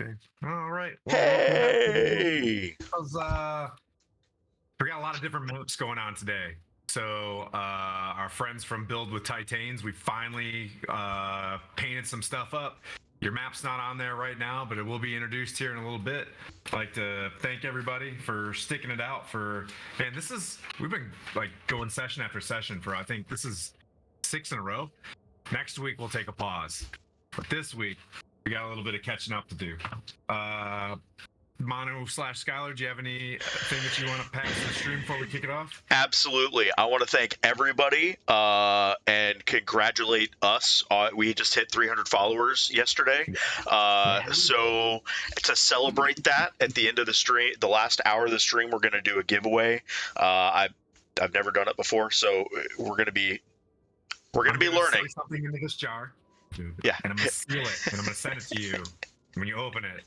Okay. All right. Well, welcome back to Hey! we got a lot of different maps going on today. So our friends from Build with Titans, we finally painted some stuff up. Your map's not on there right now, but it will be introduced here in a little bit. I'd like to thank everybody for sticking it out for, man, we've been like going session after session for, I think this is 6 in a row. Next week we'll take a pause. But this week, we got a little bit of catching up to do. Mono/Skylar, do you have anything that you want to pass to the stream before we kick it off? Absolutely. I want to thank everybody and congratulate us. We just hit 300 followers yesterday. So to celebrate that at the end of the stream, the last hour of the stream, we're going to do a giveaway. I've never done it before, so we're going to be learning. Something into this jar. Yeah. And I'm going to seal it and I'm going to send it to you. When you open it,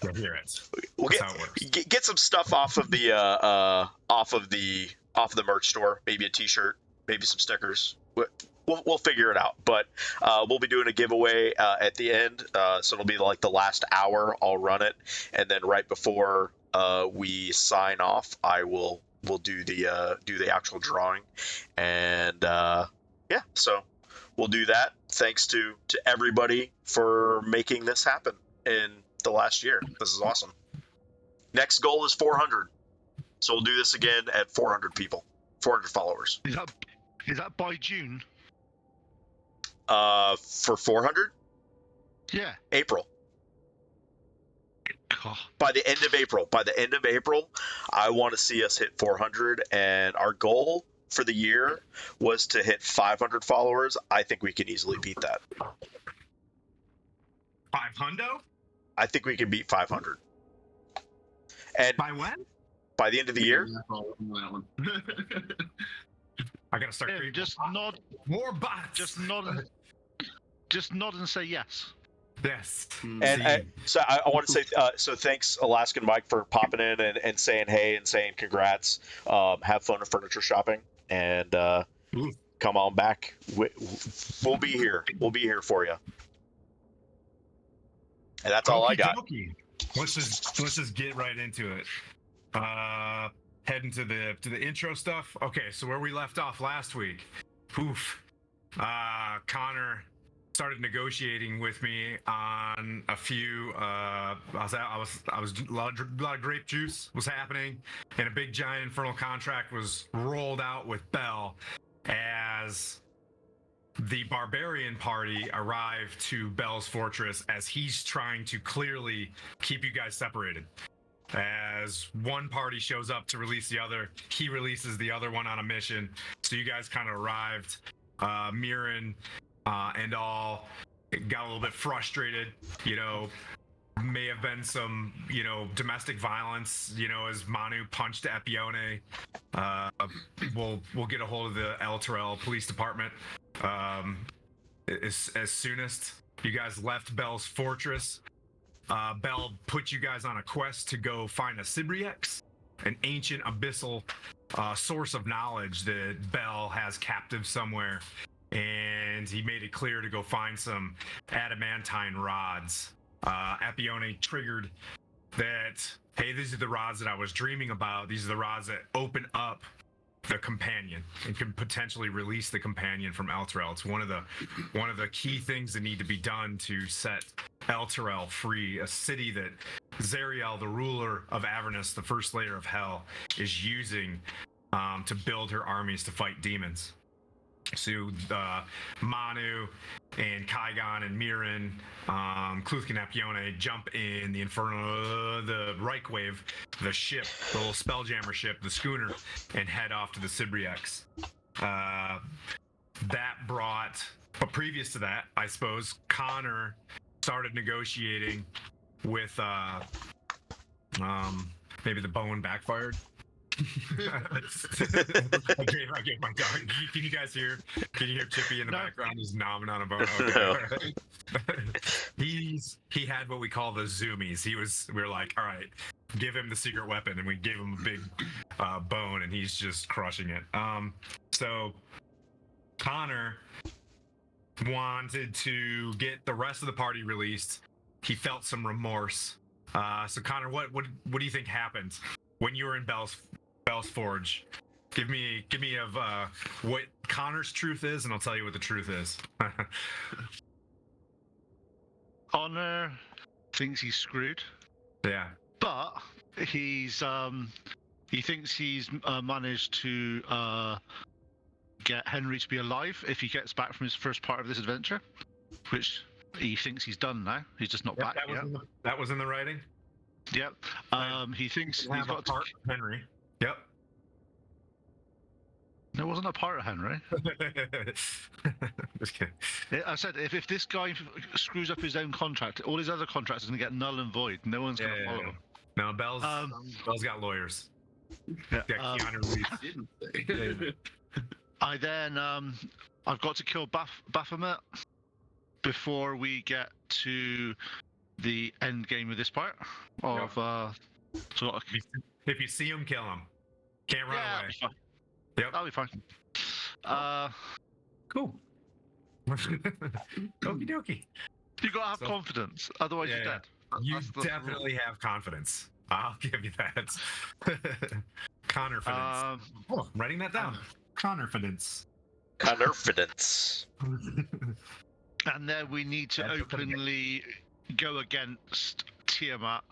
you'll hear it. We'll That's how it works. get some stuff off of the merch store. Maybe a T-shirt, maybe some stickers. We'll figure it out. But we'll be doing a giveaway at the end, so it'll be like the last hour. I'll run it, and then right before we sign off, we'll do the actual drawing, and yeah. So we'll do that. Thanks to everybody for making this happen in the last year. This is awesome. Next goal is 400. So we'll do this again at 400 people, 400 followers. Is that by June? For 400? Yeah. April. God. By the end of April, I want to see us hit 400, and our goal for the year was to hit 500 followers. I think we can easily beat that. 500? I think we can beat 500. And by when? By the end of the year. I gotta start. Yeah, just nod. More bots. Just nod. Just nod and say yes. Yes. And so I want to say so thanks Alaskan Mike for popping in and saying hey and saying congrats. Have fun at furniture shopping and come on back. We'll be here. We'll be here for you. And that's all I got. Let's just get right into it. Head into the intro stuff. Okay, so where we left off last week, Connor started negotiating with me on a few. I was a lot of grape juice was happening, and a big giant infernal contract was rolled out with Bell as the barbarian party arrived to Bell's fortress as he's trying to clearly keep you guys separated. As one party shows up to release the other, he releases the other one on a mission. So you guys kind of arrived. Mirren and all got a little bit frustrated, may have been some, domestic violence, as Manu punched Epione. We'll get a hold of the El Terrell Police Department as soonest. You guys left Bell's fortress. Bell put you guys on a quest to go find a Sibriex, an ancient abyssal source of knowledge that Bell has captive somewhere. And he made it clear to go find some adamantine rods. Epione triggered that, hey, these are the rods that I was dreaming about. These are the rods that open up the companion and can potentially release the companion from El Terrell. It's one of the key things that need to be done to set El Terrell free, a city that Zariel, the ruler of Avernus, the first layer of hell, is using to build her armies to fight demons. So Manu and Kaigon and Mirren, Kluthkin Epione jump in the Inferno, the Reichwave, the ship, the little Spelljammer ship, the schooner, and head off to the Sibriex. That brought, but previous to that, I suppose, Connor started negotiating with, maybe the bone backfired. I gave my dog. Can you guys hear? Can you hear Chippy in the background? He's nomming on a bone. Okay. He had what we call the zoomies. We were like, all right, give him the secret weapon, and we gave him a big bone, and he's just crushing it. So Connor wanted to get the rest of the party released he felt some remorse. So Connor, what do you think happened when you were in Bell's Forge? Give me of what Connor's truth is, and I'll tell you what the truth is. Connor thinks he's screwed, Yeah. but he thinks he's managed to get Henry to be alive if he gets back from his first part of this adventure, which he thinks he's done now. He's just not back yet. That was in the writing. Yep. He thinks he's got part of Henry. Yep. There wasn't a part of Henry. Just kidding. I said if this guy screws up his own contract, all his other contracts are going to get null and void. No one's going to follow him. No, Bell's got lawyers. Yeah, Keanu Reeves. I then I've got to kill Baphomet before we get to the end game of this part of sort of. If you see him, kill him. Can't run away. Yep. That'll be fine. Cool. Okie dokie. You gotta have confidence, otherwise you're dead. You definitely have confidence. I'll give you that. Confidence. I'm writing that down. Confidence. Confidence. And then we need to openly go against Tiamat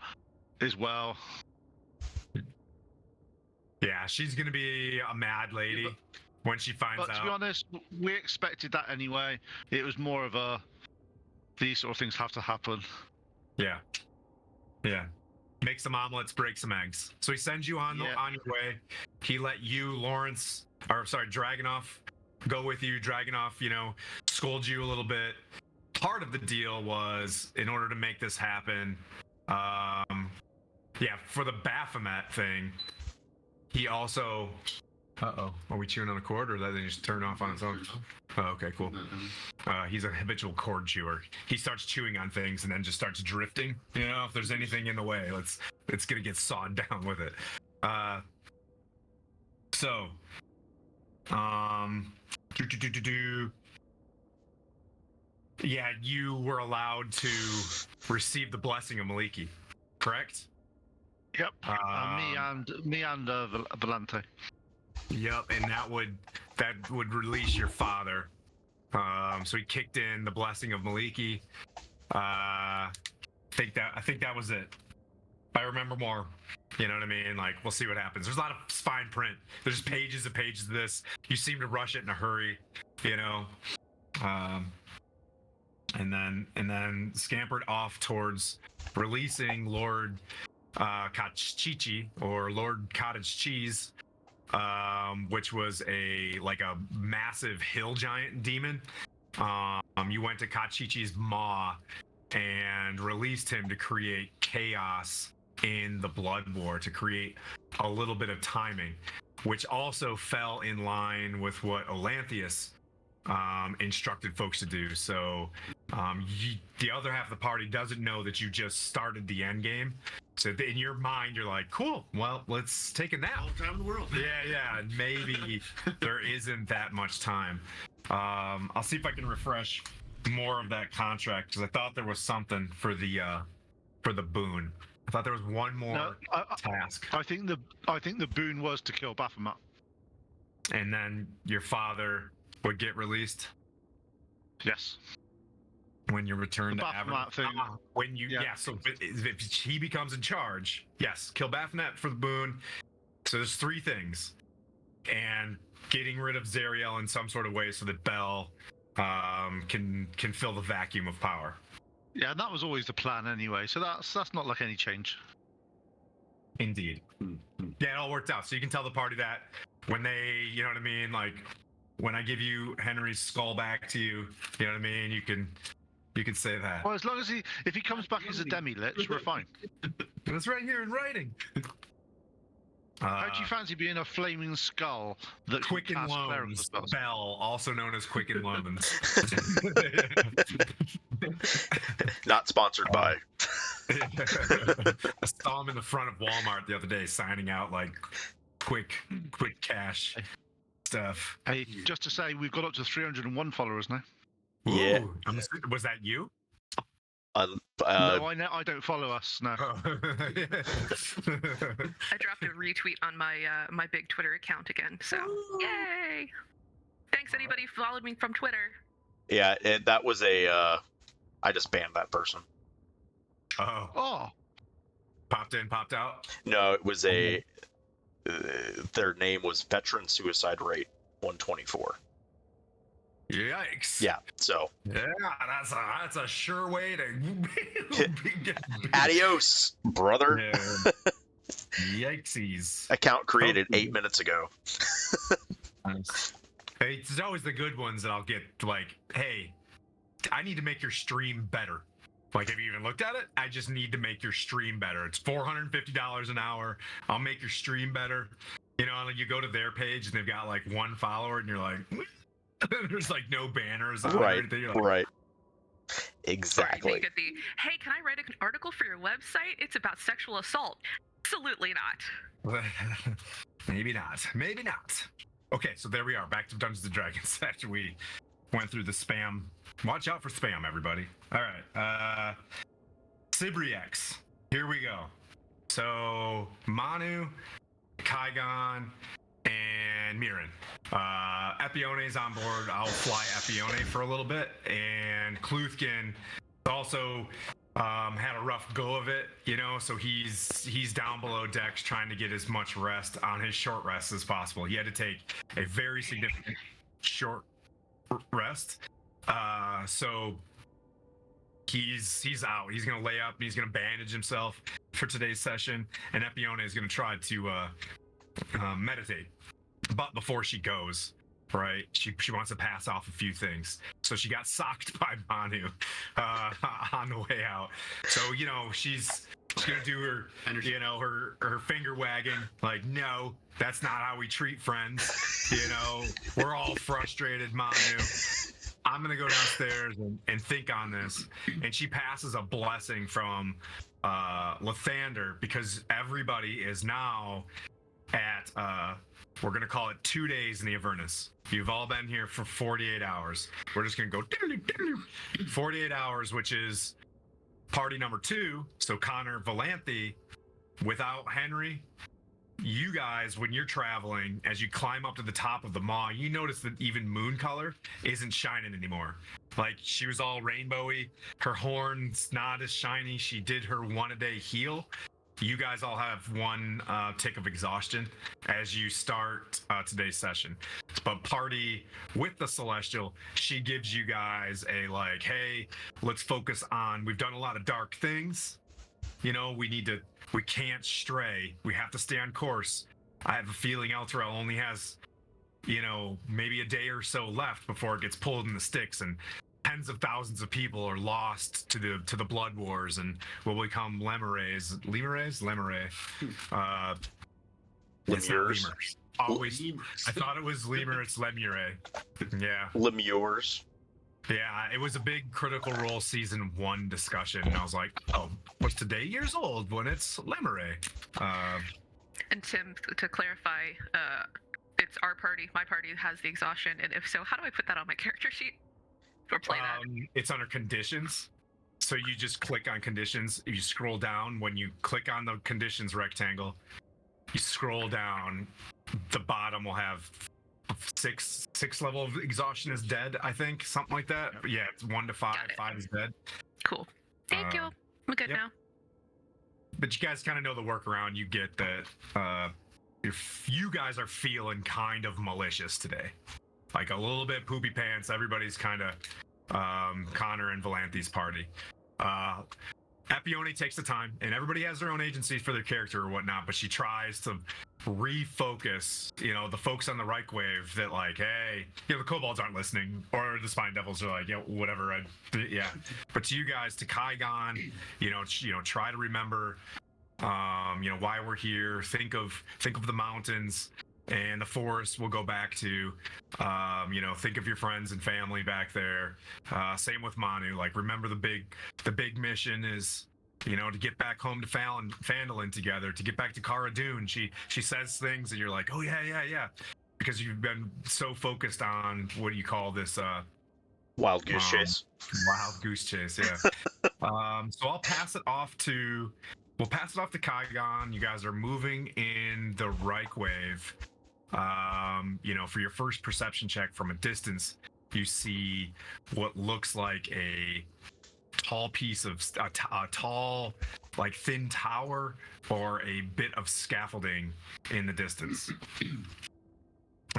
as well. Yeah, she's gonna be a mad lady when she finds out. But to be honest, we expected that anyway. It was more of these sort of things have to happen. Yeah. Make some omelets, break some eggs. So he sends you on your way. He let you, Dragunov, go with you. Dragunov, scold you a little bit. Part of the deal was, in order to make this happen, for the Baphomet thing, he also... Uh-oh. Are we chewing on a cord, or that they just turn off on its own? Oh, okay, cool. He's a habitual cord chewer. He starts chewing on things and then just starts drifting. If there's anything in the way, it's gonna get sawed down with it. Yeah, you were allowed to receive the blessing of Maliki, correct? Yep. Me and Volante. Yep, and that would release your father. So he kicked in the blessing of Maliki. I think that was it. If I remember more, you know what I mean? Like, we'll see what happens. There's a lot of fine print. There's pages and pages of this. You seem to rush it in a hurry, and then scampered off towards releasing Lord Kachichi, or Lord Cottage Cheese, which was a massive hill giant demon. You went to Kachichi's maw and released him to create chaos in the Blood War, to create a little bit of timing, which also fell in line with what Olanthius instructed folks to do. So the other half of the party doesn't know that you just started the end game. So in your mind, you're like, cool, well, let's take a nap. All the time in the world. Yeah. Maybe there isn't that much time. I'll see if I can refresh more of that contract, because I thought there was something for the boon. I thought there was one more task. I think the boon was to kill Baphomet. And then your father would get released? Yes. When you return the to Avernus? So if he becomes in charge, yes, kill Baphomet for the boon. So there's three things. And getting rid of Zariel in some sort of way so that Bell can fill the vacuum of power. Yeah, and that was always the plan anyway, so that's not like any change. Indeed. Yeah, it all worked out. So you can tell the party that when they, you know what I mean, like when I give you Henry's skull back to you, you know what I mean, you can say that. Well, as long as if he comes back as a demi-lich, we're fine. It's right here in writing. How do you fancy being a flaming skull that Quicken Loans, Bell, also known as Quicken Loans. Not sponsored by. I saw him in the front of Walmart the other day signing out like quick cash stuff. Hey, just to say, we've got up to 301 followers now. Yeah. Was that you? No, I don't follow us. No. Oh. I dropped a retweet on my big Twitter account again. So yay! Thanks anybody who followed me from Twitter. Yeah, that was a. I just banned that person. Oh, Oh, popped in, popped out. No, it was a. Their name was Veteran Suicide Rate 124. Yikes. Yeah, so. Yeah, that's a sure way to. Adios, brother. Yeah. Yikesies. Account created Oh. 8 minutes ago. Nice. Hey, it's always the good ones that I'll get, like, hey, I need to make your stream better. Like, have you even looked at it? I just need to make your stream better. It's $450 an hour. I'll make your stream better. You know, and you go to their page and they've got like 1 follower, and you're like, there's like no banners on Right, everything. You're like, right. Or Exactly. you get the, hey, can I write an article for your website? It's about sexual assault. Absolutely not. Maybe not. Maybe not. Okay, so there we are. Back to Dungeons and Dragons after we went through the spam. Watch out for spam, everybody. All right. Sibriex. Here we go. So Manu, Kaigon, and Miran. Epione's on board. I'll fly Epione for a little bit. And Kluthkin also had a rough go of it, you know, so he's down below decks trying to get as much rest on his short rest as possible. He had to take a very significant short rest. So he's out. He's gonna lay up and he's gonna bandage himself for today's session, and Epione is gonna try to meditate. But before she goes, right, she wants to pass off a few things. So she got socked by Manu on the way out. So, you know, she's gonna do her, you know, her finger wagging, like, no, that's not how we treat friends. You know, we're all frustrated, Manu. I'm gonna go downstairs and think on this. And she passes a blessing from Lathander, because everybody is now at we're gonna call it 2 days in the Avernus. You've all been here for 48 hours. We're just gonna go 48 hours, which is party number 2. So Connor, Valanthe, without Henry, you guys, when you're traveling, as you climb up to the top of the maw, you notice that even Moon Color isn't shining anymore. Like, she was all rainbowy. Her horn's not as shiny. She did her 1 a day heal. You guys all have 1 tick of exhaustion as you start today's session. But party with the Celestial, she gives you guys a like, hey, let's focus on, we've done a lot of dark things. You know, we can't stray. We have to stay on course. I have a feeling Elturel only has, you know, maybe a day or so left before it gets pulled in the sticks, and tens of thousands of people are lost to the blood wars and will become Lemures. It's not Lemures. lemurs. Always. I thought it was lemur. It's lemure. Yeah. Lemures. Yeah. It was a big Critical Role season 1 discussion, and I was like, oh, what's today years old when it's lemure? And Tim, to clarify, it's our party. My party has the exhaustion, and if so, how do I put that on my character sheet? Or play that? It's under conditions. So you just click on conditions. If you scroll down, when you click on the conditions rectangle, you scroll down, the bottom will have six level of exhaustion is dead, I think, something like that. Yeah, it's 1 to 5. 5 is dead. Cool. Thank you. I'm good yep. now. But you guys kind of know the workaround. You get that if you guys are feeling kind of malicious today, like a little bit poopy pants. Everybody's kind of Connor and Valanthe's party. Epione takes the time, and everybody has their own agency for their character or whatnot, but she tries to refocus, you know, the folks on the right wave that, like, hey, you know, the kobolds aren't listening, or the spine devils are like, yeah, whatever, yeah. But to you guys, to Kaigon, you know, try to remember, you know, why we're here. Think of the mountains and the forest. We'll go back to, you know, think of your friends and family back there. Same with Manu. Like, remember the big mission is, you know, to get back home to Phandalin together, to get back to Cara Dune. She says things and you're like, oh yeah, because you've been so focused on, what do you call this, Wild goose chase. Wild goose chase, yeah. So I'll pass it off to. We'll pass it off to Kaigon. You guys are moving in the Reich wave. For your first perception check from a distance, you see what looks like a tall piece of a tall, like thin tower or a bit of scaffolding in the distance.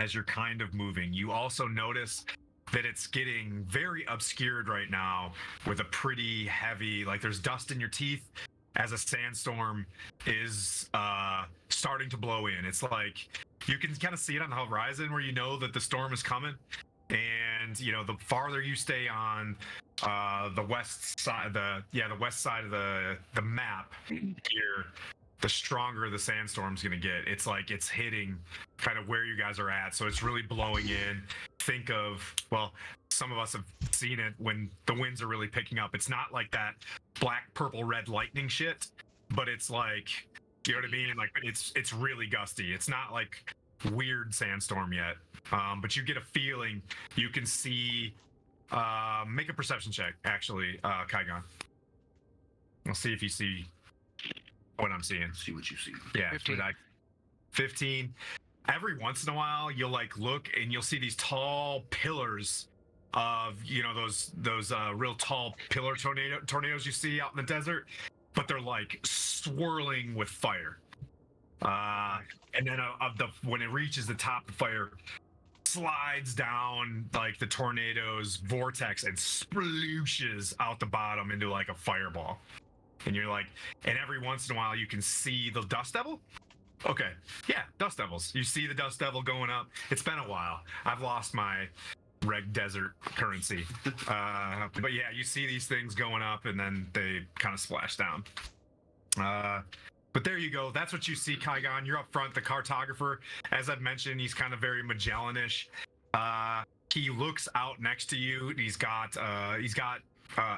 As you're kind of moving, you also notice that it's getting very obscured right now with a pretty heavy, like there's dust in your teeth as a sandstorm is starting to blow in. It's like you can kind of see it on the horizon where you know that the storm is coming. And the farther you stay on the west side, the west side of the map here, the stronger the sandstorm's gonna get. It's like it's hitting kind of where you guys are at, so it's really blowing in. Think of, well, some of us have seen it when the winds are really picking up. It's not like that black, purple, red lightning shit, but it's like, you know what I mean? Like it's really gusty. It's not like weird sandstorm yet, but you get a feeling. You can see. Make a perception check, actually, Kaigon. I'll see if you see what I'm seeing. See what you see. Yeah, 15. 15. Every once in a while, you'll like look and you'll see these tall pillars of those real tall pillar tornadoes you see out in the desert, but they're like swirling with fire. And then when it reaches the top, the fire slides down like the tornado's vortex and splooshes out the bottom into like a fireball. And you're like, and every once in a while you can see the dust devil. Okay, yeah, dust devils. You see the dust devil going up. It's been a while. I've lost my reg desert currency. But yeah, you see these things going up and then they kind of splash down. But there you go. That's what you see, Kaigon. You're up front. The cartographer, as I've mentioned, he's kind of very Magellanish. He looks out next to you. He's got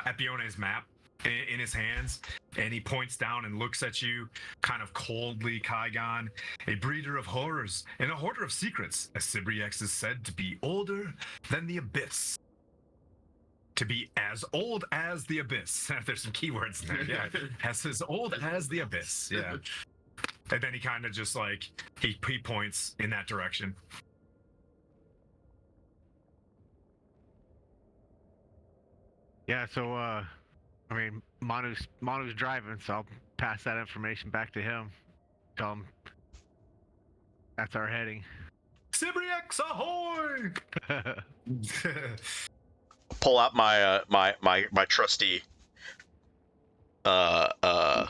Epione's map in his hands, and he points down and looks at you kind of coldly, Kaigon. A breeder of horrors and a hoarder of secrets, as Sibriex is said to be older than the abyss. To be as old as the abyss. There's some keywords in there. Yeah, as old as the abyss. Yeah. And then he kind of just like he points in that direction. Yeah. So, Manu's driving, so I'll pass that information back to him. Tell him that's our heading. Sibriex ahoy! Pull out my my trusty what the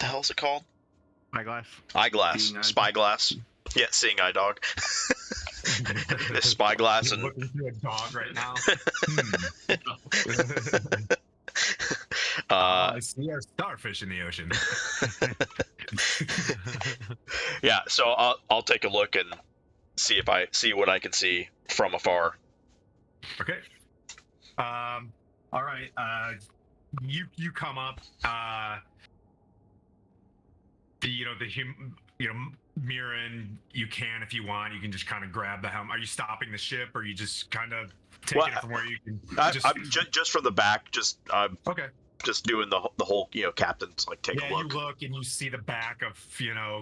hell is it called? Eyeglass. Eyeglass. Seeing eye. Spyglass. Yeah, seeing eye dog. This spyglass and Looking through a dog right now. I see our starfish in the ocean. yeah, so I'll take a look and see if I see what I can see from afar. Okay. All right. You come up. Mirren, you can, if you want, you can just kind of grab the helm. Are you stopping the ship, or are you just kind of taking it from where you can? I'm just from the back, just Okay. just doing the whole captain's like take a look. You look and you see the back of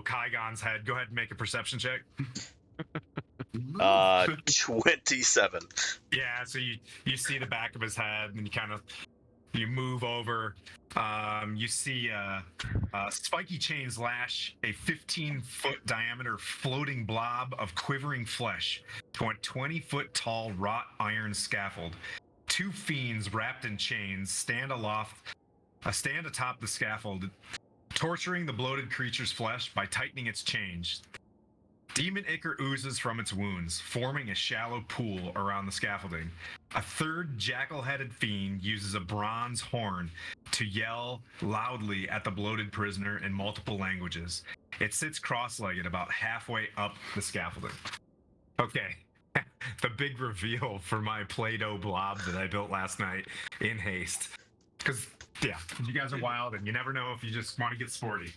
Kaigon's head. Go ahead and make a perception check. 27. Yeah, so you see the back of his head, and you move over. You see spiky chains lash a 15-foot diameter floating blob of quivering flesh to a 20-foot tall wrought iron scaffold. Two fiends wrapped in chains stand atop the scaffold, torturing the bloated creature's flesh by tightening its chains. Demon ichor oozes from its wounds, forming a shallow pool around the scaffolding. A third jackal-headed fiend uses a bronze horn to yell loudly at the bloated prisoner in multiple languages. It sits cross-legged about halfway up the scaffolding. Okay, the big reveal for my Play-Doh blob that I built last night in haste. Because, yeah, you guys are wild, and you never know if you just want to get sporty.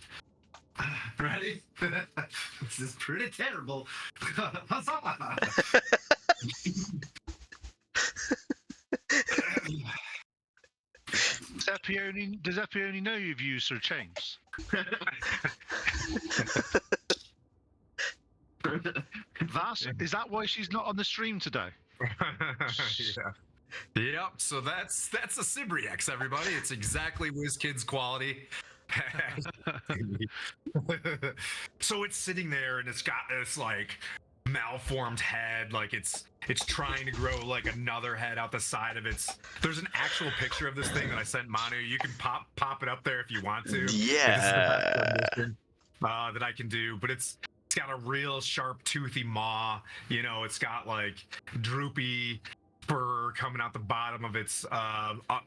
Ready? This is pretty terrible. Huzzah! Epi only know you've used her chains? Is that why she's not on the stream today? Yeah. Yep. So that's a Cibriex, everybody. It's exactly WizKids quality. So it's sitting there and it's got this like malformed head, like it's trying to grow like another head out the side of its. There's an actual picture of this thing that I sent Manu. You can pop it up there if you want to. Yeah. That I can do, but it's got a real sharp toothy maw. You know, it's got like droopy fur coming out the bottom of its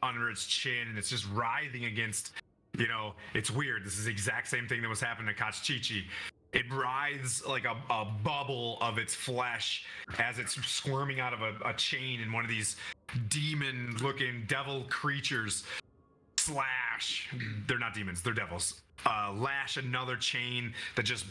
under its chin, and it's just writhing against, you know, it's weird. This is the exact same thing that was happening to Kachchichi. It writhes like a bubble of its flesh as it's squirming out of a chain, and one of these demon looking devil creatures slash, they're not demons, they're devils, lash another chain that just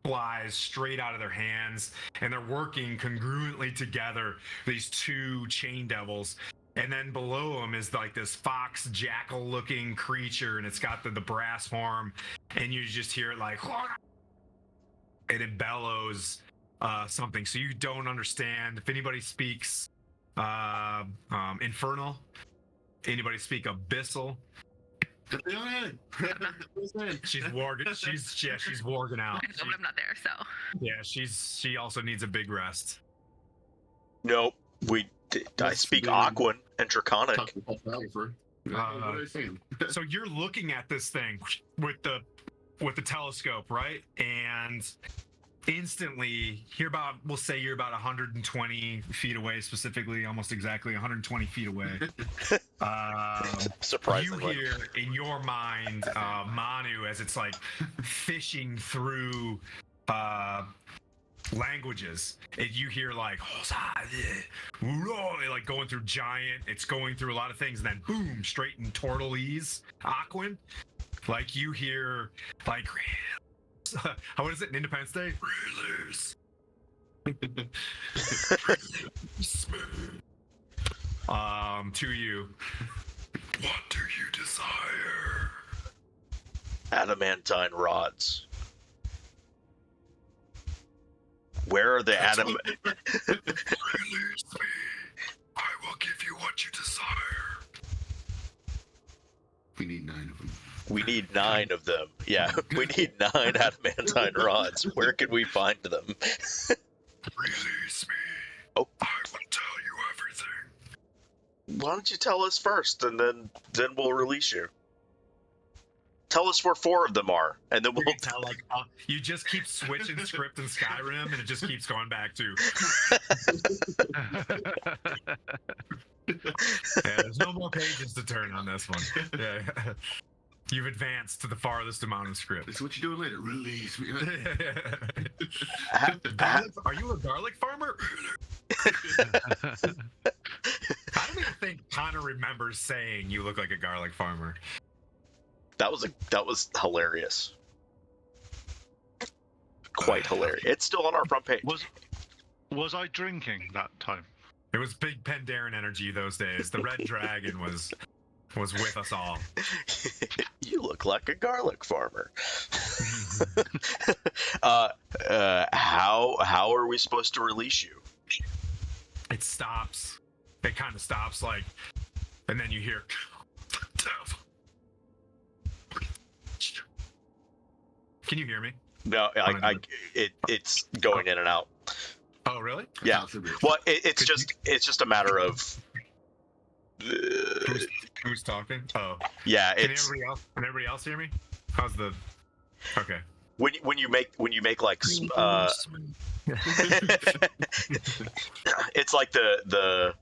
flies straight out of their hands, and they're working congruently together, these two chain devils. And then below them is like this fox jackal looking creature, and it's got the brass horn, and you just hear it like, and it bellows something. So you don't understand. If anybody speaks infernal, anybody speak abyssal, she's warging. She's warging out. But I'm not there, so. Yeah, she also needs a big rest. Nope. I speak Aquan and Draconic. So you're looking at this thing with the telescope, right? And instantly, we'll say you're about 120 feet away, specifically, almost exactly 120 feet away. Surprisingly. You hear in your mind Manu as it's like fishing through languages, and you hear like going through giant, it's going through a lot of things, and then boom, straight in Tortolese Aquan. Like you hear like what is it in Independence Day? Release. To you. What do you desire? Adamantine rods. Where are the Release me. I will give you what you desire. We need 9 of them. We need 9 of them. Yeah, we need 9 adamantine rods. Where can we find them? Release me. Oh. I will tell you everything. Why don't you tell us first, and then we'll release you. Tell us where 4 of them are, and then we'll tell. Like you just keep switching script in Skyrim, and it just keeps going back to. Yeah, there's no more pages to turn on this one. Yeah. You've advanced to the farthest amount of script. That's what you're doing later. Release me. Are you a garlic farmer? I don't even think Connor remembers saying you look like a garlic farmer. That was hilarious. Quite hilarious. It's still on our front page. Was I drinking that time? It was big Pandaren energy those days. The Red Dragon was with us all. You look like a garlic farmer. How are we supposed to release you? It stops. It kind of stops, like, and then you hear, devil. Can you hear me? No, it's going in and out. Oh, really? Yeah. Well, it's just a matter of who's talking. Oh, yeah. Can everybody else hear me? How's the? Okay. When you make like it's like the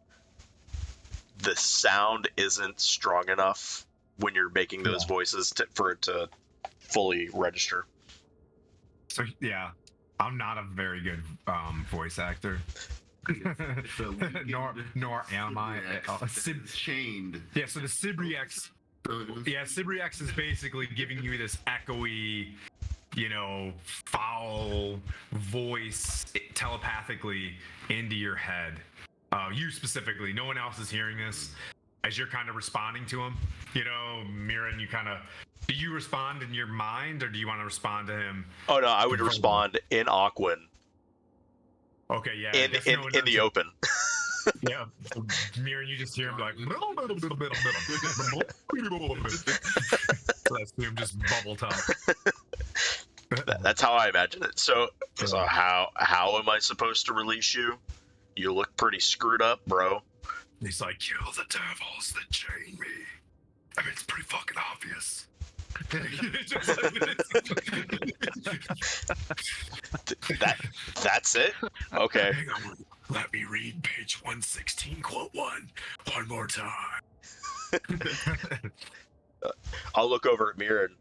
sound isn't strong enough when you're making those voices for it to fully register. So yeah, I'm not a very good voice actor. nor am I. Chained. Yeah, so the Cibriex. Yeah, Cibriex is basically giving you this echoey, foul voice telepathically into your head. You specifically. No one else is hearing this. as you're kind of responding to him, Mirren, do you respond in your mind, or do you want to respond to him? Oh no, I would respond in Aquan. Okay, yeah. In the open. Yeah, so Mirren, you just hear him like. So that's him just bubble talk. That's how I imagine it. So how am I supposed to release you? You look pretty screwed up, bro. He's like, kill the devils that chain me. I mean, it's pretty fucking obvious. That's it? Okay. Hang on, let me read page 116, quote 1 more time. I'll look over at Mirren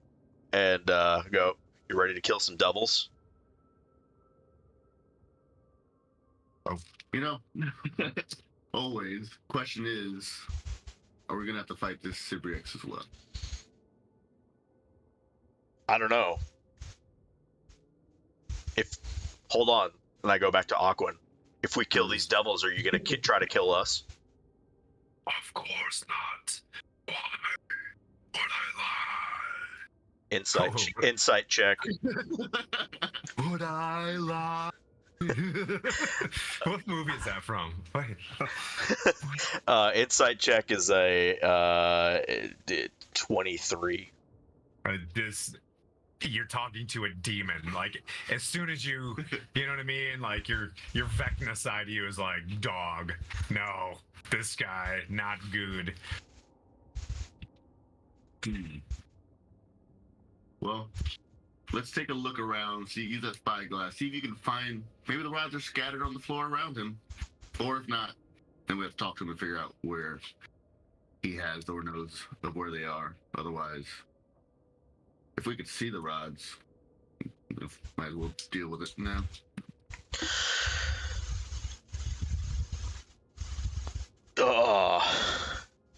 and go, you ready to kill some devils? Always. Question is, are we gonna have to fight this Sibriex as well? I don't know. Hold on, and I go back to Aquan. If we kill these devils, are you gonna try to kill us? Of course not. Why would I lie? Insight check. Would I lie? What movie is that from? Wait. Insight check is a 23. You're talking to a demon. Like, as soon as you know what I mean? Like, your Vecna side of you is like, dog, no, this guy, not good. Well, let's take a look around, use that spyglass, see if you can find, maybe the rods are scattered on the floor around him. Or if not, then we have to talk to him and figure out where he has or knows of where they are. Otherwise, if we could see the rods, might as well deal with it now.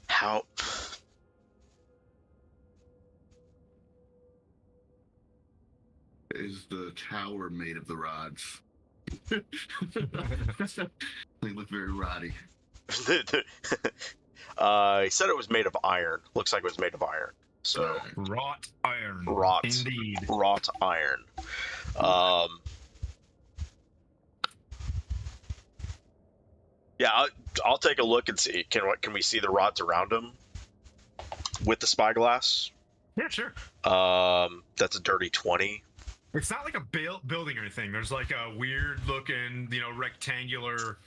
How? Is the tower made of the rods? They look very roddy. He said it was made of iron. Looks like it was made of iron. So Wrought iron. indeed. Indeed. Wrought iron. Yeah, I'll take a look and see. Can we see the rods around him with the spyglass? Yeah, sure. That's a dirty 20. It's not like a building or anything. There's like a weird looking, rectangular,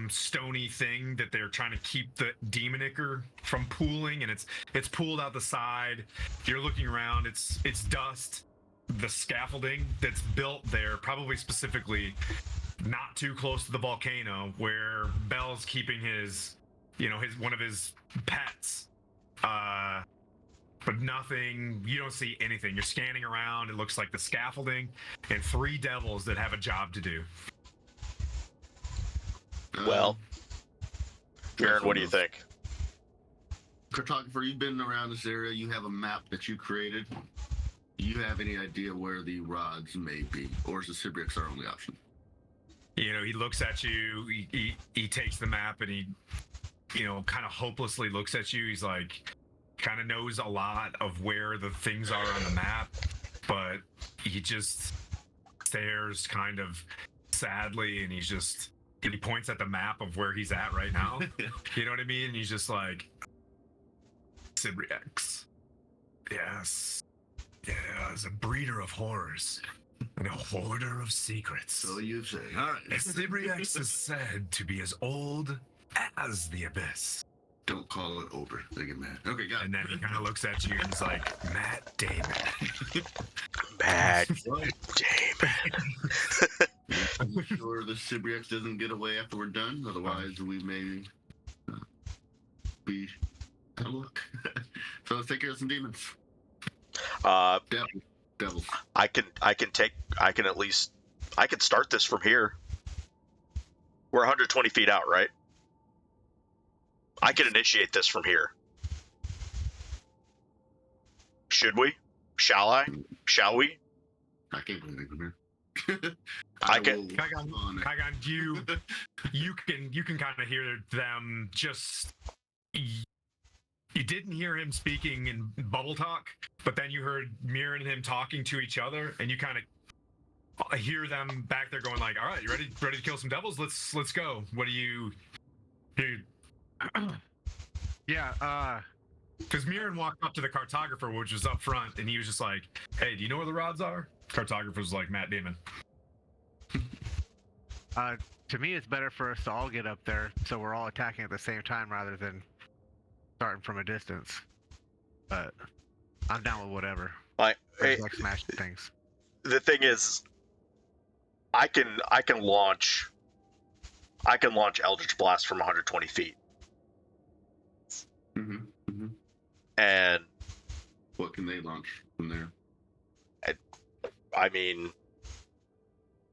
stony thing that they're trying to keep the demonicker from pooling, and it's pooled out the side. You're looking around. It's dust. The scaffolding that's built there, probably specifically not too close to the volcano, where Bell's keeping his one of his pets. But nothing, you don't see anything. You're scanning around, it looks like the scaffolding and 3 devils that have a job to do. Well, Aaron, what do you think? Cartographer, you've been around this area. You have a map that you created. Do you have any idea where the rods may be? Or is the Sibriex our only option? He looks at you, he takes the map, and he, kind of hopelessly looks at you. He's like, kind of knows a lot of where the things are on the map, but he just stares kind of sadly, and he points at the map of where he's at right now. You know what I mean? And he's just like, Sibriex. Yes. Yeah, as a breeder of horrors and a hoarder of secrets. So you say. All right. Sibriex is said to be as old as the abyss. Don't call it over. They get mad. Okay, got it. And then he kind of looks at you and he's like, Matt Damon. Matt Damon. I'm sure the Sibriex doesn't get away after we're done. Otherwise, we may be out of luck. So let's take care of some demons. Devils. I can start this from here. We're 120 feet out, right? I can initiate this from here. Should we? Shall I? Shall we? I can't believe it from here. Kaigon, you can kind of hear them just you didn't hear him speaking in bubble talk, but then you heard Mirren and him talking to each other, and you kind of hear them back there going like, "All right, you ready to kill some devils? Let's go." What do you? Yeah. Because Mirren walked up to the cartographer, which was up front, and he was just like, "Hey, do you know where the rods are?" Cartographer was like Matt Damon. To me, it's better for us to all get up there, so we're all attacking at the same time rather than starting from a distance. But I'm down with whatever. Like, I hey, just like smashing things. the thing is, I can launch Eldritch Blast from 120 feet, and What can they launch from there? I mean,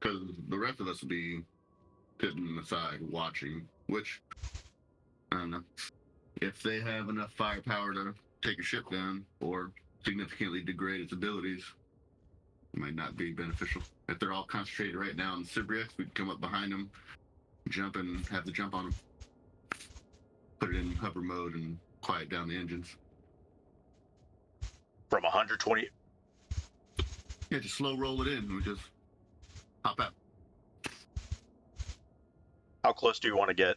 Because the rest of us will be sitting aside watching, which, I don't know. If they have enough firepower to take a ship down or significantly degrade its abilities, it might not be beneficial. If they're all concentrated right now on Cybriex, we can come up behind them, jump and have the jump on them. Put it in hover mode and quiet down the engines. from 120. Yeah, just slow roll it in and we just hop out. How close do you want to get?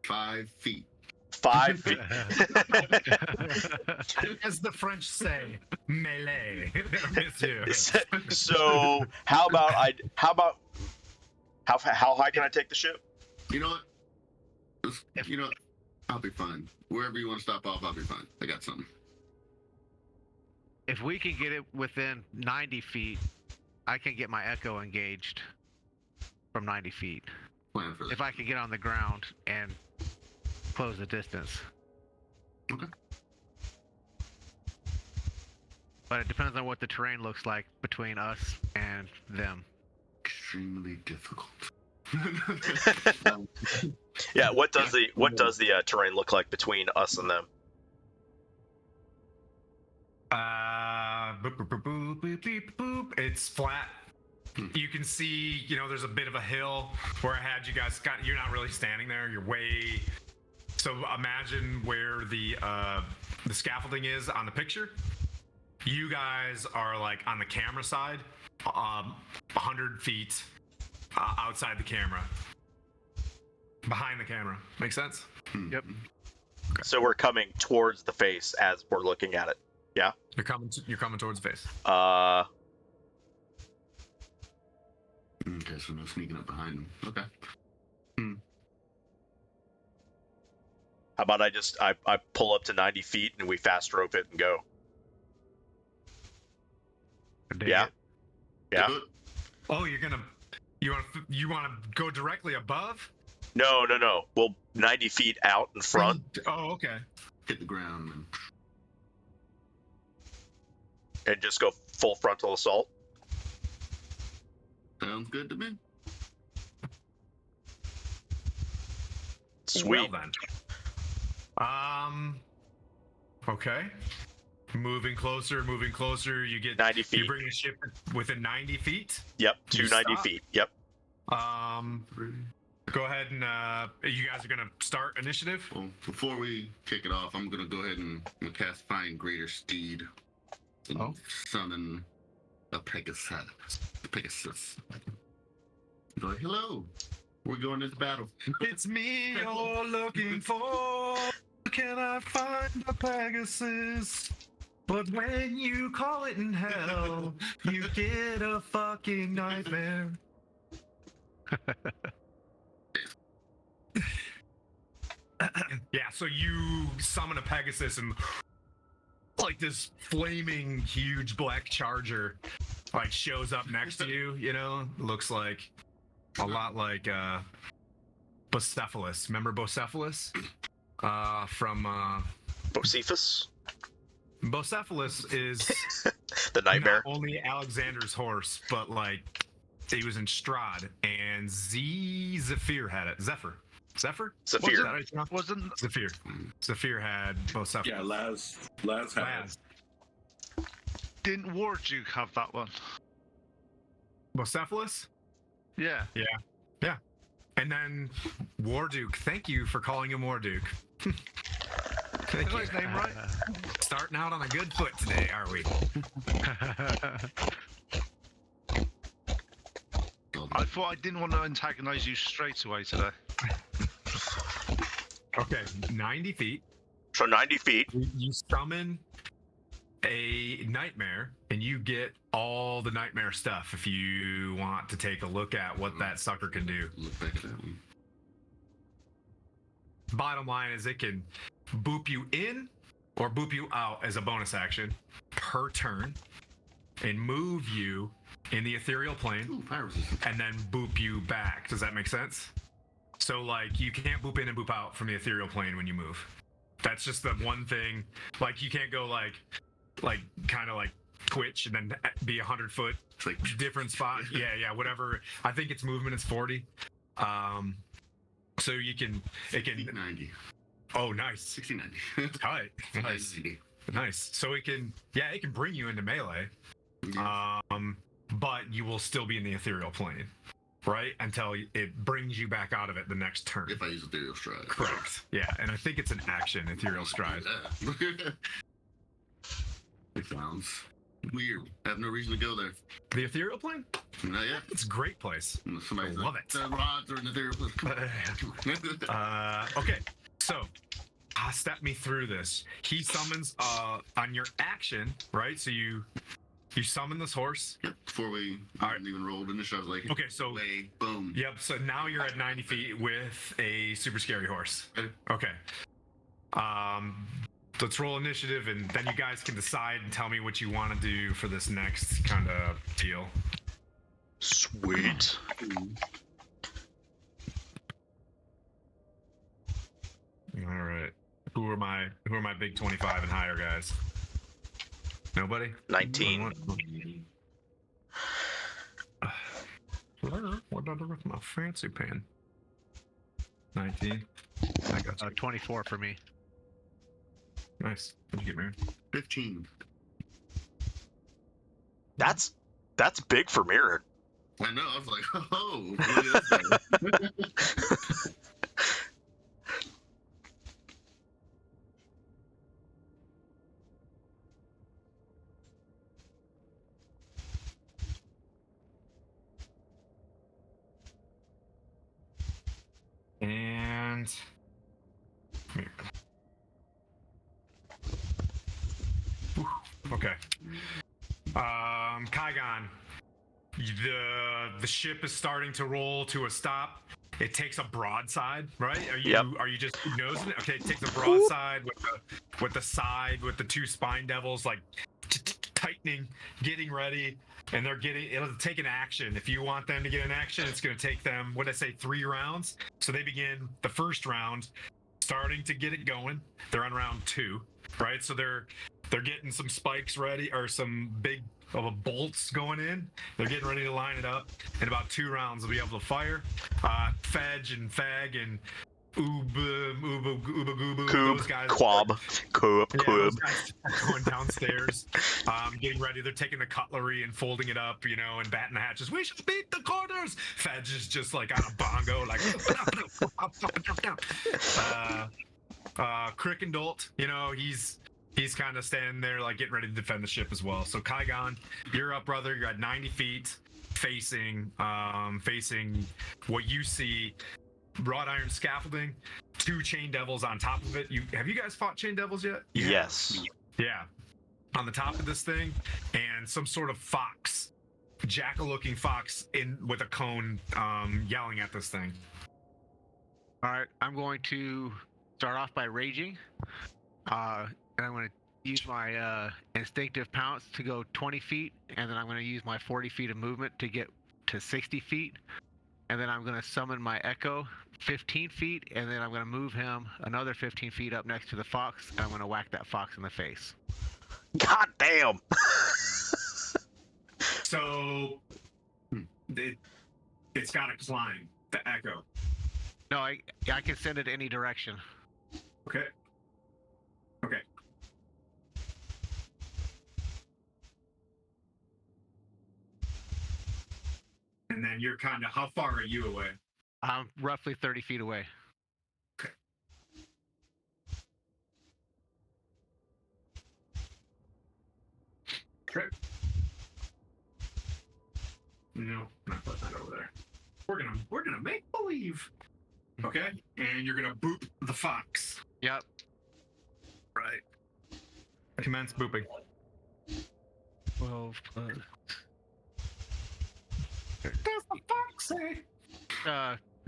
5 feet. 5 feet. As the French say, melee. Monsieur. So how high can I take the ship? You know what? You know what? I'll be fine. Wherever you want to stop off, I'll be fine. I got something. If we can get it within 90 feet, I can get my echo engaged from 90 feet. Plan for that. If I can get on the ground and close the distance. Okay. But it depends on what the terrain looks like between us and them. Extremely difficult. Yeah. What does the terrain look like between us and them? Boop, boop, boop, boop, boop, boop, boop. It's flat. You can see, there's a bit of a hill where I had you guys. You're not really standing there. You're way. So imagine where the scaffolding is on the picture. You guys are like on the camera side, 100 feet outside the camera, behind the camera. Make sense? Yep. Okay. So we're coming towards the face as we're looking at it. Yeah. You're coming towards the face. How Okay, so no sneaking up behind them. Okay. about I pull up to 90 feet and we fast rope it and go. Yeah. Yeah. Oh, you want to go directly above? No. Well, 90 feet out in front Oh, okay. Hit the ground and and just go full frontal assault. sounds good to me. Sweet. Well then. Okay. Moving closer. You get 90 You feet. bring the ship within 90 feet. Yep. You 290 stop. feet. Yep. Go ahead and you guys are gonna start initiative. Well, before we kick it off, I'm gonna go ahead and cast Find Greater Steed and Oh. summon a Pegasus. Go like, hello. We're going into battle. It's me you're looking for. Can I find a Pegasus? But when you call it in hell, you get a fucking nightmare. Yeah, so you summon a Pegasus and like this flaming huge black charger like shows up next to you, looks like a lot like Bocephalus. Remember Bocephalus? From Bocephus, Bocephalus is the nightmare. not only Alexander's horse, but like he was in Strahd, and Zephyr had it. Zephyr. Zephyr. Wasn't Zephyr had Bocephalus. Yeah, Laz had Laz. didn't Warduke have that one? Bocephalus? Yeah. And then Warduke, thank you for calling him Warduke. I Thank got you. his name right. Starting out on a good foot today, are we? I thought I didn't want to antagonize you straight away today. Okay, 90 feet. So 90 feet. You summon a nightmare, and you get all the nightmare stuff if you want to take a look at what that sucker can do. Look back at that one. Bottom line is it can boop you in or boop you out as a bonus action per turn and move you in the ethereal plane Ooh, fire resistance. and then boop you back. Does that make sense? So like you can't boop in and boop out from the ethereal plane when you move. That's just the one thing. Like you can't go like kind of like twitch and then be 100 foot It's like different spot. Yeah, whatever. I think its movement is 40. So it can 90. oh nice. 60, 90. Tight. Nice. So it can bring you into melee. Yeah. But you will still be in the ethereal plane, right? Until it brings you back out of it the next turn. If I use Ethereal Stride. Correct. Yeah, and I think it's an action, ethereal stride. Yeah. It sounds weird. I have no reason to go there. The ethereal plane? Not yet. It's a great place. Somebody's Love like, it. the rods are in the ethereal place. Come on. Okay, so step me through this. He summons on your action, right? So you summon this horse. Yep. Before we All right. even rolled initial, I was like, Okay, so way, boom. yep. So now you're at 90 feet with a super scary horse. Okay. Okay. Let's roll initiative, and then you guys can decide and tell me what you want to do for this next kind of deal. Sweet. All right. Who are my big 25 and higher guys? Nobody? 19. What did I do with my fancy pen? 19. I got you. 24 for me. Nice. What'd you get, man? 15. That's big for Mirror. I know. I was like, oh. Look at this thing. And Whew. Okay. Kaigon, the ship is starting to roll to a stop. It takes a broadside, right? Yep. Are you just nosing it? Okay, it takes a broadside with the side with the two spine devils like tightening, getting ready, and it'll take an action. If you want them to get an action, it's going to take them, what did I say, 3 rounds. So they begin the first round, starting to get it going. They're on round 2, right? So they're getting some spikes ready, or some big bolts going in. They're getting ready to line it up. In about 2 rounds, they'll be able to fire. Fedge and Fag and Uba Gooba, those guys. Quab. Yeah, those guys are going downstairs, getting ready. They're taking the cutlery and folding it up, and batting the hatches. We should beat the corners. Fedge is just like on a bongo, like Crick and Dolt, he's kind of standing there, like getting ready to defend the ship as well. So Kaigon, you're up, brother. You're at 90 feet, facing what you see. Wrought iron scaffolding, 2 chain devils on top of it. Have you guys fought chain devils yet? Yes. Yeah. On the top of this thing, and some sort of fox, jackal-looking fox in with a cone, yelling at this thing. All right, I'm going to start off by raging, and I'm going to use my instinctive pounce to go 20 feet, and then I'm going to use my 40 feet of movement to get to 60 feet. And then I'm going to summon my Echo 15 feet, and then I'm going to move him another 15 feet up next to the fox, and I'm going to whack that fox in the face. God damn. So it's got to climb the Echo. No, I can send it any direction. Okay. Okay. And then you're kind of, how far are you away? I'm roughly 30 feet away. Okay. No, not putting that over there. We're gonna make believe. Okay, and you're gonna boop the fox. Yep. Right. Commence booping. 12 plus. Does the fox say?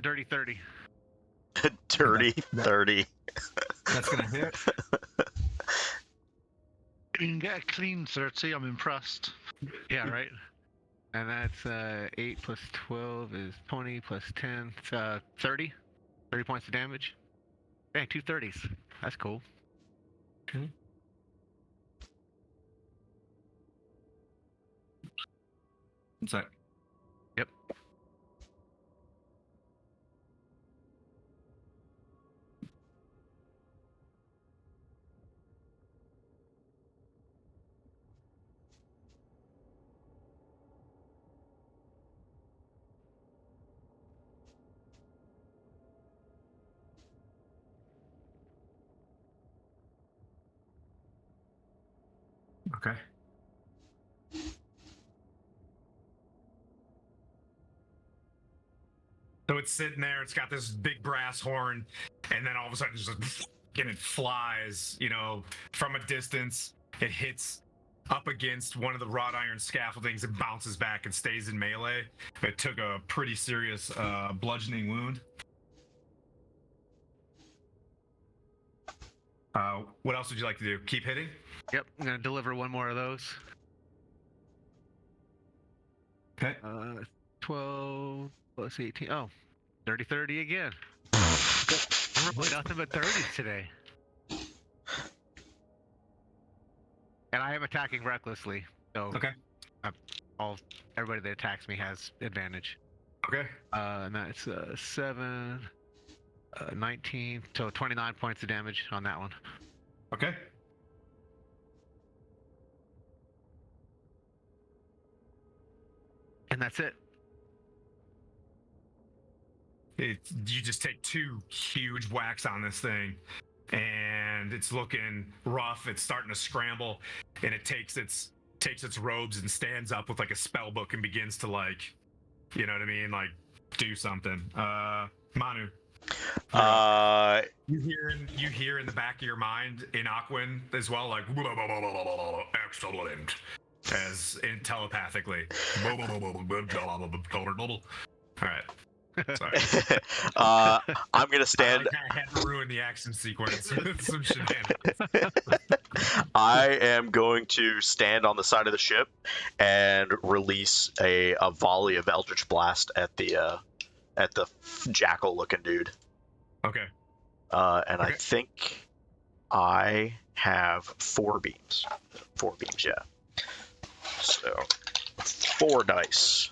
Dirty 30. Dirty 30. That's gonna hit. You can get a clean 30. I'm impressed. Yeah, right. And that's 8 plus 12 is 20 plus 10. It's 30. 30 points of damage. Dang, 2 30s. That's cool. What's that? Yep. Okay. So it's sitting there, it's got this big brass horn, and then all of a sudden, just and it flies, from a distance. It hits up against one of the wrought iron scaffoldings and bounces back and stays in melee. It took a pretty serious bludgeoning wound. What else would you like to do? Keep hitting? Yep, I'm gonna deliver one more of those. Okay. 12 plus 18. Oh, 30 30 again. I'm rolling nothing but 30s today. And I am attacking recklessly, so Okay. Everybody that attacks me has advantage. Okay. And that's 7, 19, so 29 points of damage on that one. Okay. And that's it. You just take 2 huge whacks on this thing, and it's looking rough. It's starting to scramble, and it takes its robes and stands up with like a spell book and begins to you know what I mean, do something. Manu. You hear in the back of your mind in Aquin as well, like excellent, as in telepathically. All right. Sorry. I'm gonna stand. I had to ruin the action sequence with some shenanigans. I am going to stand on the side of the ship and release a volley of Eldritch Blast at the jackal-looking dude. Okay. And I Okay. think I have 4 beams. 4 beams, yeah. So 4 dice.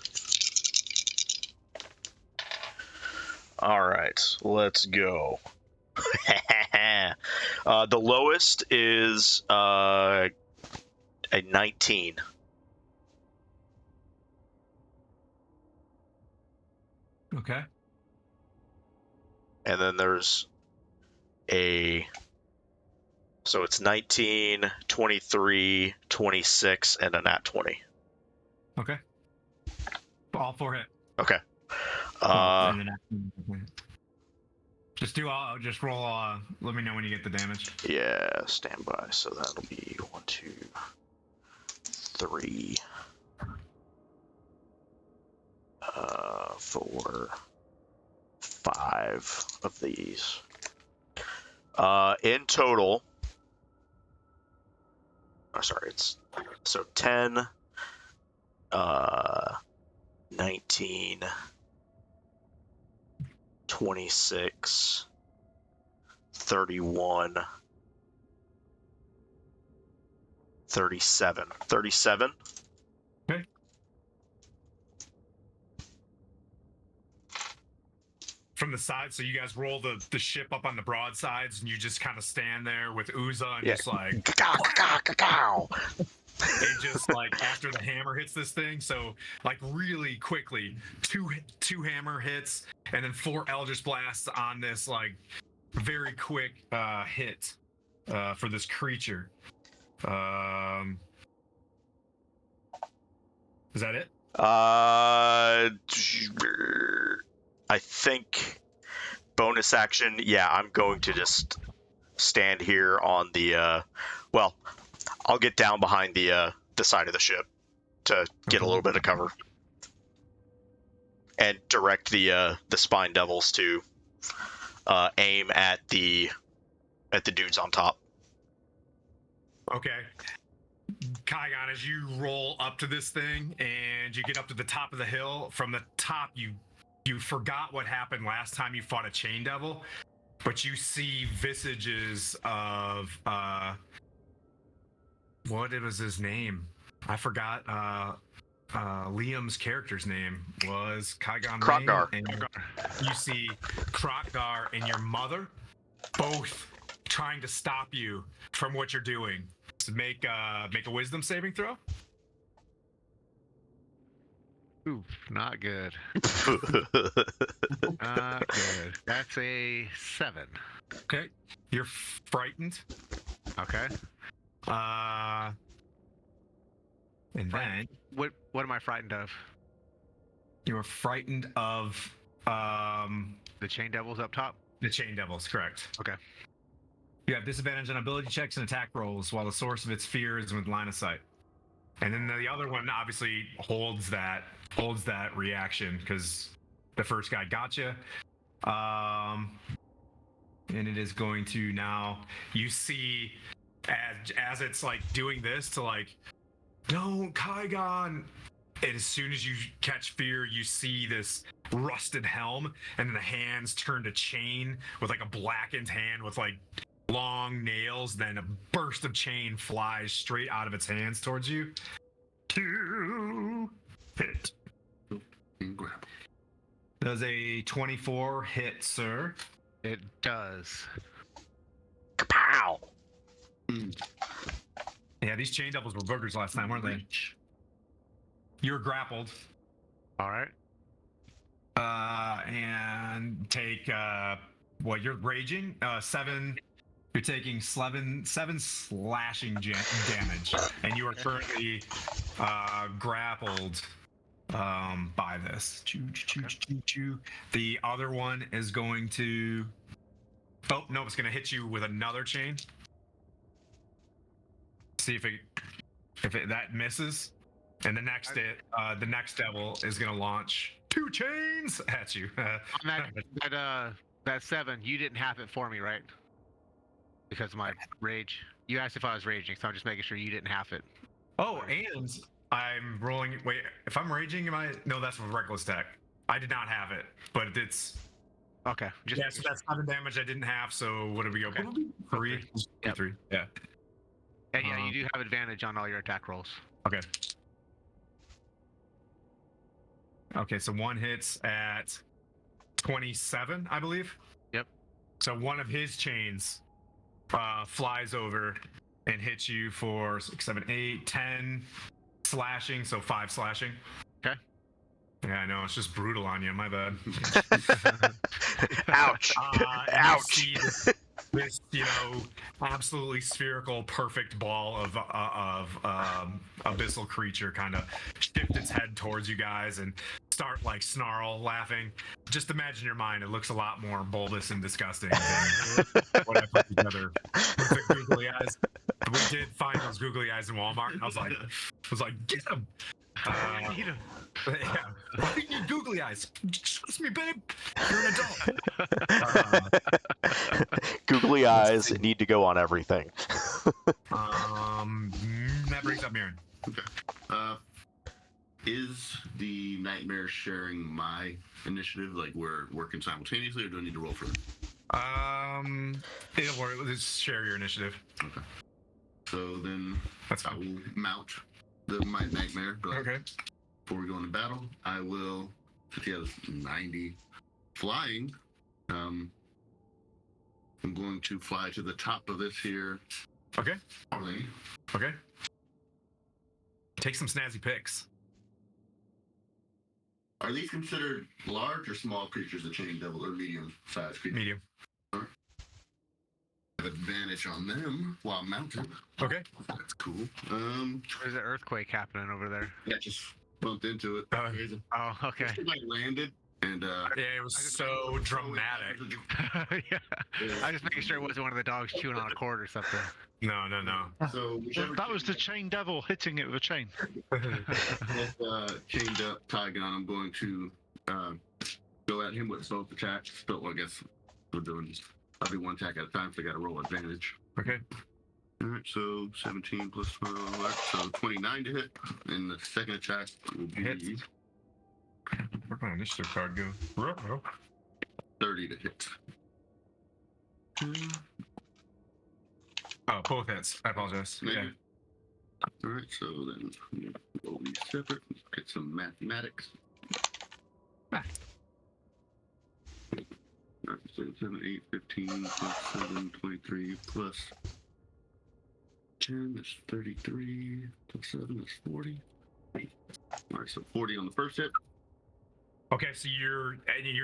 All right, let's go. The lowest is a 19. Okay. And then there's so it's 19, 23, 26, and a nat 20. Okay. All 4 hit. Okay. Just roll. Let me know when you get the damage. Yeah, stand by. So that'll be 1, 2, 3, 4, 5 of these. In total, it's so 10, 19, 26, 31, 37. 37? Okay. From the side, so you guys roll the ship up on the broadsides, and you just kind of stand there with Uza and just like, Cacao. and just after the hammer hits this thing, so really quickly, two hammer hits, and then 4 Eldritch Blasts on this like very quick hit for this creature. Is that it? I think bonus action. Yeah, I'm going to just stand here on the. Well, I'll get down behind the side of the ship to get a little bit of cover, and direct the Spine Devils to aim at the dudes on top. Okay. Kaigon, as you roll up to this thing and you get up to the top of the hill, from the top you forgot what happened last time you fought a chain devil, but you see visages of what was his name? I forgot. Liam's character's name was Kaigon Krokgar. Rain, and you see Krokgar and your mother both trying to stop you from what you're doing. So make a wisdom saving throw. Oof, not good. Not good. That's a 7. Okay. You're frightened. Okay. And then What am I frightened of? you're frightened of The chain devils up top? the chain devils, correct. Okay. You have disadvantage on ability checks and attack rolls while the source of its fear is with line of sight. And then the other one obviously holds that reaction because the first guy got you. And it is going to now, you see as it's like doing this to like, don't Kaigon. And as soon as you catch fear, you see this rusted helm, and then the hands turn to chain with like a blackened hand with like long nails. Then a burst of chain flies straight out of its hands towards you. 2 hit. And grapple. Does a 24 hit, sir? It does. Kapow! Yeah, these chain devils were boogers last time, weren't they? Reach. You were grappled. All right. And take what you're raging 7. You're taking 7 slashing damage, and you are currently grappled by this. The other one is going to. Oh no, it's going to hit you with another chain. See if that misses. And the next devil is gonna launch 2 chains at you. On that 7, you didn't have it for me, right? Because of my rage. You asked if I was raging, so I'm just making sure you didn't have it. Oh, and I'm rolling. Wait, if I'm raging, am I? No, that's with reckless attack. I did not have it, but it's. Okay. Yeah, so that's 7 damage I didn't have. So what did we go? Okay. 3. Yep. 3. Yeah. And yeah, you do have advantage on all your attack rolls. Okay. Okay, so one hits at 27, I believe. Yep. So one of his chains flies over and hits you for 6, 7, 8, 10 slashing, so 5 slashing. Okay. Yeah, I know, it's just brutal on you, my bad. Ouch! Ouch! You see this, absolutely spherical, perfect ball of abyssal creature kind of shift its head towards you guys and start like snarl laughing. Just imagine your mind; it looks a lot more bulbous and disgusting than what I put together with the googly eyes. We did find those googly eyes in Walmart, and I was like, get them. Yeah. Why do you need googly eyes? Trust me, babe. You're an adult. Googly eyes need to go on everything. That brings up Mirren. Okay. Is the nightmare sharing my initiative? Like we're working simultaneously, or do I need to roll for that? It'll work. Just share your initiative. Okay. So then That's I fine. will mount my nightmare. But Okay. before we go into battle, I will. Since he has 90 flying, I'm going to fly to the top of this here. Okay. Plane. Okay. Take some snazzy pics. Are these considered large or small creatures, the chain devil, or medium-sized creatures? Medium. Have advantage on them while mounted. Okay. That's cool. There's an earthquake happening over there. Yeah, just bumped into it. Crazy. Oh, okay. It like landed and Yeah, it was so dramatic. Yeah. I was just making sure it wasn't one of the dogs chewing on a cord or something. No. So whichever That was the chain devil hitting it with a chain. chained up Tygon, I'm going to go at him with both attacks. But well, I guess we're doing. I'll do one attack at a time, so I got to roll advantage. Okay. All right, so 17 plus 12, so 29 to hit, and the second attack will be Hits. Where'd my initiative card go? 30 to hit. Oh, both hits. I apologize. Yeah. Maybe. All right, so then we'll be separate. Get some mathematics. Ah. 7, 8, 15 plus 7, 23 plus 10, that's 33 plus 7, that's 40. All right, so 40 on the first hit. Okay, so you're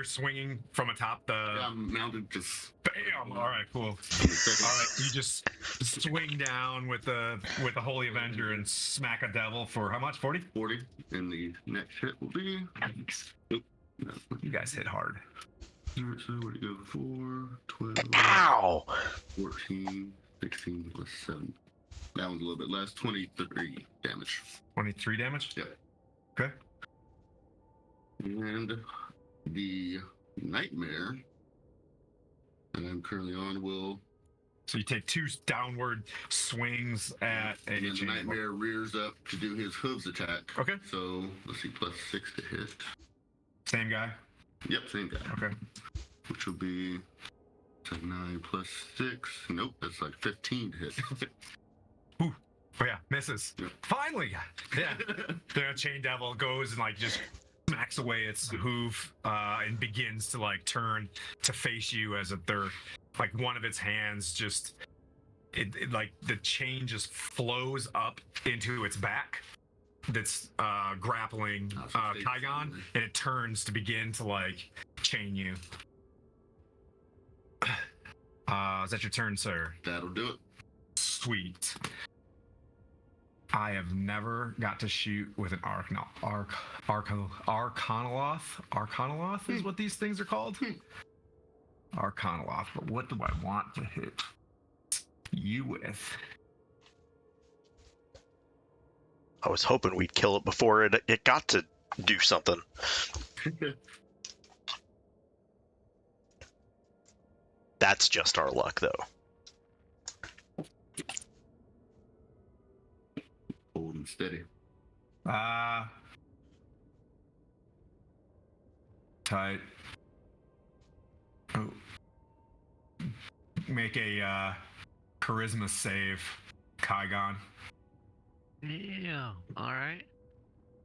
swinging from atop the. I'm mounted just. Bam! All right, cool. On the second. All right, you just swing down with the Holy Avenger and smack a devil for how much? 40? 40, and the next hit will be. Yikes. Nope. No. You guys hit hard. All right, so where to go? 4, 12, Ow! 14, 16 plus 7. That one's a little bit less. 23 damage. 23 damage? Yep. Okay. And the nightmare that I'm currently on will. So you take 2 downward swings at a And then the chain devil. nightmare rears up to do his hooves attack. Okay. So let's see, plus 6 to hit. Same guy? Yep, same guy. Okay. Which will be 9 plus 6. Nope, that's like 15 to hit. Ooh. Oh yeah, misses. Yep. Finally! Yeah. The chain devil goes and like just smacks away its hoof and begins to like turn to face you as if they're like one of its hands just it like the chain just flows up into its back that's grappling Tygon, and it turns to begin to like chain you. Is that your turn, sir? That'll do it. Sweet. I have never got to shoot with an Arcanoloth. Arcanoloth is what these things are called. Arcanoloth. But what do I want to hit you with? I was hoping we'd kill it before it got to do something. That's just our luck, though. Hold and steady. Tight. Oh. Make a charisma save, Kygon. Yeah. All right.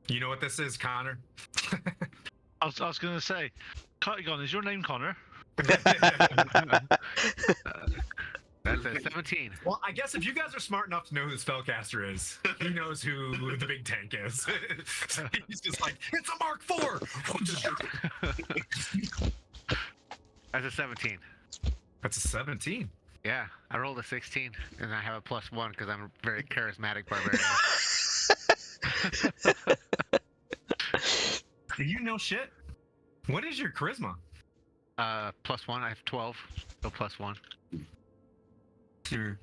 You know what this is, Connor? I was going to say, Kygon, is your name Connor? That's a 17. Well, I guess if you guys are smart enough to know who the spellcaster is, he knows who the big tank is. He's just like, it's a Mark IV! That's a 17. That's a 17. Yeah, I rolled a 16, and I have a +1 because I'm a very charismatic barbarian. Do you know shit? What is your charisma? +1. I have 12, so +1. You're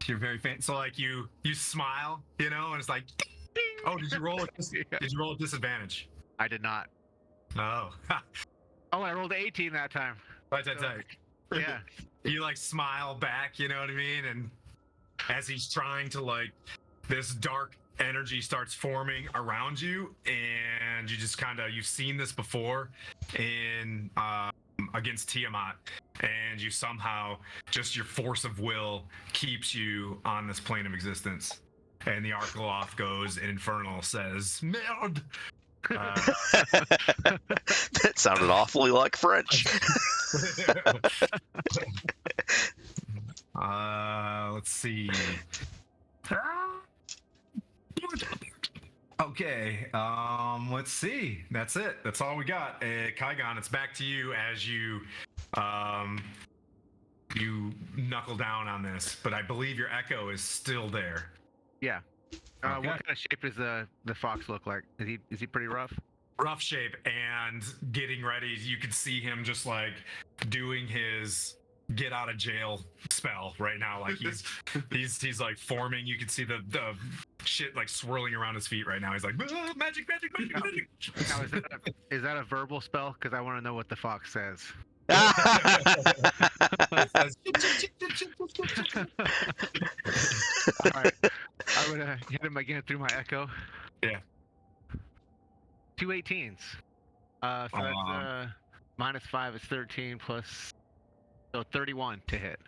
very fancy. So like you smile, you know, and it's like, ding. Oh, did you roll a disadvantage? I did not. Oh. Oh, I rolled an 18 that time. That's So- Yeah. You like smile back, you know what I mean? And as he's trying to like, this dark energy starts forming around you, and you just kind of, you've seen this before in against Tiamat, and you somehow, just your force of will keeps you on this plane of existence. And the Arcanoloth goes, and Infernal says, Merde! That sounded awfully like French. Let's see. Okay, let's see. That's it. That's all we got. Kaigon, it's back to you as you you knuckle down on this, but I believe your echo is still there. Yeah. Okay. What kind of shape does the fox look like? Is he pretty rough? Rough shape and getting ready. You can see him just like doing his get out of jail spell right now. Like he's like forming. You can see the shit like swirling around his feet right now. He's like "Ah, magic. Now, is that a verbal spell? Because I want to know what the fox says. All right. I'm gonna hit him again through my echo. Yeah. 2 18s. So that's -5 is 13 plus, so 31 to hit.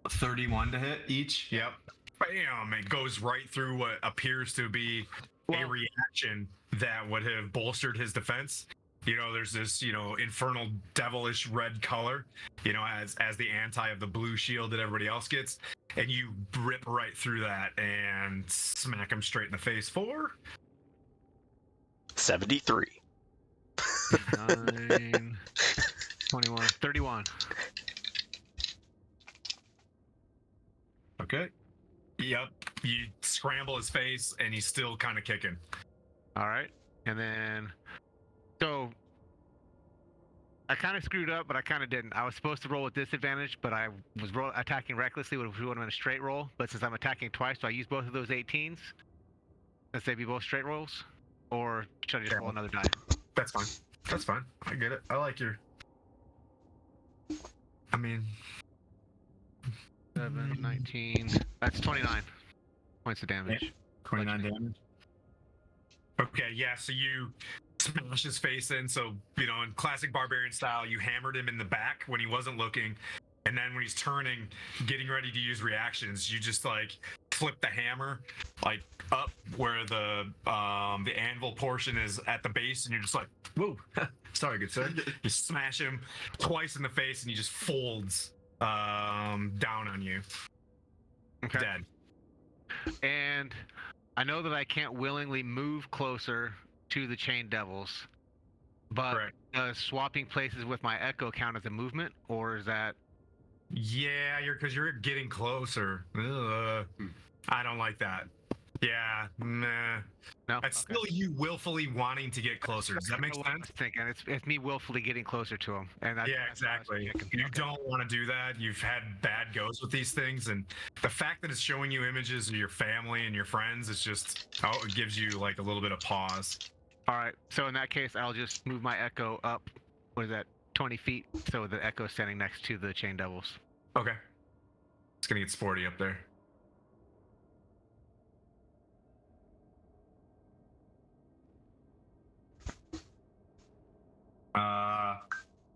31 to hit each. Yep. Bam! It goes right through what appears to be a reaction that would have bolstered his defense. You know, there's this, infernal devilish red color, as the anti of the blue shield that everybody else gets. And you rip right through that and smack him straight in the face for 73. 9, 21, 31. Okay. Yep. You scramble his face and he's still kind of kicking. All right. And then, so I kind of screwed up, but I kind of didn't. I was supposed to roll with disadvantage, but I was attacking recklessly, which would have been a straight roll. But since I'm attacking twice, do I use both of those 18s? Let's say be both straight rolls? Or should I just roll another die? That's fine. That's fine. I get it. I like your. I mean. 7, 19. That's 29 points of damage. 29 damage. Okay, yeah, so you smash his face in. So, in classic barbarian style, you hammered him in the back when he wasn't looking. And then when he's turning, getting ready to use reactions, you just like flip the hammer like up where the anvil portion is at the base, and you're just like, whoa, sorry, good sir. You smash him twice in the face, and he just folds down on you. Okay. Dead. And I know that I can't willingly move closer to the chain devils, but swapping places with my echo count as a movement, or is that? Yeah, because you're getting closer. Ugh. I don't like that. Yeah, nah. No. That's still you willfully wanting to get closer. Does that make sense? I was thinking it's me willfully getting closer to him, and Yeah, exactly. You don't want to do that. You've had bad goes with these things, and the fact that it's showing you images of your family and your friends, it's just it gives you like a little bit of pause. All right. So in that case, I'll just move my echo up. What is that? 20 feet. So the echo's standing next to the chain devils. Okay. It's gonna get sporty up there.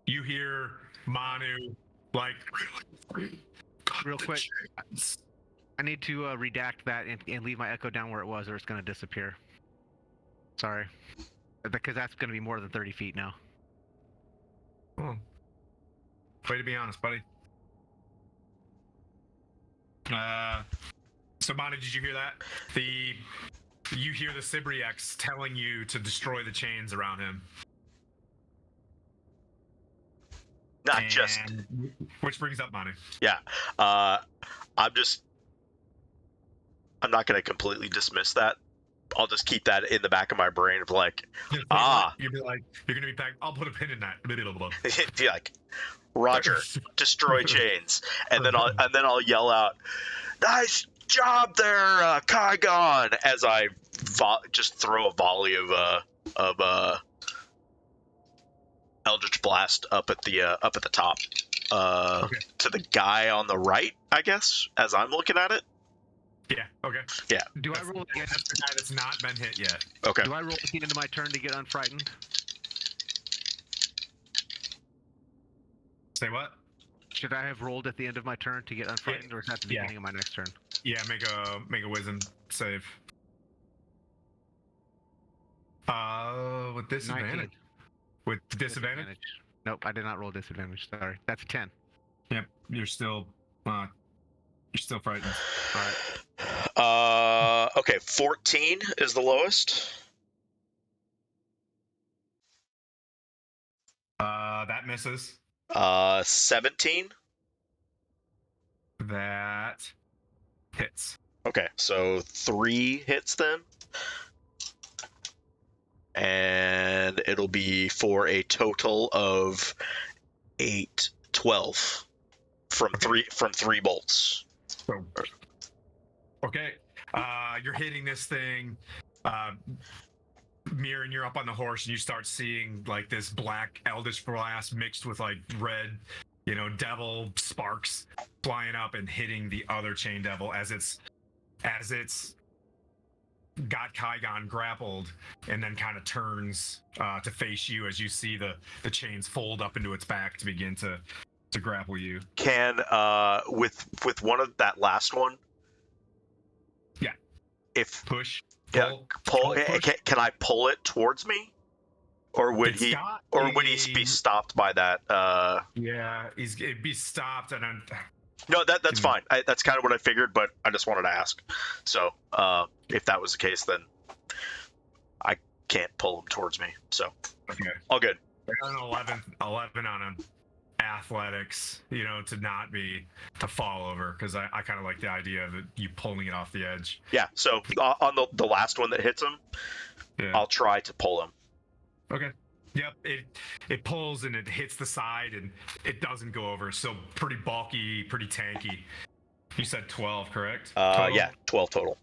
You hear Manu like real quick. I need to redact that and leave my echo down where it was, or it's going to disappear. Sorry, because that's going to be more than 30 feet now. Oh. Way to be honest, buddy. So Manu, did you hear that? You hear the Sibriex telling you to destroy the chains around him. Which brings up Manu. Yeah. I'm not going to completely dismiss that. I'll just keep that in the back of my brain of like, You're gonna be back. I'll put a pin in that. be like, Roger, destroy chains, and then I'll yell out, "Nice job there, Kaigon!" as I just throw a volley of Eldritch Blast up at the top, to the guy on the right, I guess, as I'm looking at it. Yeah. Okay. Yeah. Do I roll again? That's the guy that's not been hit yet. Okay. Do I roll at the end of my turn to get unfrightened? Say what? Should I have rolled at the end of my turn to get unfrightened, or is that the beginning of my next turn? Yeah. Make a wisdom save. With disadvantage. 19. With disadvantage? Nope, I did not roll disadvantage. Sorry, that's a 10. Yep. You're still frightened. All right. Okay, 14 is the lowest. That misses. 17. That hits. Okay, so 3 hits then. And it'll be for a total of 8, 12 from Okay. 3 bolts. So, okay. You're hitting this thing. Mirren, you're up on the horse and you start seeing like this black eldritch blast mixed with like red, devil sparks flying up and hitting the other chain devil as it's got Kygon grappled and then kind of turns to face you as you see the chains fold up into its back to begin to grapple you. Can with one of that last one? Yeah. If Push. yeah, pull. Push. Can I pull it towards me, or would It's he? got Or would he be stopped by that? Yeah, it'd be stopped and No, that's fine. That's kind of what I figured, but I just wanted to ask. So, if that was the case, then I can't pull him towards me. So, okay. all good. I got an 11 on an athletics, to fall over because I kind of like the idea of you pulling it off the edge. Yeah. So on the last one that hits him, Yeah. I'll try to pull him. Okay. Yep. It pulls and it hits the side and it doesn't go over. So pretty bulky, pretty tanky. You said 12, correct? Total? Yeah, 12 total.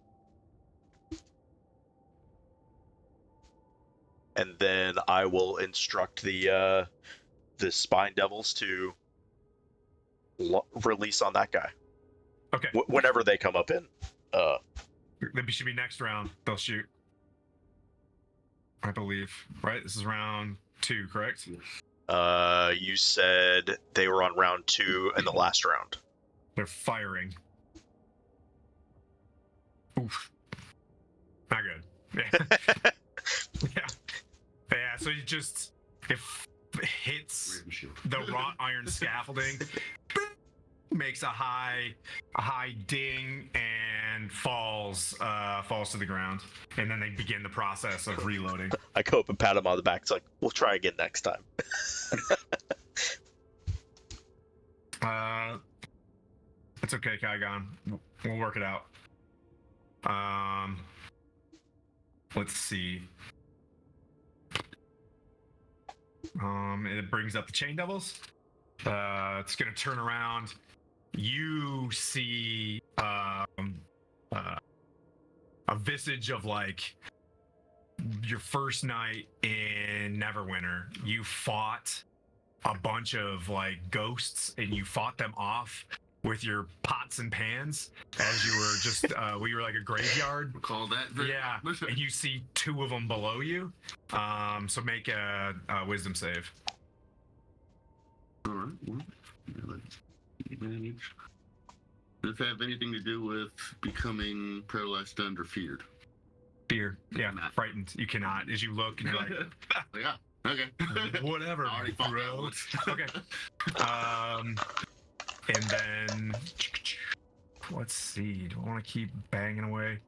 And then I will instruct the spine devils to release on that guy. Okay. Whenever they come up in. Maybe should be next round. They'll shoot. I believe. Right? This is round 2, correct? You said they were on round 2 in the last round. They're firing. Oof. Not good. Yeah. Yeah, so it hits the wrought iron scaffolding, makes a high ding, and falls to the ground. And then they begin the process of reloading. I go up and pat him on the back. It's like, we'll try again next time. It's okay, Kygon. We'll work it out. Let's see. It brings up the chain devils. It's gonna turn around. You see a visage of like your first night in Neverwinter. You fought a bunch of like ghosts and you fought them off with your pots and pans as you were just we were like a graveyard. Call that. Yeah, and you see 2 of them below you. So make a wisdom save. All right. Well, manage. Does it have anything to do with becoming paralyzed, stunned, or feared? Fear. Yeah, Not. frightened. You cannot. As you look and you're like, Yeah. Okay. whatever, I already fought that bro. once. Okay. And then let's see. Do I want to keep banging away?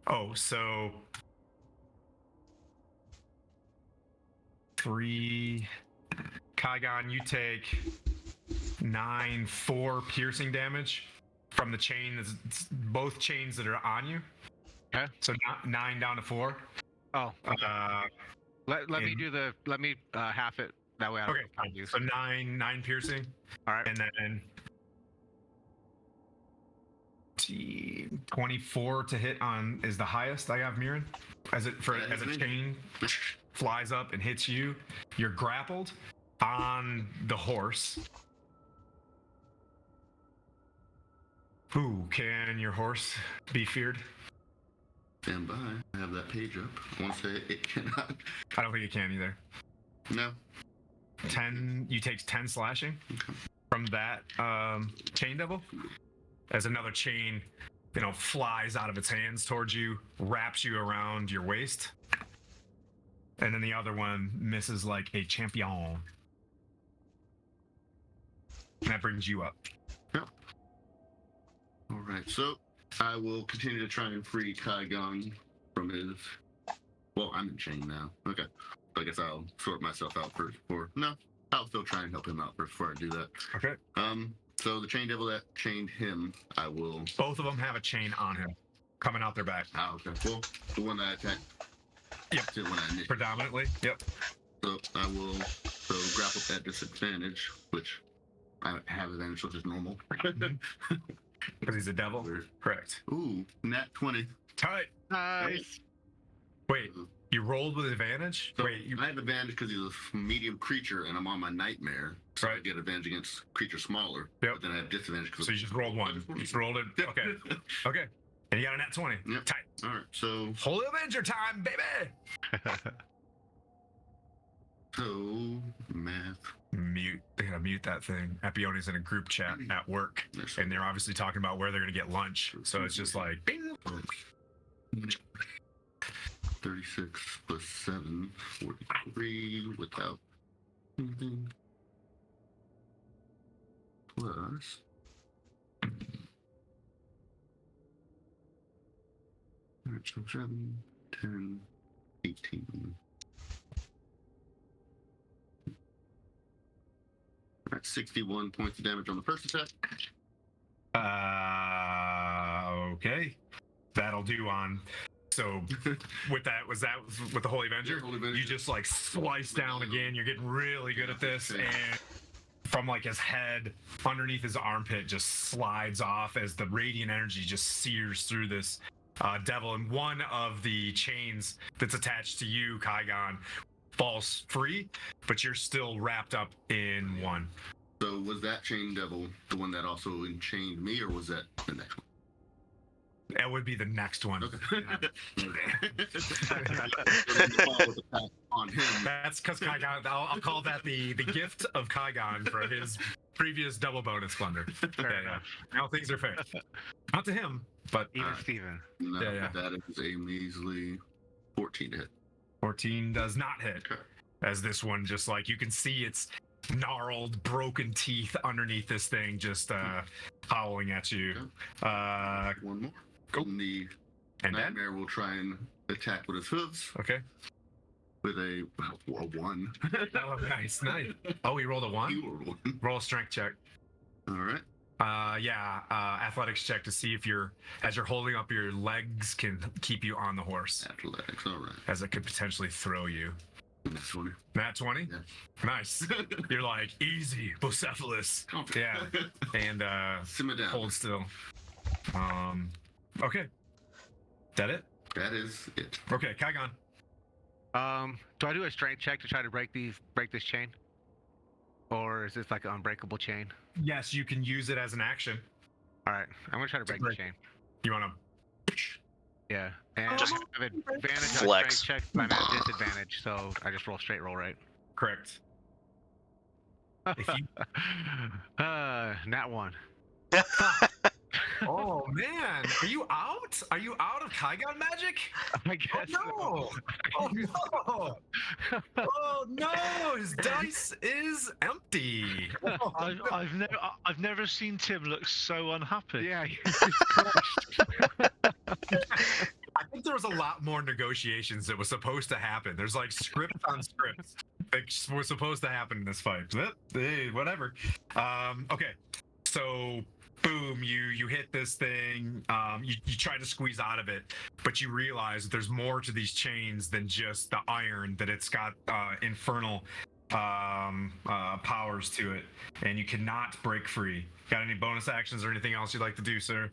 Oh, so 3. Kygon, you take 9 4 piercing damage from the chain. It's both chains that are on you. Okay. So 9 down to 4. Oh, let me and- do the half it that way. I don't Okay. have to use. So 9 piercing, All right. and then 24 to hit on is the highest I have, Mirren. As a chain flies up and hits you, you're grappled on the horse. Ooh, can your horse be feared? Stand by. I have that page up. I want to say it cannot. I don't think it can either. No. 10. You take 10 slashing from that chain devil. As another chain, flies out of its hands towards you, wraps you around your waist, and then the other one misses like a champion. And that brings you up. All right. So I will continue to try and free Kaigon from his. Well, I'm in chain now. Okay. I guess I'll sort myself out first before. No, I'll still try and help him out first before I do that. Okay. So the chain devil that chained him, I will. Both of them have a chain on him, coming out their back. Oh, okay. Well, the one that I attacked. Yep. The one I initiated. Predominantly. Yep. So I will grapple at disadvantage, which I have advantage, which is normal. Because he's a devil. Correct. Ooh, nat 20. Tight. Nice. Wait, you rolled with advantage? So Wait, I have advantage because he's a medium creature and I'm on my nightmare. So I Right. get advantage against creatures smaller. Yep. But then I have disadvantage because so you just rolled one. You just rolled it. Okay. Okay. And you got a nat 20. Yep. Tight. All right. So Holy Avenger time, baby. math. Mute. They gotta mute that thing. Epioni's in a group chat at work, There's and they're obviously talking about where they're gonna get lunch. So it's just like, bing. 36 plus 7, 43 without anything. Plus. Alright, so 7, 10, 18. Alright, 61 points of damage on the first attack. Okay. That'll do on. So with that, was that with the Holy Avenger? Yeah, Holy Avenger. You just like slice down again. You're getting really good at this. Okay. And from like his head underneath his armpit just slides off as the radiant energy just sears through this devil. And one of the chains that's attached to you, Kaigon, falls free, but you're still wrapped up in one. So was that chain devil the one that also enchained me, or was that the next one? That would be the next one. Okay. On him. That's because Kaigon, I'll call that the gift of Kaigon for his previous double bonus plunder. Fair enough. Now things are fair. Not to him, but Even Alright. Steven. No, Yeah. that is a measly 14 to hit. 14 does not hit. Okay. As this one, just like you can see its gnarled, broken teeth underneath this thing just howling at you. One more. Go. And the And then? nightmare will try and attack with his hooves Okay. with a 1. Oh, nice. Oh, he rolled a 1? You rolled 1. Roll a strength check. All right. Athletics check to see if as you're holding up your legs can keep you on the horse, Athletics. All right. as it could potentially throw you. That's 20. Nat 20? Yeah. Nice. You're like, easy, Bucephalus. Yeah. And Simmer down. hold still. Okay. That it? That is it. Okay, Kaigon. Do I do a strength check to try to break this chain? Or is this like an unbreakable chain? Yes, you can use it as an action. All right, I'm gonna try to break the break. chain. You want to? Yeah, and Just I have advantage on flex. strength check, but I'm at disadvantage, so I just roll straight roll, right? Correct. If you- Nat 1. Oh man, are you out? Are you out of Kaigon magic? I guess. Oh no! Oh no! His dice is empty. I've never seen Tim look so unhappy. Yeah. Jesus Christ. I think there was a lot more negotiations that was supposed to happen. There's like script on scripts that were supposed to happen in this fight. But, hey, whatever. Okay, so boom, you hit this thing. You try to squeeze out of it, but you realize that there's more to these chains than just the iron. That it's got infernal powers to it, and you cannot break free. Got any bonus actions or anything else you'd like to do, sir?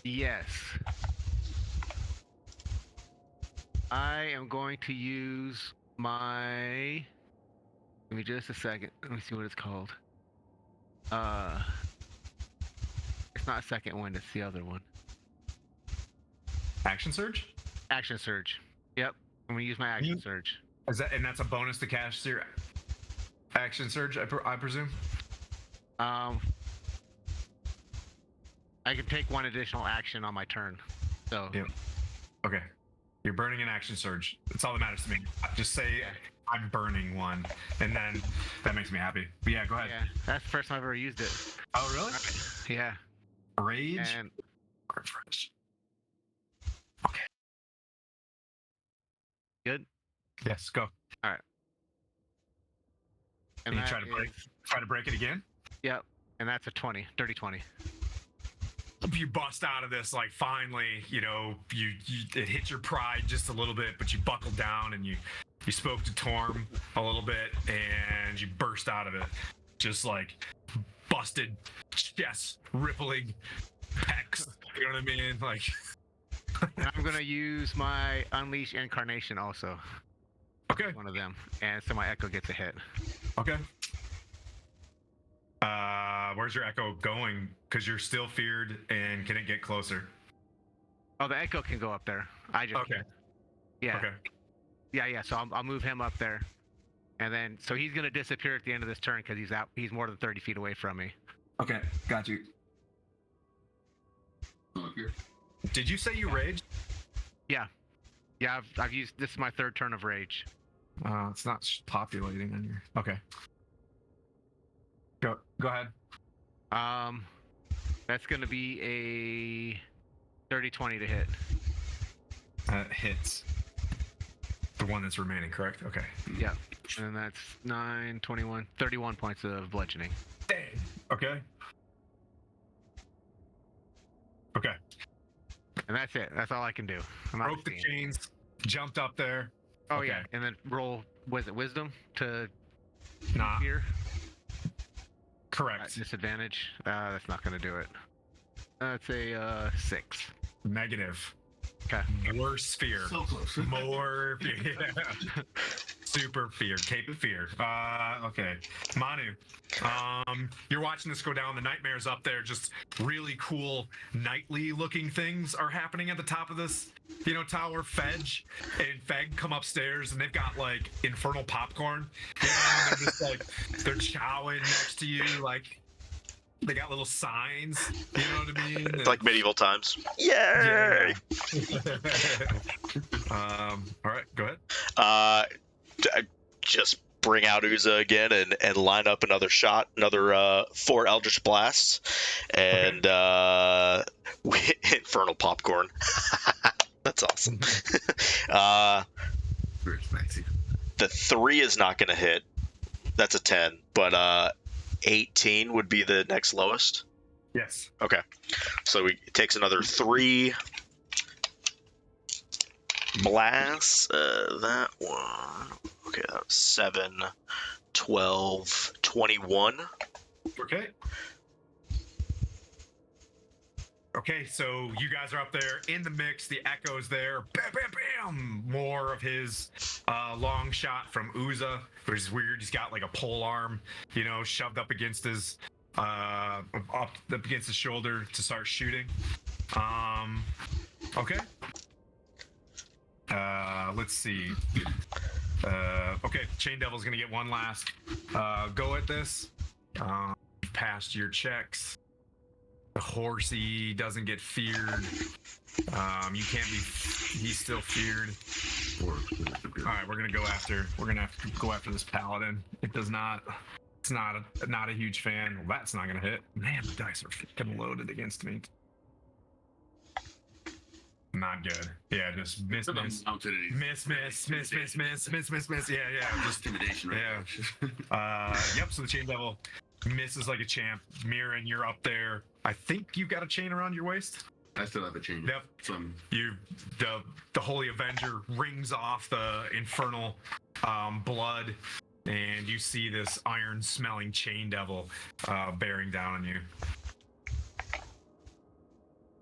Yes. I am going to use my. Give me just a second. Let me see what it's called. It's not second wind. It's the other one. Action surge? Action surge. Yep. I'm gonna use my action You- surge. Is that, and that's a bonus to cast your action surge, I presume? I can take one additional action on my turn. So Yep. Okay. You're burning an action surge. That's all that matters to me. Just say I'm burning one, and then that makes me happy. But yeah, go ahead. Yeah, that's the first time I've ever used it. Oh, really? Yeah. Rage? And Refresh. good. Yes, go. And And you that try to break it again? Yep. And that's a 20, dirty 20. You bust out of this, like, finally, you know, it hit your pride just a little bit, but you buckled down and you spoke to Torm a little bit and you burst out of it. Just like busted chest, rippling pecs. You know what I mean? Like, And I'm gonna use my Unleash Incarnation also. okay, One of them. And so my Echo gets a hit. okay. Where's your echo going? Because you're still feared, and can it get closer? Oh, the Echo can go up there. I just Okay. can't. Yeah. Okay. Yeah. So I'll move him up there. And then, so he's gonna disappear at the end of this turn because he's out. He's more than 30 feet away from me. Okay. Got you. Up here. Did you say you raged? Yeah, I've used. This is my third turn of rage. It's not populating on your. Okay. Go ahead. That's gonna be a 30-20 to hit. Hits. The one that's remaining, correct? Okay. Yeah. And that's 9, 21, 31 points of bludgeoning. Dang. Okay. Okay. And that's it. That's all I can do. I'm not Broke the seeing. chains, jumped up there. Oh okay. yeah. And then roll. Was it wisdom to Nah. fear? Correct. Disadvantage. That's not gonna do it. That's a 6. Negative. Okay. Worse fear. So close. More fear. Yeah. Super fear. Cape of fear. Okay. Manu. You're watching this go down. The nightmares up there, just really cool nightly looking things are happening at the top of this, tower. Fedge and Feg come upstairs and they've got like infernal popcorn. And they're just like, they're chowing next to you. Like, they got little signs, you know what I mean? It's like medieval times. Yay! Yeah. All right, go ahead. Just bring out Uza again and line up another shot, another 4 Eldritch Blasts, and Infernal Popcorn. That's awesome. Very spicy. The 3 is not going to hit. That's a 10, but 18 would be the next lowest. Yes. Okay. So it takes another 3 blasts. That one. Okay, that was 7, 12, 21. Okay. Okay, so you guys are up there in the mix. The echo's there. Bam, bam, bam. More of his long shot from Uza, which is weird. He's got like a pole arm, shoved up against his shoulder to start shooting. Okay. Let's see. Okay, Chain Devil's gonna get one last go at this. Passed your checks. The horsey doesn't get feared. You can't be. He's still feared. All right, we're gonna have to go after this paladin. It does not. It's not a huge fan. Well, that's not gonna hit. Man, the dice are freaking loaded against me. Not good. Yeah, just miss. Yeah, just intimidation. Right yeah. Yep. So the Chain Devil misses like a champ. Mirren, you're up there. I think you've got a chain around your waist. I still have a chain. Yep. The Holy Avenger rings off the infernal blood, and you see this iron-smelling Chain Devil bearing down on you.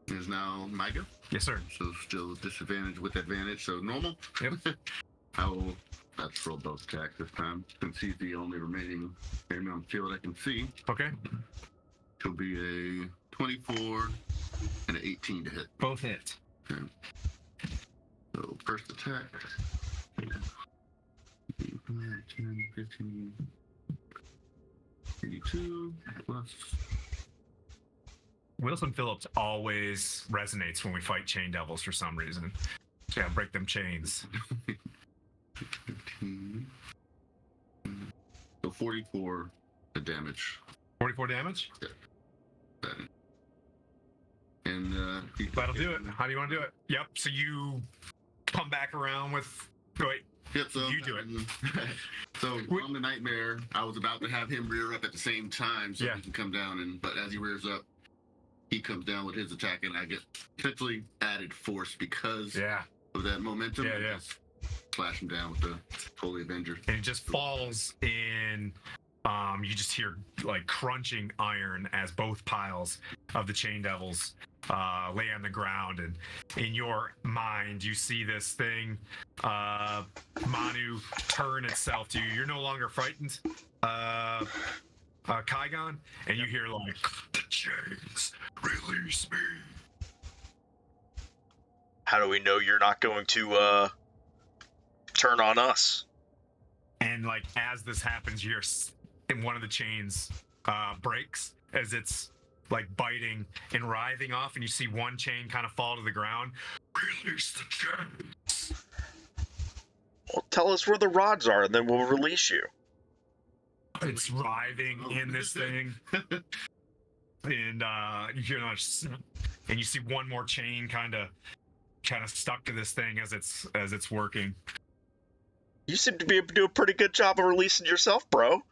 Is now my go? Yes, sir. So still disadvantage with advantage. So normal. Yep. Let's roll both attacks this time. Since he's the only remaining enemy on the field I can see. Okay. It'll be a 24 and an 18 to hit. Both hit. Okay. So first attack. 10, 15, 82 plus. Wilson Phillips always resonates when we fight Chain Devils for some reason. gotta break them chains. 15. So 44 the damage. 44 damage. And That'll do it. How do you want to do it? Yep. So you come back around with. Wait. Yep, so You do it. So on the nightmare, I was about to have him rear up at the same time so he can come down, but as he rears up, he comes down with his attack, and I get essentially added force because of that momentum. Yeah. Just slash him down with the Holy Avenger. And it just falls in. You just hear like crunching iron as both piles of the Chain Devils lay on the ground, and in your mind you see this thing, Manu, turn itself to you. You're no longer frightened, Kaigon, and you hear like, the chains, release me. How do we know you're not going to turn on us? And like as this happens, you hear and one of the chains breaks as it's like biting and writhing off, and you see one chain kind of fall to the ground. Release the chains. Well, tell us where the rods are, and then we'll release you. It's writhing in this thing, and you hear another snap, and you see one more chain kind of stuck to this thing as it's working. You seem to be able to do a pretty good job of releasing yourself, bro.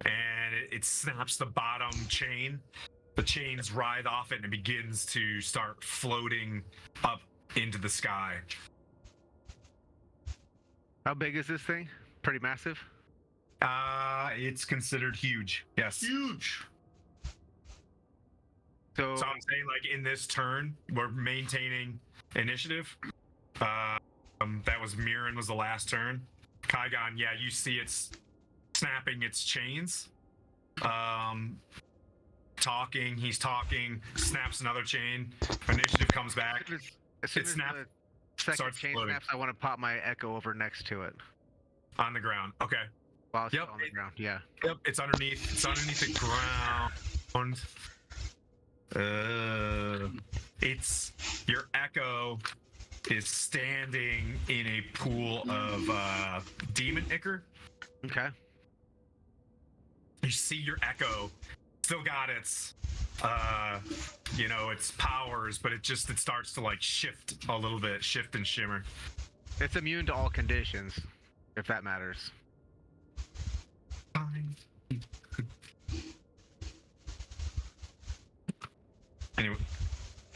And it snaps the bottom chain. The chains writhe off it, and it begins to start floating up into the sky. How big is this thing? Pretty massive? It's considered huge. Yes. Huge. So I'm saying, like, in this turn, we're maintaining initiative. That was Mirren was the last turn. Kaigon, yeah, you see it's snapping its chains. He's talking, snaps another chain. Initiative comes back. as soon It as snaps, the second starts chain floating. snaps, I want to pop my echo over next to it. On the ground. Okay. While it's Yep, still on the ground, yeah. Yep, it's underneath. It's underneath the ground. It's your echo is standing in a pool of demon ichor. Okay. You see your echo still got its its powers, but it starts to like shift a little bit, shift and shimmer. It's immune to all conditions, if that matters. Fine. Anyway,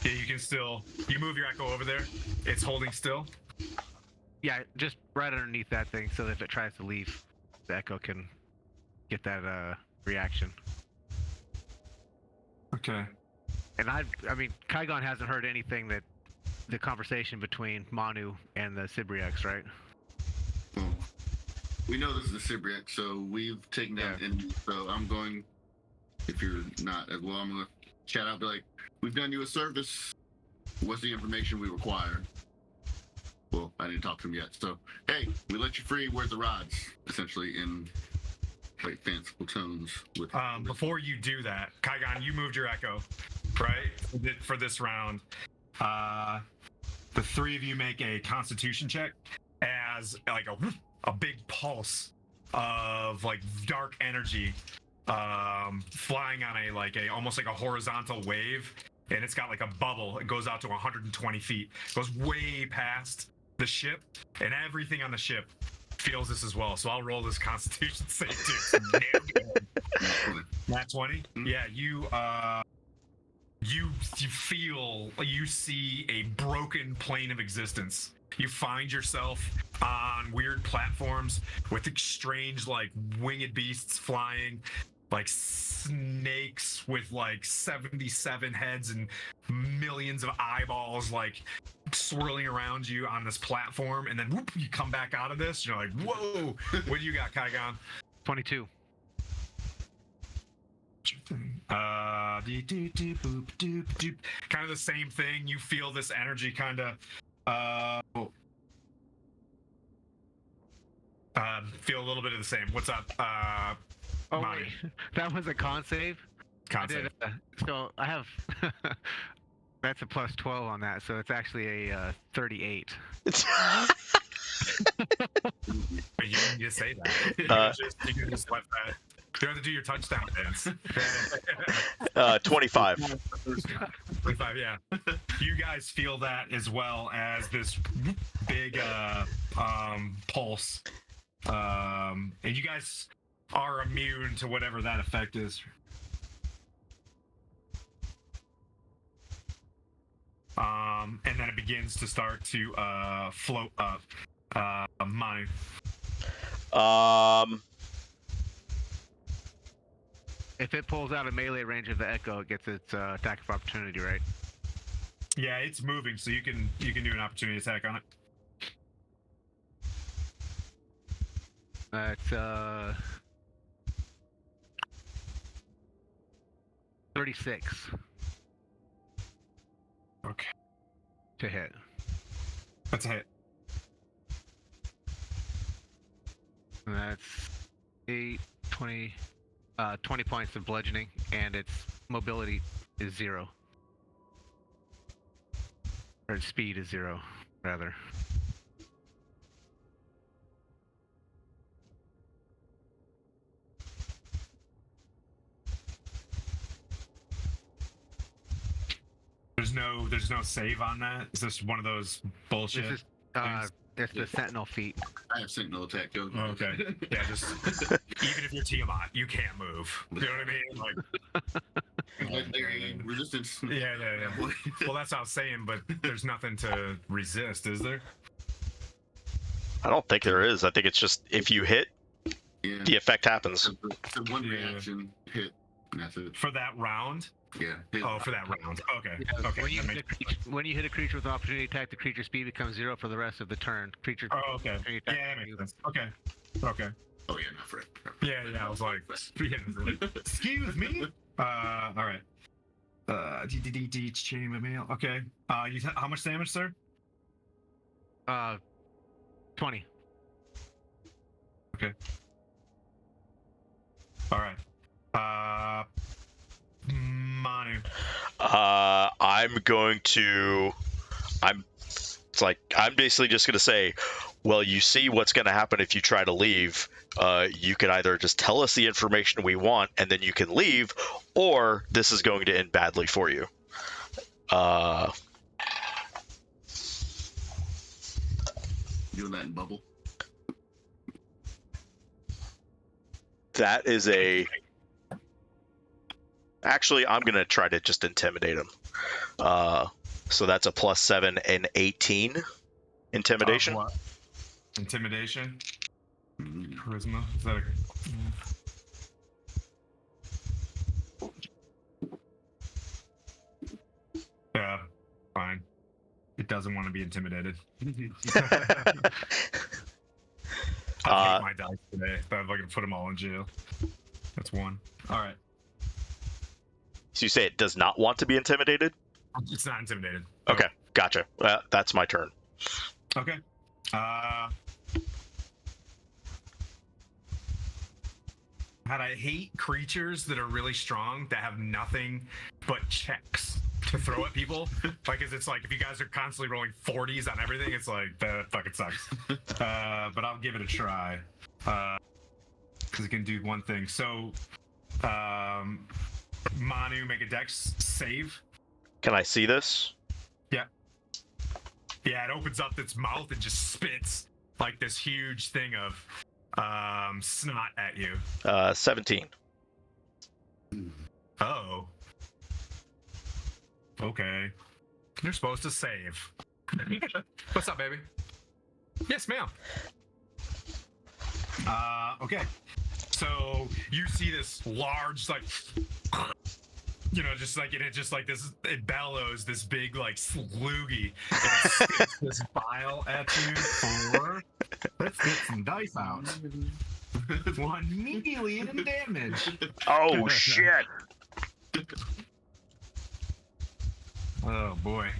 yeah, you move your echo over there. It's holding still. Yeah, just right underneath that thing, so that if it tries to leave, the echo can get that reaction. Okay. And I mean, Kaigon hasn't heard anything that the conversation between Manu and the Sibriax, right? Well, we know this is the Sibriac, so we've taken that, and so I'm going. If you're not as well, I'm gonna chat out, be like, "We've done you a service. What's the information we require?" Well, I didn't talk to him yet, so hey, we let you free. Where's the rods? Essentially, in like fanciful tones. With before you do that, Kaigon, you moved your echo, right? For this round. The three of you make a Constitution check as like a big pulse of like dark energy flying on a almost like a horizontal wave, and it's got like a bubble. It goes out to 120 feet. It goes way past the ship, and everything on the ship feels this as well. So I'll roll this Constitution save too. Nat 20. Yeah, you feel, you see a broken plane of existence. You find yourself on weird platforms with strange like winged beasts flying, like snakes with like 77 heads and millions of eyeballs like swirling around you on this platform, and then whoop, you come back out of this, you're like, whoa. What do you got, Kaigon? 22. Kind of the same thing. You feel this energy kind of feel a little bit of the same. What's up? Oh Monty. wait, that was a con save. Con save. So I have That's a plus 12 on that, so it's actually a 38. But you didn't just say that. You can just let that. You have to do your touchdown dance. 25. 25, yeah. You guys feel that as well as this big pulse. And you guys are immune to whatever that effect is. And then it begins to start to float up. Manu. If it pulls out of melee range of the echo, it gets its attack of opportunity, right? Yeah, it's moving, so you can do an opportunity attack on it. It's 36 Okay, to hit. that's a hit. And that's 8, 20, 20 points of bludgeoning, and its mobility is 0. Or its speed is 0, rather. There's no save on that. Is this one of those bullshit? This is it's the Sentinel feat. I have Sentinel attack, go. Oh, okay. Yeah, just even if you're Tiamat, you can't move. You know what I mean? Like, Legendary resistance. yeah. Well, that's what I was saying, but there's nothing to resist, is there? I don't think there is. I think it's just if you hit, Yeah. the effect happens. It's a one Yeah. reaction hit, and that's it. For that round? Yeah. Hit. Oh, for that round. Okay. Yeah, Okay. when, you that hit makes a creature, when you hit a creature with an opportunity attack, the creature's speed becomes 0 for the rest of the turn. Creature Oh, okay. opportunity Yeah, attack that makes moves. sense. Okay. Okay. Oh, yeah, not for it. Yeah, I was like, excuse me. All right. Chain of mail. Okay. How much damage, sir? 20. All right. Manu. I'm basically just gonna say, well, you see what's gonna happen if you try to leave. You can either just tell us the information we want and then you can leave, or this is going to end badly for you. Doing that in bubble. That is actually, I'm gonna try to just intimidate him. So that's a +7 and 18 intimidation. What? Intimidation. Mm. Charisma. Is that yeah, fine. It doesn't want to be intimidated. I hate my dice today. I'm going to put them all in jail. That's 1. All right. So you say it does not want to be intimidated? It's not intimidated. Okay, gotcha. That's my turn. Okay. God, I hate creatures that are really strong that have nothing but checks to throw at people. Like, it's like if you guys are constantly rolling 40s on everything, it's like that fucking sucks. But I'll give it a try because it can do one thing. So, Manu, make a dex save. Can I see this? Yeah, it opens up its mouth and just spits like this huge thing of snot at you. 17. Oh. Okay. You're supposed to save. What's up, baby? Yes, ma'am. Okay. So you see this large, like, just like this, it bellows this big, like, sloogie. And it spits this bile at you for. Let's get some dice out. 1 million damage. Oh shit! Oh boy.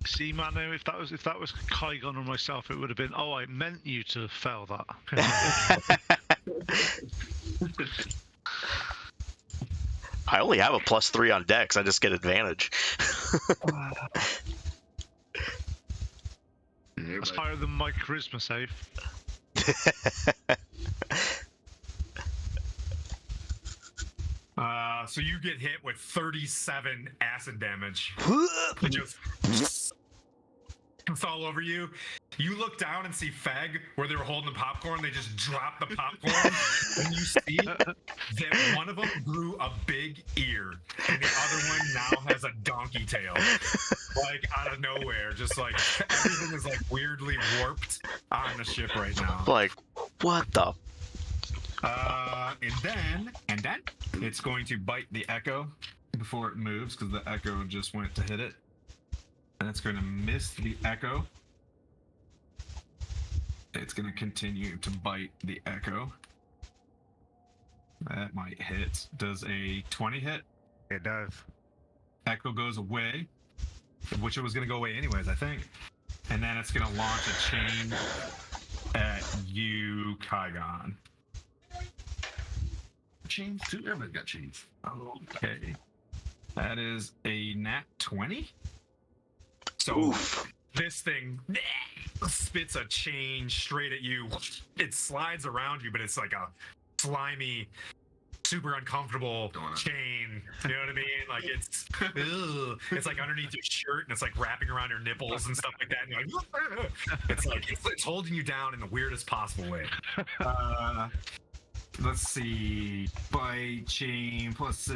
See, Manu, if that was Kygon or myself, it would have been, oh, I meant you to fail that. I only have a +3 on Dex. I just get advantage. And That's everybody, higher than my charisma save. So you get hit with 37 acid damage. It just it's all over you. You look down and see Feg where they were holding the popcorn. They just drop the popcorn, and you see that one of them grew a big ear, and the other one now has a donkey tail, like out of nowhere. Just like everything is like weirdly warped on the ship right now. Like, what the? And then it's going to bite the echo before it moves because the echo just went to hit it, and it's going to miss the echo. It's going to continue to bite the echo. That might hit. Does a 20 hit? It does. Echo goes away, which it was going to go away anyways, I think. And then it's going to launch a chain at you, Kygon. chains too. Everybody got chains. Okay. That is a nat 20. So Oof. this thing spits a chain straight at you. It slides around you, but it's like a slimy, super uncomfortable Donut. chain. You know what I mean? Like it's like underneath your shirt and it's like wrapping around your nipples and stuff like that. And you're like, it's like it's holding you down in the weirdest possible way. Let's see. Bite chain plus so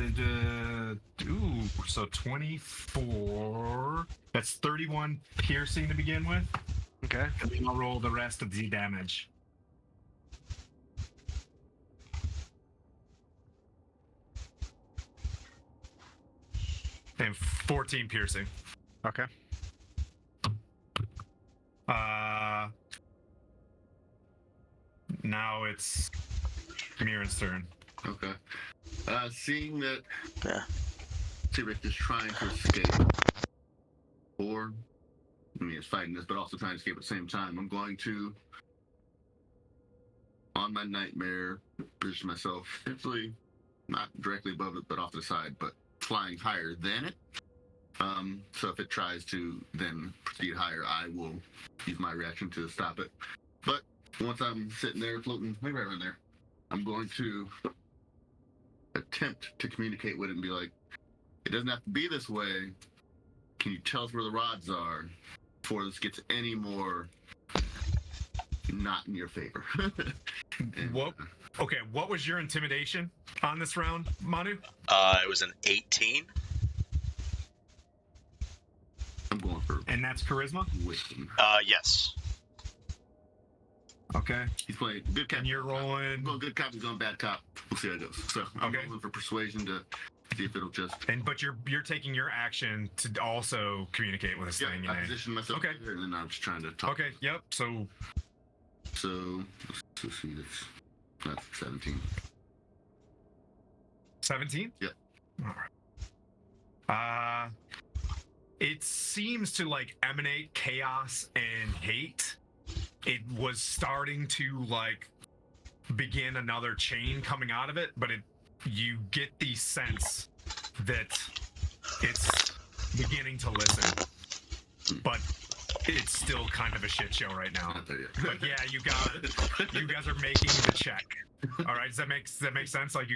24. That's 31 piercing to begin with. Okay. And then I'll roll the rest of the damage. And 14 piercing. Okay. Now it's Miran's turn. Okay. Seeing that Yeah. T-Rex is trying to escape, or I mean, it's fighting this, but also trying to escape at the same time, I'm going to, on my nightmare, position myself, actually not directly above it, but off to the side, but flying higher than it. So if it tries to then proceed higher, I will use my reaction to stop it. But once I'm sitting there floating, maybe right around there, I'm going to attempt to communicate with it and be like, it doesn't have to be this way. Can you tell us where the rods are before this gets any more not in your favor? And, What? Okay, what was your intimidation on this round, Manu? It was an 18. I'm going for And that's charisma? wisdom. Yes. Okay. He's playing good cop. And you're rolling. I'm going good cop, he's going bad cop. We'll see how it goes. So I'm Okay. rolling for persuasion to see if it'll just But you're taking your action to also communicate with this thing. I position myself Okay. there, and then I'm just trying to talk. Okay. Yep. So So let's see, that's 17. 17. Yep. All right. It seems to like emanate chaos and hate. It was starting to like begin another chain coming out of it, but you get the sense that it's beginning to listen, but it's still kind of a shit show right now. Not there yet. But yeah, you guys are making the check. All right, does that make sense? Like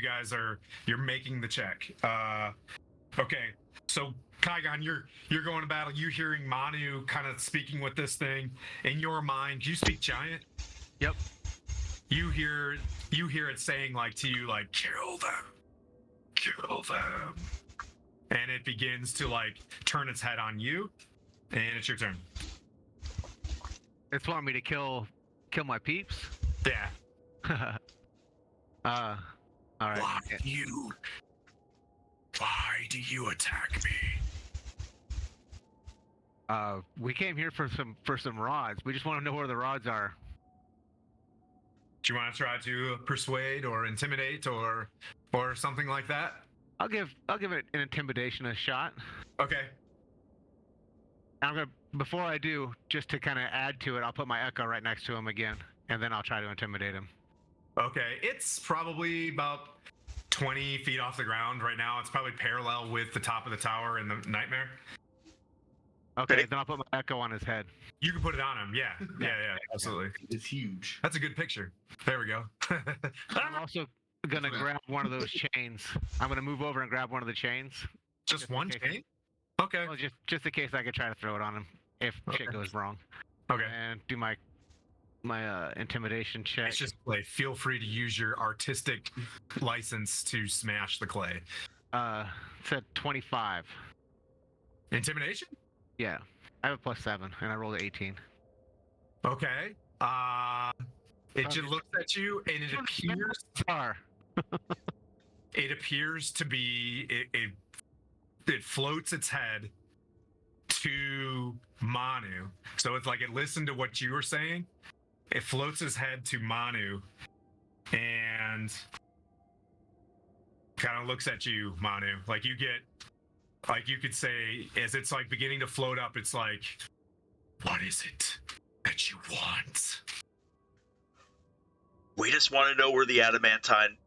you're making the check. Okay, so Kygon, you're going to battle. You hearing Manu kind of speaking with this thing in your mind. Do you speak giant? Yep. You hear it saying like to you like kill them, and it begins to like turn its head on you, and it's your turn. It's wanting me to kill my peeps. Yeah. All right. Why do you attack me? We came here for some rods. We just want to know where the rods are. Do you want to try to persuade or intimidate or something like that? I'll give it an intimidation a shot. Okay. Before I do, just to kind of add to it, I'll put my echo right next to him again, and then I'll try to intimidate him. Okay, it's probably about 20 feet off the ground right now. It's probably parallel with the top of the tower in the nightmare. Okay, then I'll put my echo on his head. You can put it on him. Yeah, absolutely. It's huge. That's a good picture. There we go. I'm also gonna grab one of those chains. I'm gonna move over and grab one of the chains. Just one in case- chain? Okay. Well, just in case I could try to throw it on him if shit goes wrong. Okay. And do my intimidation check. It's just play. Feel free to use your artistic license to smash the clay. Said 25. Intimidation? Yeah, I have a +7, and I rolled an 18. Okay. It just looks at you and it appears. It appears to be it floats its head to Manu. So it's like it listened to what you were saying. It floats his head to Manu and kind of looks at you, Manu. Like you could say, as it's like beginning to float up, it's like, what is it that you want? We just want to know where the adamantine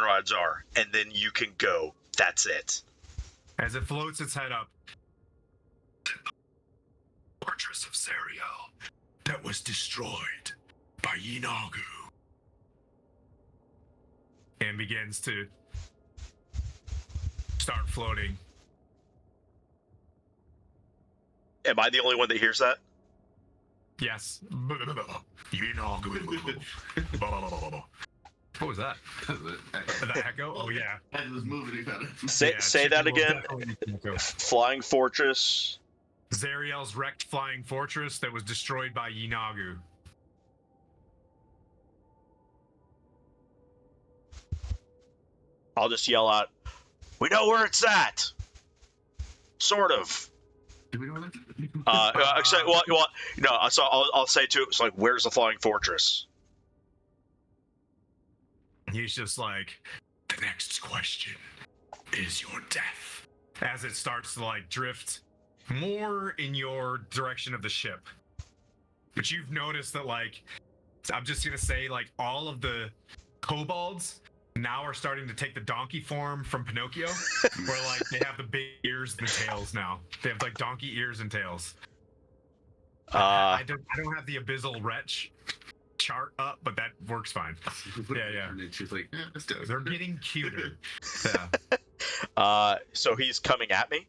rods are, and then you can go. That's it. As it floats its head up, fortress of Zariel that was destroyed by Yinagu, and begins to start floating. Am I the only one that hears that? Yes. Yinagu. What was that? The echo? Oh yeah. As it was moving, he found it. Say that Chicken will again. definitely be an echo. Flying fortress. Zariel's wrecked flying fortress that was destroyed by Yinagu. I'll just yell out, "We know where it's at." Sort of. Do we know that? Actually, no. So I'll say too. It's like, where's the flying fortress? He's just like, the next question is your death. As it starts to like drift more in your direction of the ship. But you've noticed that like, I'm just gonna say like all of the kobolds now are starting to take the donkey form from Pinocchio, where like they have the big ears and the tails now. They have like donkey ears and tails. I don't have the Abyssal Wretch chart up, but that works fine. Yeah. And then she's like, yeah, let's do it. They're getting cuter. Yeah. So he's coming at me.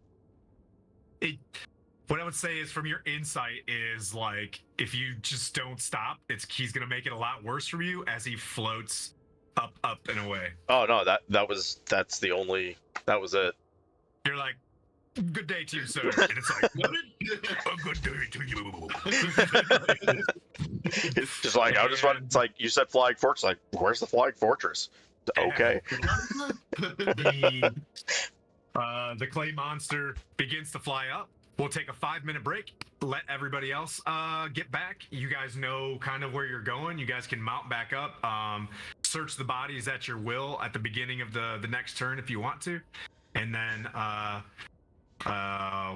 What I would say is, from your insight, is like if you just don't stop, he's gonna make it a lot worse for you as he floats up and away. Oh no, that was it. You're like, good day to you, sir. And it's like, a good day to you. It's just like, I just want. It's like you said, flying fortress. Like, where's the flying fortress? Okay. The clay monster begins to fly up. We'll take a 5-minute break. Let everybody else get back. You guys know kind of where you're going. You guys can mount back up. Search the bodies at your will at the beginning of the next turn if you want to. And then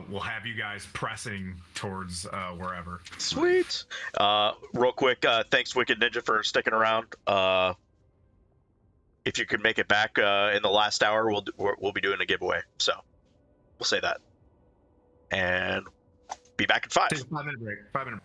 we'll have you guys pressing towards wherever. Sweet. Real quick, thanks Wicked Ninja for sticking around. If you can make it back in the last hour, we'll be doing a giveaway. So we'll say that. And be back in 5. Take a 5-minute break. 5-minute.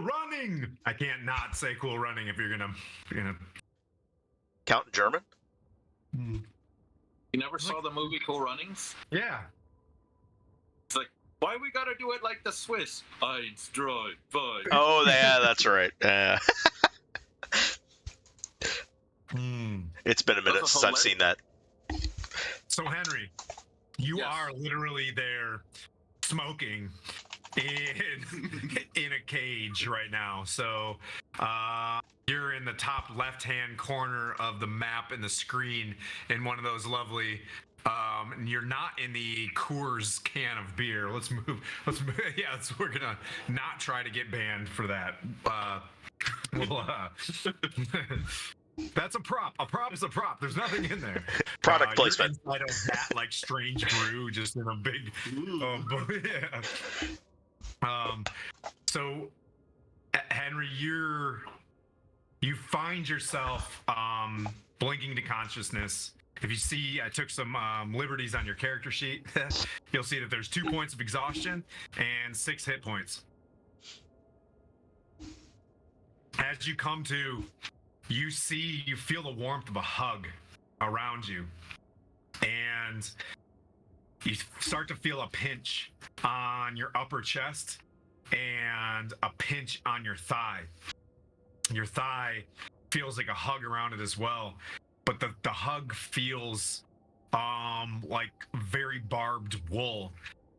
running. I can't not say cool running if you're gonna Count in German? You never saw the movie Cool Runnings? yeah. It's like, why we gotta do it like the Swiss? 1, 2, 5. Oh, yeah, that's right. Yeah. It's been a minute That's since I've seen that. So Henry, you Yes. are literally there smoking in a cage right now. So you're in the top left-hand corner of the map in the screen in one of those lovely and you're not in the Coors can of beer. Let's move. Yeah, we're gonna not try to get banned for that. That's a prop. A prop is a prop. There's nothing in there. Product placement. You're inside of that like strange brew, just in a big. Yeah. So, Henry, you find yourself blinking to consciousness. If you see, I took some liberties on your character sheet. You'll see that there's 2 points of exhaustion and 6 hit points. As you come to, you feel the warmth of a hug around you, and you start to feel a pinch on your upper chest and a pinch on your thigh. Your thigh feels like a hug around it as well, but the hug feels like very barbed wool.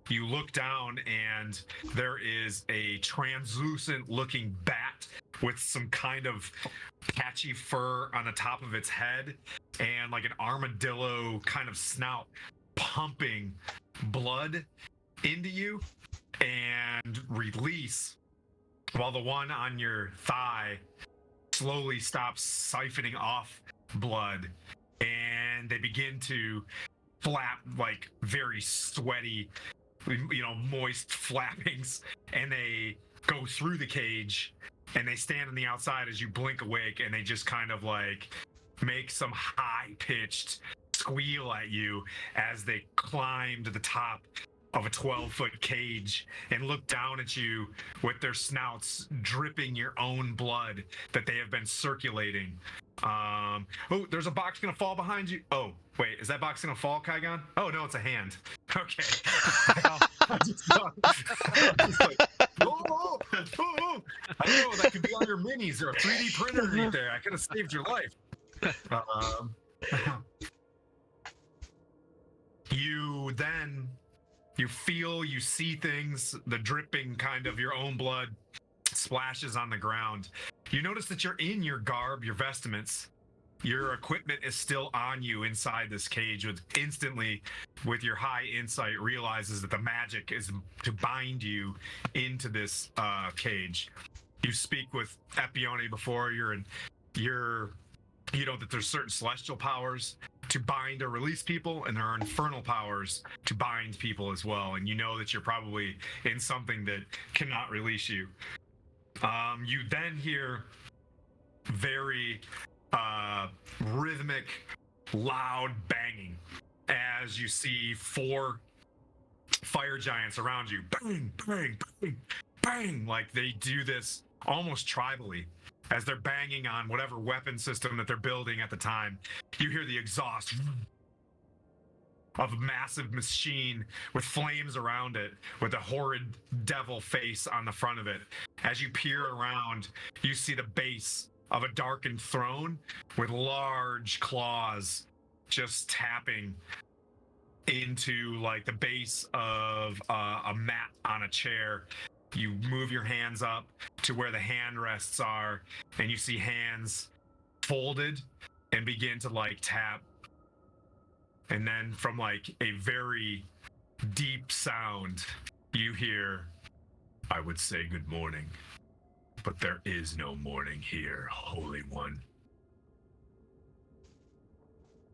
You look down and there is a translucent looking bat with some kind of patchy fur on the top of its head and like an armadillo kind of snout pumping blood into you and release, while the one on your thigh slowly stops siphoning off blood and they begin to flap like very sweaty, moist flappings, and they go through the cage and they stand on the outside as you blink awake, and they just kind of like make some high-pitched squeal at you as they climb to the top of a 12-foot cage and look down at you with their snouts dripping your own blood that they have been circulating. Oh, there's a box gonna fall behind you. Oh, wait, is that box gonna fall, Kaigon? Oh no, it's a hand. Okay. I just like, oh, I don't know, that could be on your minis or a 3D printer underneath there. I could have saved your life. You see things, the dripping kind of your own blood splashes on the ground. You notice that you're in your garb, your vestments. Your equipment is still on you inside this cage, instantly, with your high insight, realizes that the magic is to bind you into this cage. You speak with Epione before, you know that there's certain celestial powers to bind or release people, and there are infernal powers to bind people as well. And you know that you're probably in something that cannot release you. You then hear very rhythmic, loud banging as you see 4 fire giants around you. Bang, bang, bang, bang. Like they do this almost tribally as they're banging on whatever weapon system that they're building at the time. You hear the exhaust of a massive machine with flames around it, with a horrid devil face on the front of it. As you peer around, you see the base of a darkened throne with large claws just tapping into like the base of a mat on a chair. You move your hands up to where the hand rests are, and you see hands folded and begin to like tap. And then from like a very deep sound, you hear, "I would say good morning, but there is no morning here, Holy One.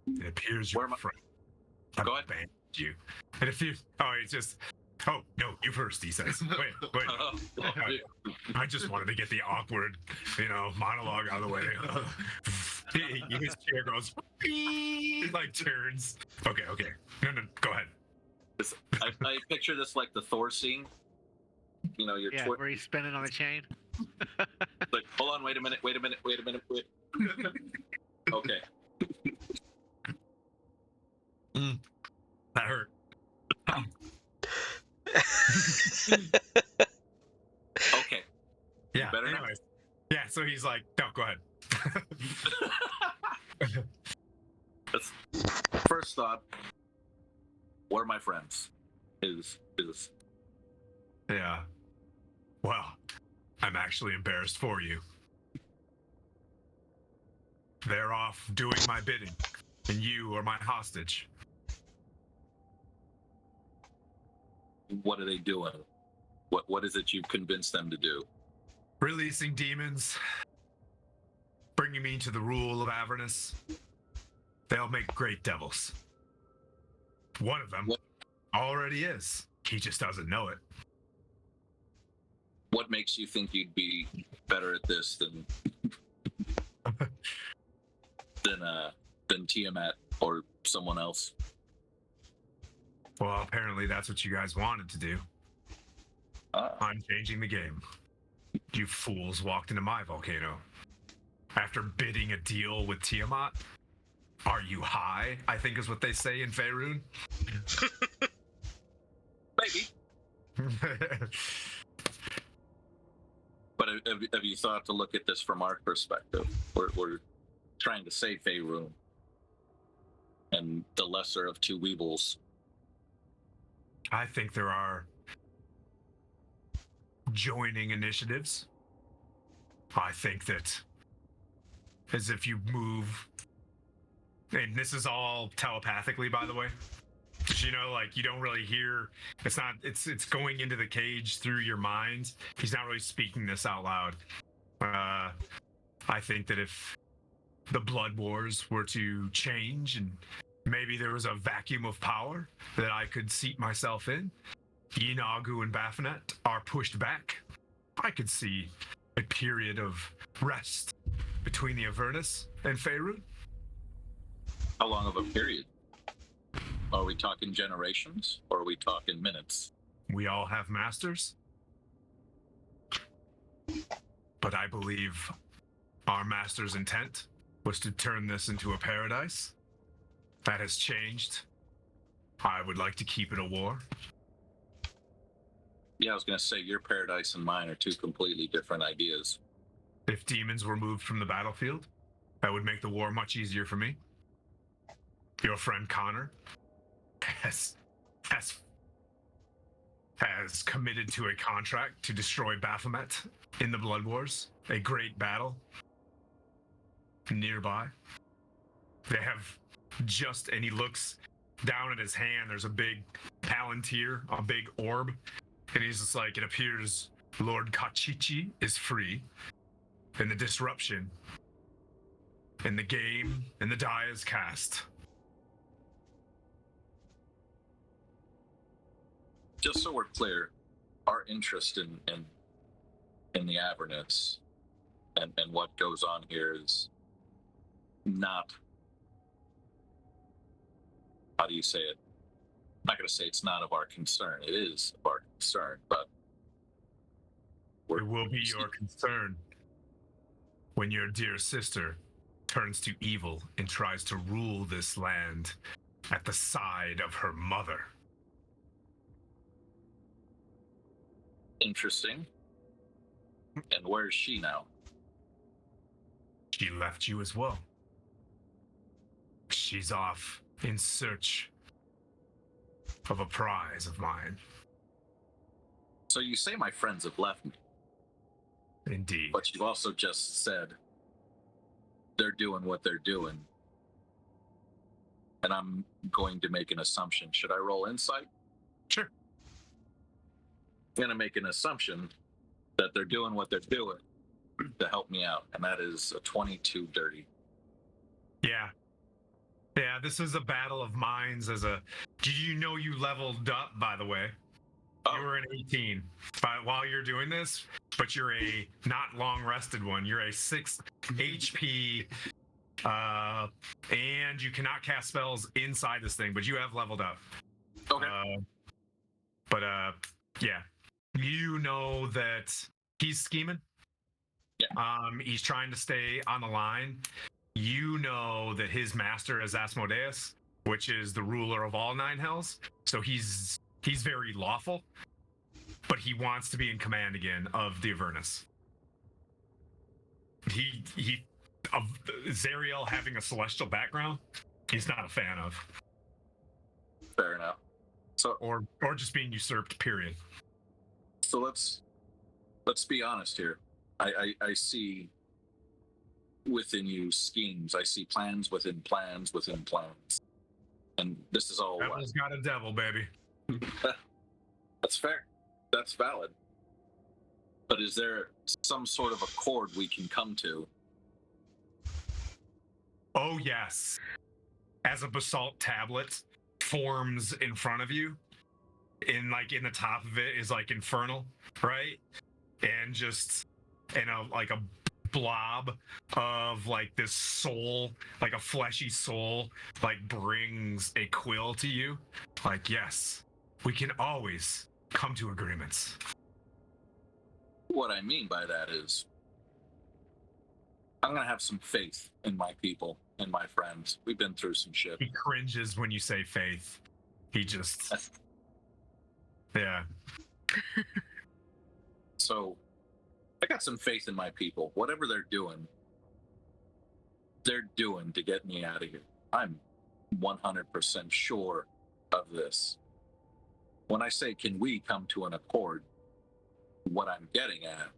It appears you're friend. Go ahead. Abandoned you." And if you, it's just, oh no, you first, he says. Wait. I just wanted to get the awkward, monologue out of the way. His chair goes, like turns. Okay. No, go ahead. I picture this like the Thor scene. You're Yeah, where he's spinning on the chain. Like, hold on, wait a minute. Okay. That hurt. Okay. Yeah. Better now? Anyways. Yeah. So he's like, no, go ahead. That's first thought. What are my friends? Is Yeah. Well, I'm actually embarrassed for you. They're off doing my bidding, and you are my hostage. what are they doing? What is it you've convinced them to do? Releasing demons, bringing me to the rule of Avernus. They'll make great devils. One of them What- already is. He just doesn't know it. What makes you think you'd be better at this than than Tiamat or someone else? Well, apparently that's what you guys wanted to do. I'm changing the game. You fools walked into my volcano. After bidding a deal with Tiamat? Are you high? I think is what they say in Faerun. Maybe. But have you thought to look at this from our perspective? We're trying to save Faerun and the lesser of two weebles. I think there are joining initiatives. I think that as if you move, and this is all telepathically, by the way. You know, like you don't really hear. It's going into the cage through your mind. He's not really speaking this out loud. I think that if the Blood Wars were to change and maybe there was a vacuum of power that I could seat myself in, Yinagu and Baphomet are pushed back, I could see a period of rest between the Avernus and Faerun. How long of a period? Are we talking generations or are we talking minutes? We all have masters. But I believe our master's intent was to turn this into a paradise. That has changed. I would like to keep it a war. Yeah, I was going to say your paradise and mine are two completely different ideas. If demons were moved from the battlefield, that would make the war much easier for me. Your friend Connor has committed to a contract to destroy Baphomet in the Blood Wars, a great battle nearby. They have just, and he looks down at his hand, there's a big palantir, a big orb, and he's just like, it appears Lord Kachichi is free, and the disruption in the game, and the die is cast. Just so we're clear, our interest in the Avernus and what goes on here is not, how do you say it? I'm not going to say it's not of our concern. It is of our concern, but It will be your concern when your dear sister turns to evil and tries to rule this land at the side of her mother. interesting. And where is she now? She left you as well. She's off in search of a prize of mine. So you say my friends have left me, Indeed. but you've also just said they're doing what they're doing. And I'm going to make an assumption. Should I roll insight? Sure. I'm going to make an assumption that they're doing what they're doing to help me out. And that is a 22 dirty. Yeah. Yeah, this is a battle of minds Did you know you leveled up, by the way? Oh. You were an 18 while you're doing this, but you're a not long rested one. You're a 6 HP, and you cannot cast spells inside this thing, but you have leveled up. Okay. Yeah, you know that he's scheming. He's trying to stay on the line. You know that his master is Asmodeus, which is the ruler of all 9 hells. So he's very lawful, but he wants to be in command again of the Avernus. Of Zariel having a celestial background, he's not a fan of. Fair enough. So Or just being usurped, period. So let's be honest here. I see within you schemes. I see plans within plans within plans, and this is all. Devil's got a devil, baby. That's fair. That's valid. But is there some sort of accord we can come to? Oh yes. As a basalt tablet forms in front of you, in the top of it is like infernal, right? And just a blob of like this soul, like a fleshy soul, like brings a quill to you. Like, yes, we can always come to agreements. What I mean by that is, I'm gonna have some faith in my people and my friends. We've been through some shit. He cringes when you say faith. He just, yeah. So, I got some faith in my people. Whatever they're doing to get me out of here. I'm 100% sure of this. When I say, can we come to an accord, what I'm getting at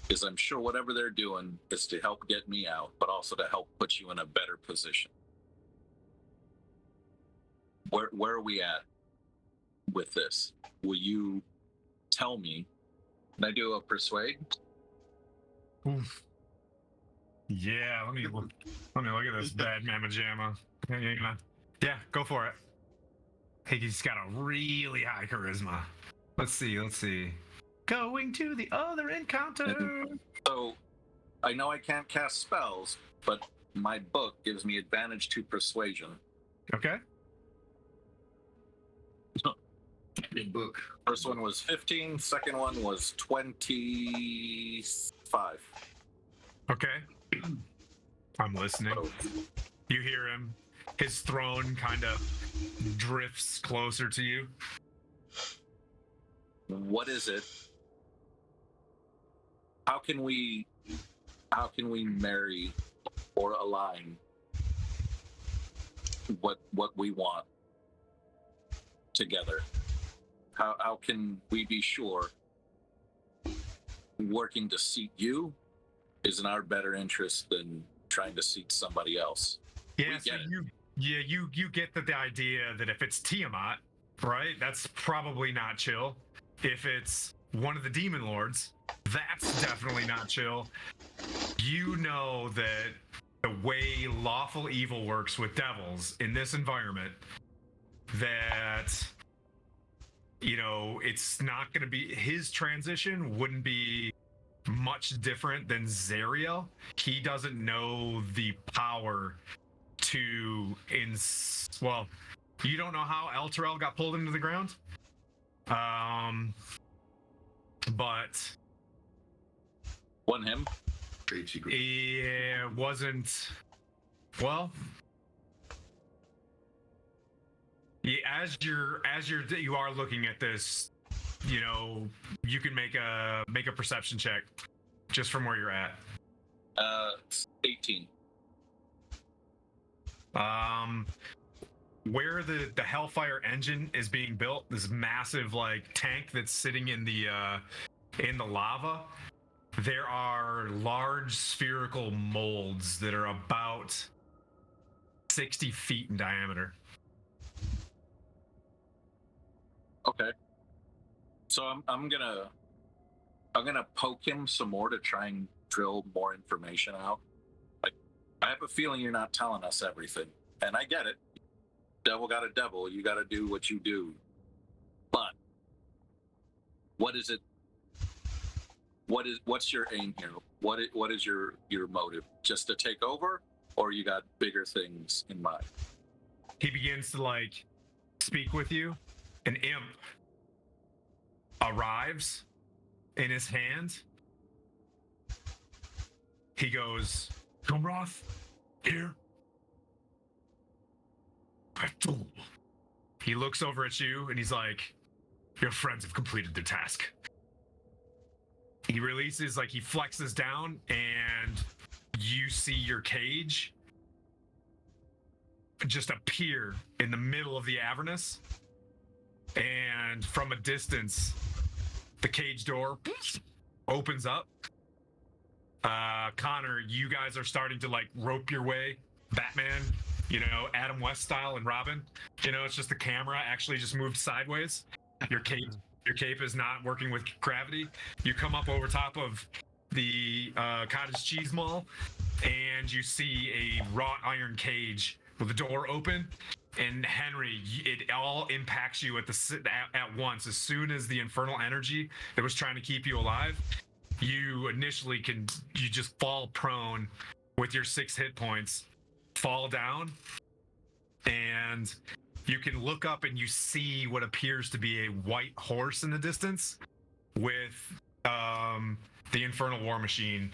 is I'm sure whatever they're doing is to help get me out, but also to help put you in a better position. Where are we at with this? Will you tell me? Can I do a persuade? Oof. Yeah, let me look at this bad mamma jamma. Yeah, go for it. Hey, he's got a really high charisma. Let's see. Going to the other encounter. So, I know I can't cast spells, but my book gives me advantage to persuasion. Okay. Big book. First one was 15, second one was 25. Okay. I'm listening. So, You hear him. His throne kind of drifts closer to you. what is it? How can we marry or align what we want together? How can we be sure working to seat you is in our better interest than trying to seat somebody else? Yeah, so you get the idea that if it's Tiamat, right, that's probably not chill. If it's one of the demon lords, that's definitely not chill. You know that the way lawful evil works with devils in this environment, that, you know, it's not going to be, his transition wouldn't be much different than Zariel. He doesn't know the power to, well, you don't know how El Terrell got pulled into the ground. But Wasn't him? Trade secret. it wasn't, well, yeah, you are looking at this, you know, you can make a perception check just from where you're at. 18. Where the Hellfire engine is being built, this massive like tank that's sitting in the lava, there are large spherical molds that are about 60 feet in diameter. Okay. So I'm gonna poke him some more to try and drill more information out. Like, I have a feeling you're not telling us everything, and I get it. Devil got a devil. You got to do what you do. But what is it? What's your aim here? What is your motive? Just to take over, or you got bigger things in mind? He begins to like speak with you. An imp arrives in his hand, he goes, Gumroth, here. I fool. He looks over at you and he's like, your friends have completed their task. He releases, like, he flexes down and you see your cage just appear in the middle of the Avernus. And from a distance, the cage door opens up. Connor, you guys are starting to like rope your way, Batman, Adam West style and Robin. It's just the camera actually just moved sideways. Your cape is not working with gravity. You come up over top of the cottage cheese mall, and you see a wrought iron cage with the door open. And Henry, it all impacts you at once. As soon as the infernal energy that was trying to keep you alive, you initially you just fall prone with your 6 hit points, fall down, and you can look up and you see what appears to be a white horse in the distance with the infernal war machine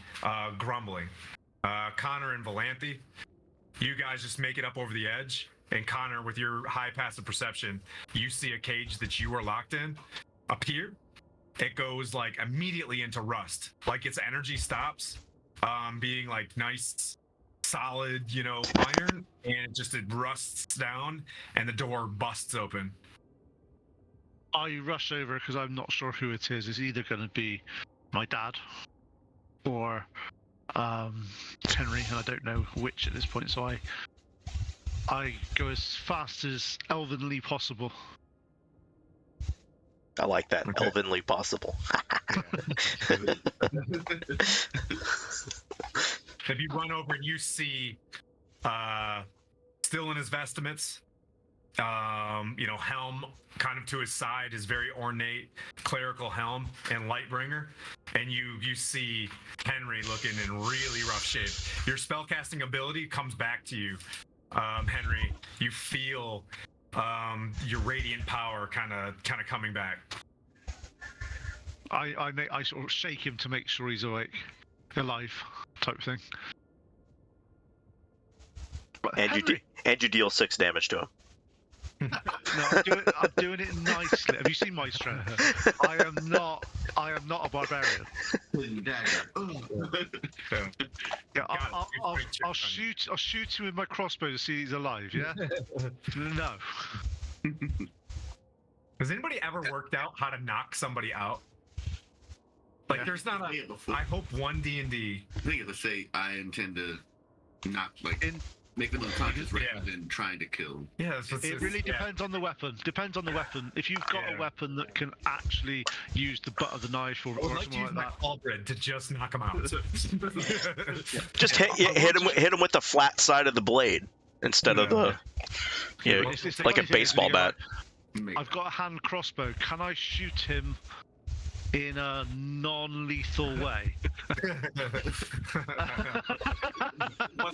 grumbling. Connor and Valanthe, you guys just make it up over the edge. And Connor, with your high passive perception, you see a cage that you were locked in appear. It goes like immediately into rust, like its energy stops being like nice, solid, iron, and it rusts down, and the door busts open. I rush over because I'm not sure who it is. It's either going to be my dad or Henry, and I don't know which at this point. So I go as fast as elvenly possible. I like that. Okay. Elvenly possible. If you run over and you see, still in his vestments, helm kind of to his side, his very ornate clerical helm and Lightbringer, and you see Henry looking in really rough shape. Your spellcasting ability comes back to you. Henry, you feel your radiant power kind of coming back. I sort of shake him to make sure he's awake, alive, type thing. But And Henry, you deal 6 damage to him. no, I'm doing it nicely. Have you seen Maestro? I am not a barbarian. So, Yeah, Got it. I'll shoot him with my crossbow to see he's alive. Yeah. No. has anybody ever worked out how to knock somebody out? Like, there's not Yeah, before. I hope one D&D. I think it'll say I intend to not make them unconscious rather than trying to kill. Yeah, It really depends on the weapon. Depends on the weapon. If you've got a weapon that can actually use the butt of the knife or I would like to something use like my that. halberd to just knock him out. Just hit him with the flat side of the blade instead of the, It's like a funny thing is, baseball bat. I've got a hand crossbow. Can I shoot him in a non-lethal way?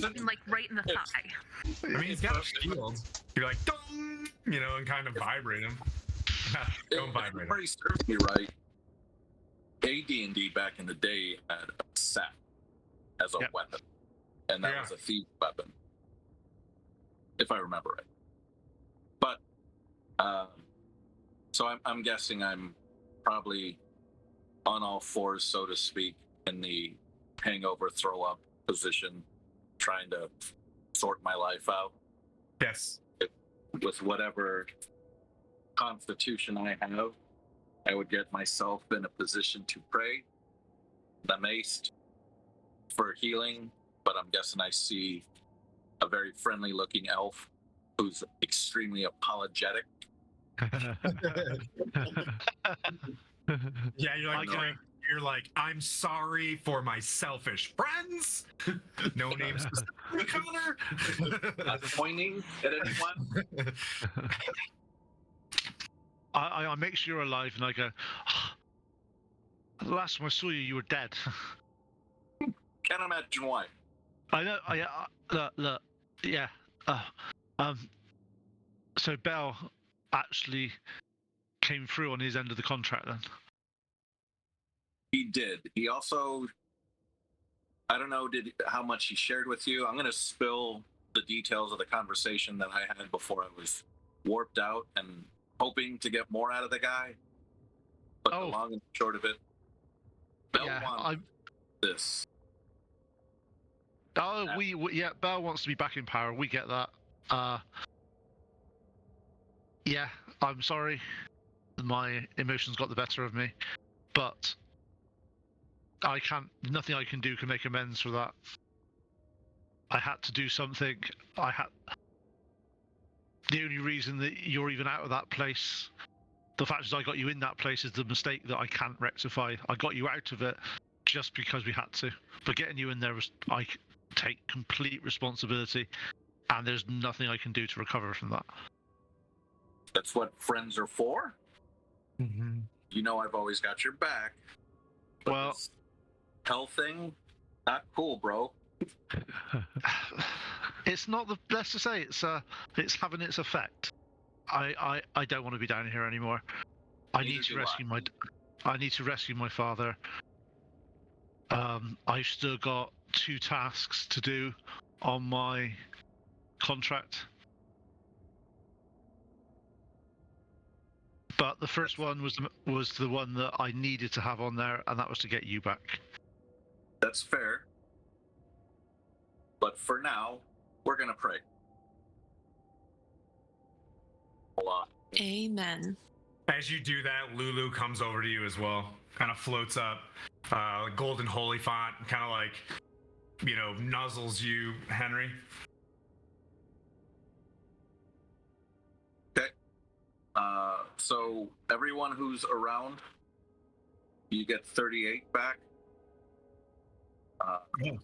And, like right in the thigh. I mean, he's got a shield. You're like, dong, and kind of vibrate him. Don't vibrate him. Memory serves me right. AD&D back in the day had a set as a weapon, and that was a thief weapon, if I remember right. But so I'm guessing I'm probably on all fours, so to speak, in the hangover throw up position, trying to sort my life out. Yes. With whatever constitution I have, I would get myself in a position to pray, the mace for healing, but I'm guessing I see a very friendly looking elf who's extremely apologetic. Yeah, you're like, I'm sorry for my selfish friends. No names, Connor. Not pointing at anyone. I make sure you're alive, and I go, the last time I saw you, you were dead. Can't imagine why. I know. Look, yeah. So Bell actually came through on his end of the contract then. He did. He also, I don't know how much he shared with you. I'm gonna spill the details of the conversation that I had before I was warped out and hoping to get more out of the guy. But the long and short of it, Bell wants this. Oh, yeah, Bell wants to be back in power. We get that. Yeah, I'm sorry. My emotions got the better of me, but I can't. Nothing I can do can make amends for that. I had to do something. The only reason that you're even out of that place, the fact is I got you in that place, is the mistake that I can't rectify. I got you out of it just because we had to. But getting you in there was, I take complete responsibility, and there's nothing I can do to recover from that. That's what friends are for. Mm-hmm. You know, I've always got your back. But Well, this hell thing, not cool, bro. it's not the best to say. It's having its effect. I don't want to be down here anymore. I need to rescue my father. I've still got 2 tasks to do on my contract. But the first one was the one that I needed to have on there, and that was to get you back. That's fair. But for now, we're gonna pray. Hold on. Amen. As you do that, Lulu comes over to you as well. Kind of floats up, golden holy font, kind of like, nuzzles you, Henry. Okay. So everyone who's around, you get 38 back. Dang.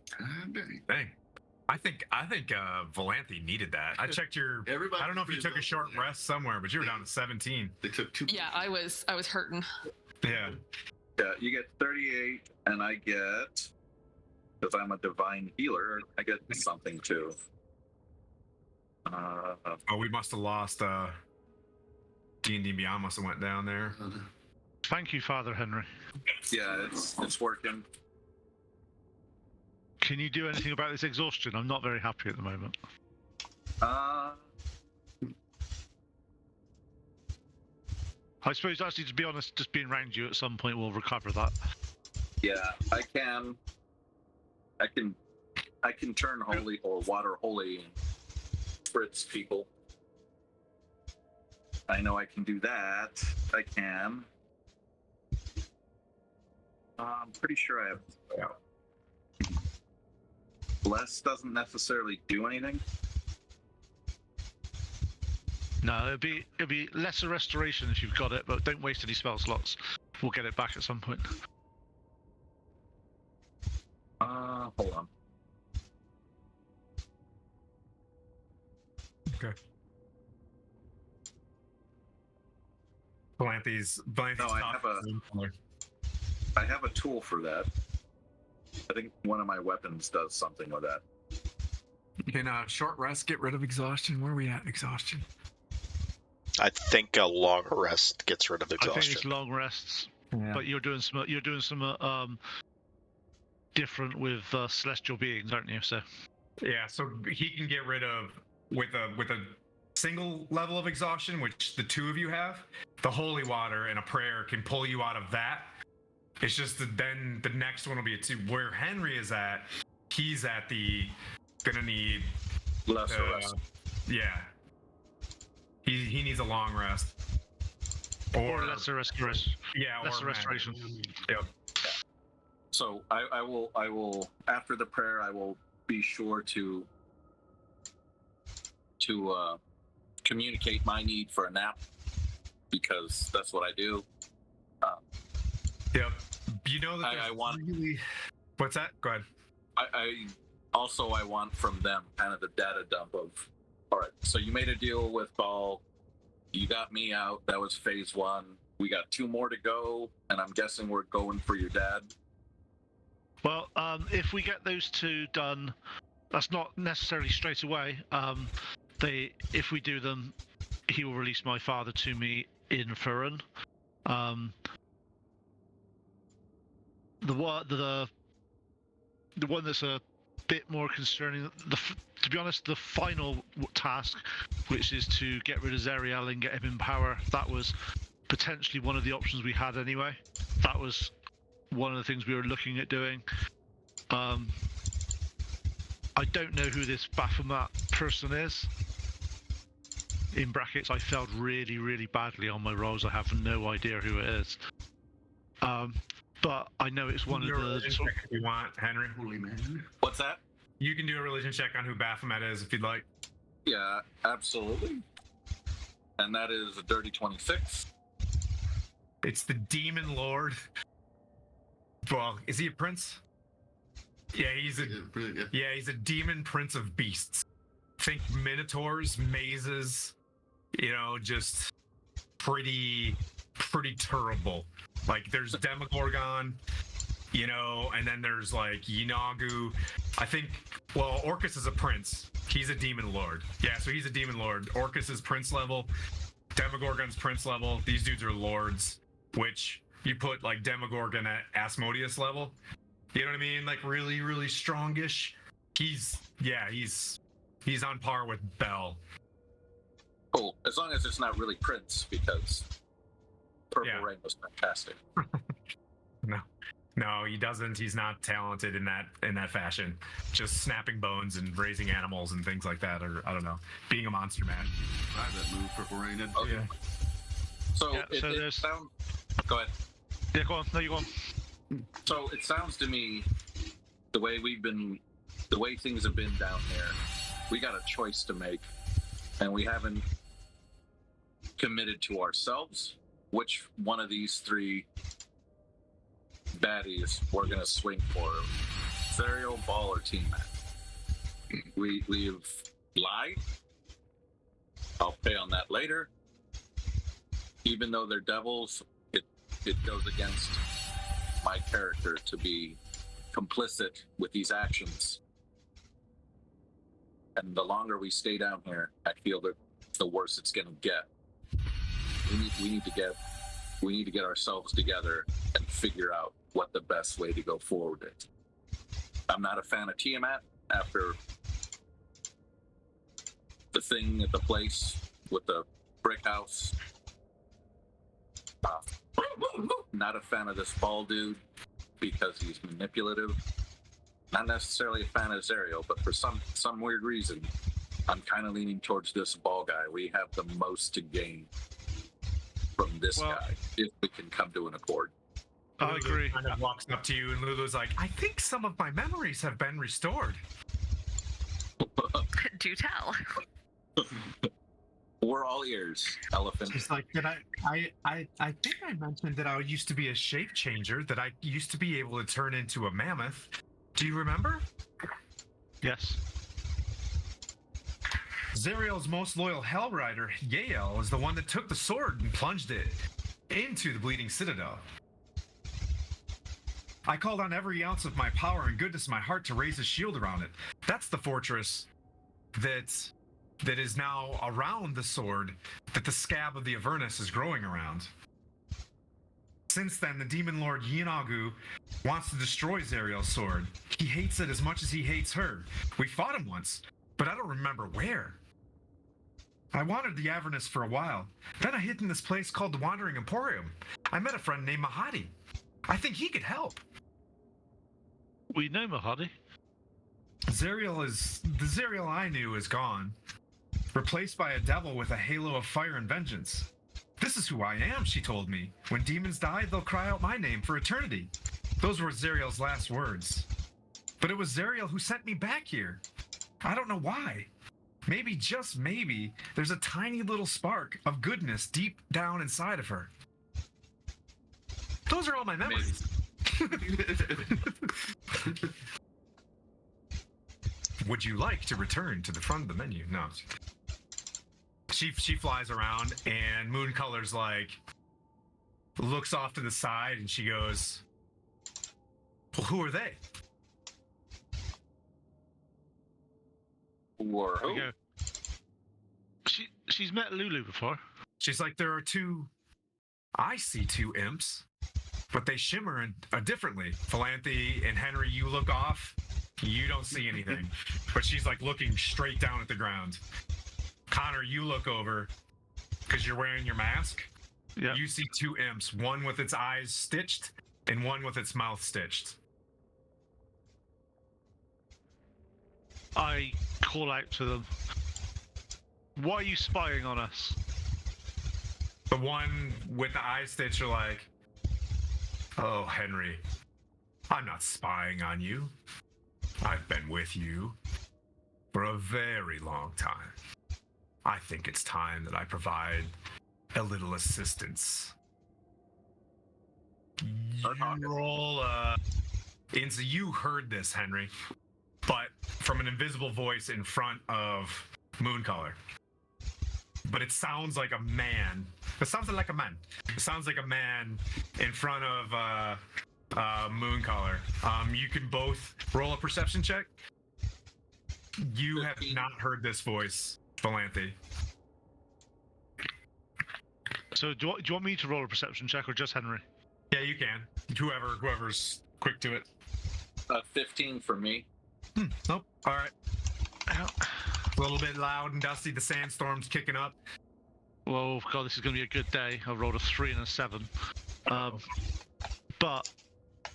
I think Valanthe needed that. I checked your. Everybody. I don't know if you took a short rest somewhere, but you were down to 17. They took 2. Yeah, I was hurting. Yeah. Yeah, you get 38, and I get, because I'm a divine healer, I get something too. Oh, we must have lost. D&D Beyond must have went down there. Thank you, Father Henry. Yeah, it's working. Can you do anything about this exhaustion? I'm not very happy at the moment. I suppose, actually, to be honest, just being around you at some point will recover that. Yeah, I can turn holy or water holy and spritz people. I know I can do that. I can. I'm pretty sure I have. Bless doesn't necessarily do anything. No, it'll be lesser restoration if you've got it, but don't waste any spell slots. We'll get it back at some point. Hold on. Okay. Valanthe's No, I have a tool for that. I think one of my weapons does something with that. Can short rest get rid of exhaustion? Where are we at exhaustion? I think a long rest gets rid of I think it's exhaustion. long rests, Yeah. but you're doing some different with celestial beings, aren't you? So Yeah, so he can get rid of with a single level of exhaustion, which the 2 of you have. The holy water and a prayer can pull you out of that. It's just that then the next one will be a 2. Where Henry is at, he's at gonna need Lesser rest. Yeah. He needs a long rest. or lesser restoration. Yeah, Lesser or restoration. Yep. So I will after the prayer I will be sure to communicate my need for a nap, because that's what I do. Yep. You know that I want. really... What's that? Go ahead. I want from them kind of the data dump of, all right, so you made a deal with Ball, you got me out, that was phase 1, we got 2 more to go, and I'm guessing we're going for your dad. Well, if we get those 2 done, that's not necessarily straight away. If we do them, he will release my father to me in Furin. the one that's a bit more concerning. To be honest, the final task, which is to get rid of Zeriel and get him in power, that was potentially one of the options we had anyway. That was one of the things we were looking at doing. I don't know who this Baphomet person is. In brackets, I failed really, really badly on my rolls. I have no idea who it is. But I know it's one of Do a religion the. check if you want, Henry. Holy man. What's that? You can do a religion check on who Baphomet is if you'd like. Yeah, absolutely. And that is a dirty 26. It's the Demon Lord. Well, is he a prince? Yeah, he's a he's a demon prince of beasts. Think minotaurs, mazes, just pretty terrible. Like there's Demogorgon, and then there's like Yinagu. I think Orcus is a prince. He's a demon lord. Yeah, so he's a demon lord. Orcus is prince level. Demogorgon's prince level. These dudes are lords, which you put like Demogorgon at Asmodeus level. You know what I mean? Like really, really strongish. He's on par with Bell. Cool. As long as it's not really Prince, because Purple Rain was fantastic. No, he doesn't. He's not talented in that fashion. Just snapping bones and raising animals and things like that, or I don't know, being a monster man. I have that move, Purple Rain. Okay. Yeah. So, Yeah, so it there's- sounds. Go ahead. Yeah, go on. No, you go on. So it sounds to me, the way things have been down here, we got a choice to make, and we haven't committed to ourselves which one of these three baddies we're gonna swing for: Serial, Ball, or T-Mac. We've lied. I'll pay on that later. Even though they're devils, it goes against my character to be complicit with these actions. And the longer we stay down here, I feel that the worse it's gonna get. We need to get ourselves together and figure out what the best way to go forward is. I'm not a fan of Tiamat after the thing at the place with the brick house. Not a fan of this Ball dude because he's manipulative. Not necessarily a fan of Zerial, but for some weird reason, I'm kind of leaning towards this Ball guy. We have the most to gain from this guy if we can come to an accord. I agree. Kind of walks up to you, and Lulu's like, "I think some of my memories have been restored." Do tell. We're all ears, Elephant. She's like, "Did I think I mentioned that I used to be a shape changer, that I used to be able to turn into a mammoth. Do you remember?" Yes. Zerial's most loyal Hell Rider, Yael, was the one that took the sword and plunged it into the Bleeding Citadel. I called on every ounce of my power and goodness in my heart to raise a shield around it. That's the fortress that is now around the sword that the scab of the Avernus is growing around. Since then, the demon lord Yinagu wants to destroy Zerial's sword. He hates it as much as he hates her. We fought him once, but I don't remember where. I wandered the Avernus for a while. Then I hid in this place called the Wandering Emporium. I met a friend named Mahadi. I think he could help. We know Mahadi. The Zerial I knew is gone, replaced by a devil with a halo of fire and vengeance. This is who I am, she told me. When demons die, they'll cry out my name for eternity. Those were Zerial's last words. But it was Zerial who sent me back here. I don't know why. Maybe, just maybe, there's a tiny little spark of goodness deep down inside of her. Those are all my memories. Would you like to return to the front of the menu? No. She flies around, and Moon Color's like, looks off to the side, and she goes, "Well, who are they?" Or who? Okay. She's met Lulu before. She's like, I see two imps. but they shimmer differently. Philanthe and Henry, you look off. You don't see anything, but she's like looking straight down at the ground. Connor, you look over because you're wearing your mask. Yeah. You see two imps, one with its eyes stitched and one with its mouth stitched. I call out to them. Why are you spying on us? The one with the eye stitch are like, "Oh, Henry, I'm not spying on you. I've been with you for a very long time. I think it's time that I provide a little assistance." You roll, and so you heard this, Henry, but from an invisible voice in front of Mooncolor. But it sounds like a man. It sounds like a man. It sounds like a man in front of Mooncolor. You can both roll a perception check. You have not heard this voice, Philanthe. So do you want me to roll a perception check or just Henry? Yeah, you can. Whoever's quick to it. 15 for me. Nope. All right. A little bit loud and dusty. The sandstorm's kicking up. Well, God, this is going to be a good day. I rolled a 3 and a 7. But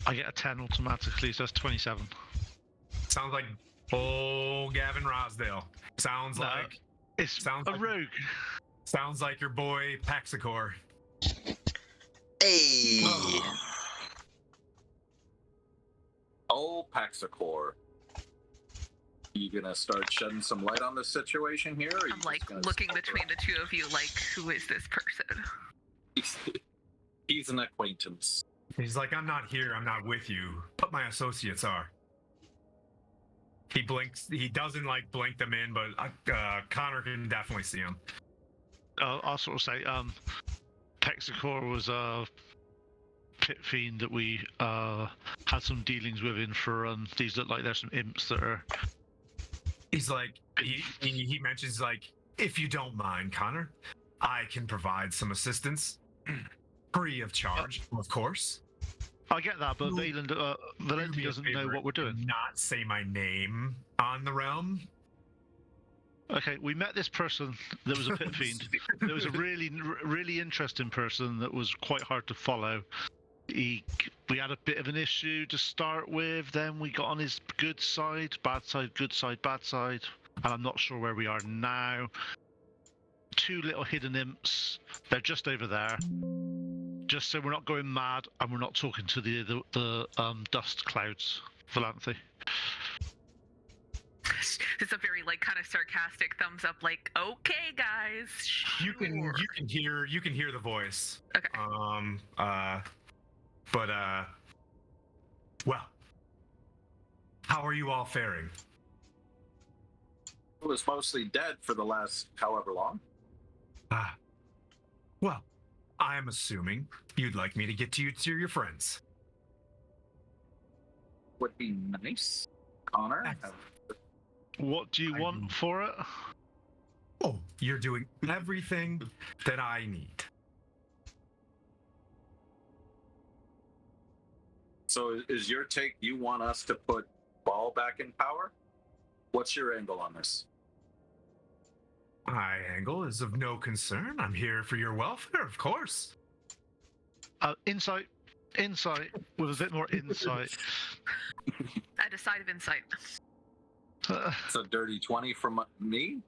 I get a 10 automatically, so that's 27. Sounds like old Gavin Rosdale. Sounds No, like It's sounds a like rogue. sounds like your boy Paxicor. Hey. Oh, Paxicor. You gonna start shedding some light on this situation here? Or I'm like looking between the two of you, like, who is this person? He's an acquaintance. He's like, "I'm not here. I'm not with you, but my associates are." He blinks. He doesn't like blink them in, but Connor can definitely see him. I'll sort of say, Pexicor was a pit fiend that we had some dealings with in Furun. These look like there's some imps that are. He's like, he mentions like, "If you don't mind, Connor, I can provide some assistance, free of charge, of course." I get that, but Valenti Do me a doesn't know favor what we're doing. and not say my name on the realm. Okay, we met this person that was a pit fiend. There was a really interesting person that was quite hard to follow. We had a bit of an issue to start with, then we got on his good side, bad side, good side, bad side, and I'm not sure where we are now. Two little hidden imps, they're just over there. Just so we're not going mad and we're not talking to the dust clouds, Valanthe. It's a very like kind of sarcastic thumbs up, like, okay, guys. You can hear the voice. Okay. Well, how are you all faring? It was mostly dead for the last however long. Well, I'm assuming you'd like me to get to you to your friends. Would be nice, Connor. Excellent. What do you want for it? Oh, you're doing everything that I need. So is your take you want us to put Ball back in power? What's your angle on this? My angle is of no concern. I'm here for your welfare, of course. Insight with a bit more insight. I decide of insight. It's a dirty 20 from me.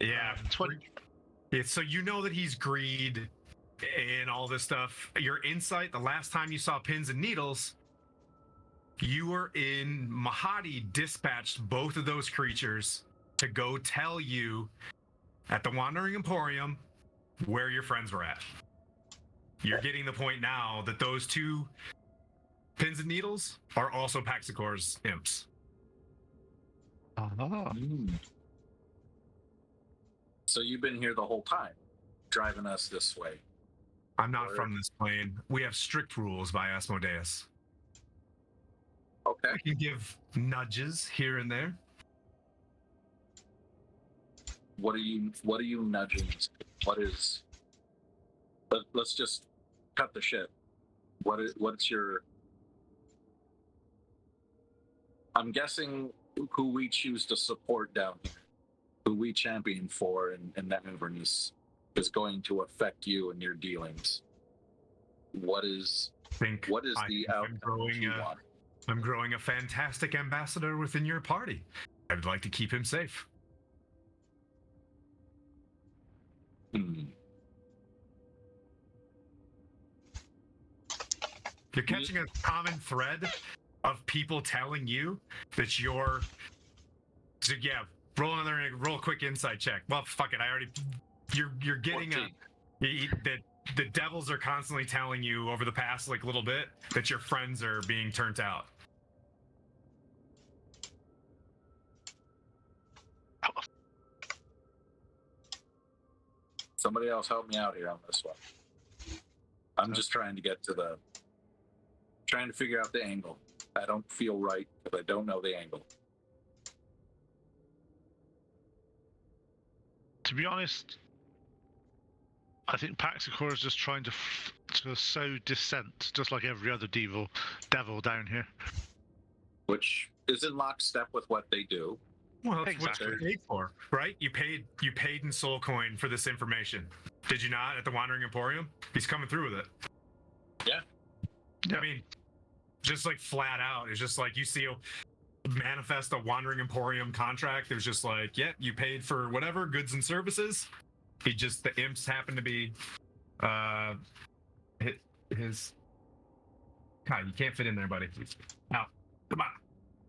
Yeah, 20. Yeah, so you know that he's greed and all this stuff. Your insight, the last time you saw pins and needles, you were in Mahadi dispatched both of those creatures to go tell you at the Wandering Emporium where your friends were at. You're getting the point now that those two pins and needles are also Paxicor's imps. So you've been here the whole time, driving us this way. I'm not from this plane. We have strict rules by Asmodeus. Okay. I can give nudges here and there. What are you nudging? What is? Let's just cut the shit. What's your? I'm guessing who we choose to support down here, who we champion for, and that Avernus is going to affect you and your dealings. What is Think I the think I'm outcome growing you a want? I'm growing a fantastic ambassador within your party. I would like to keep him safe. Hmm. You're catching a common thread of people telling you that you're. So yeah, roll a quick insight check. Well, fuck it, I already. You're getting 14. that the devils are constantly telling you over the past like little bit that your friends are being turned out. Somebody else help me out here on this one. I'm just trying to get to trying to figure out the angle. I don't feel right because I don't know the angle. To be honest, I think Paxicor is just trying to sow dissent, just like every other devil down here. Which is in lockstep with what they do. Well, that's Exactly. what you paid for, right? You paid in soul coin for this information. Did you not at the Wandering Emporium? He's coming through with it. Yeah. Yeah. I mean, just like flat out, it's just like you see a manifest a Wandering Emporium contract. There's just like, yeah, you paid for whatever goods and services. The imps happen to be his. God, you can't fit in there, buddy. Now, come on.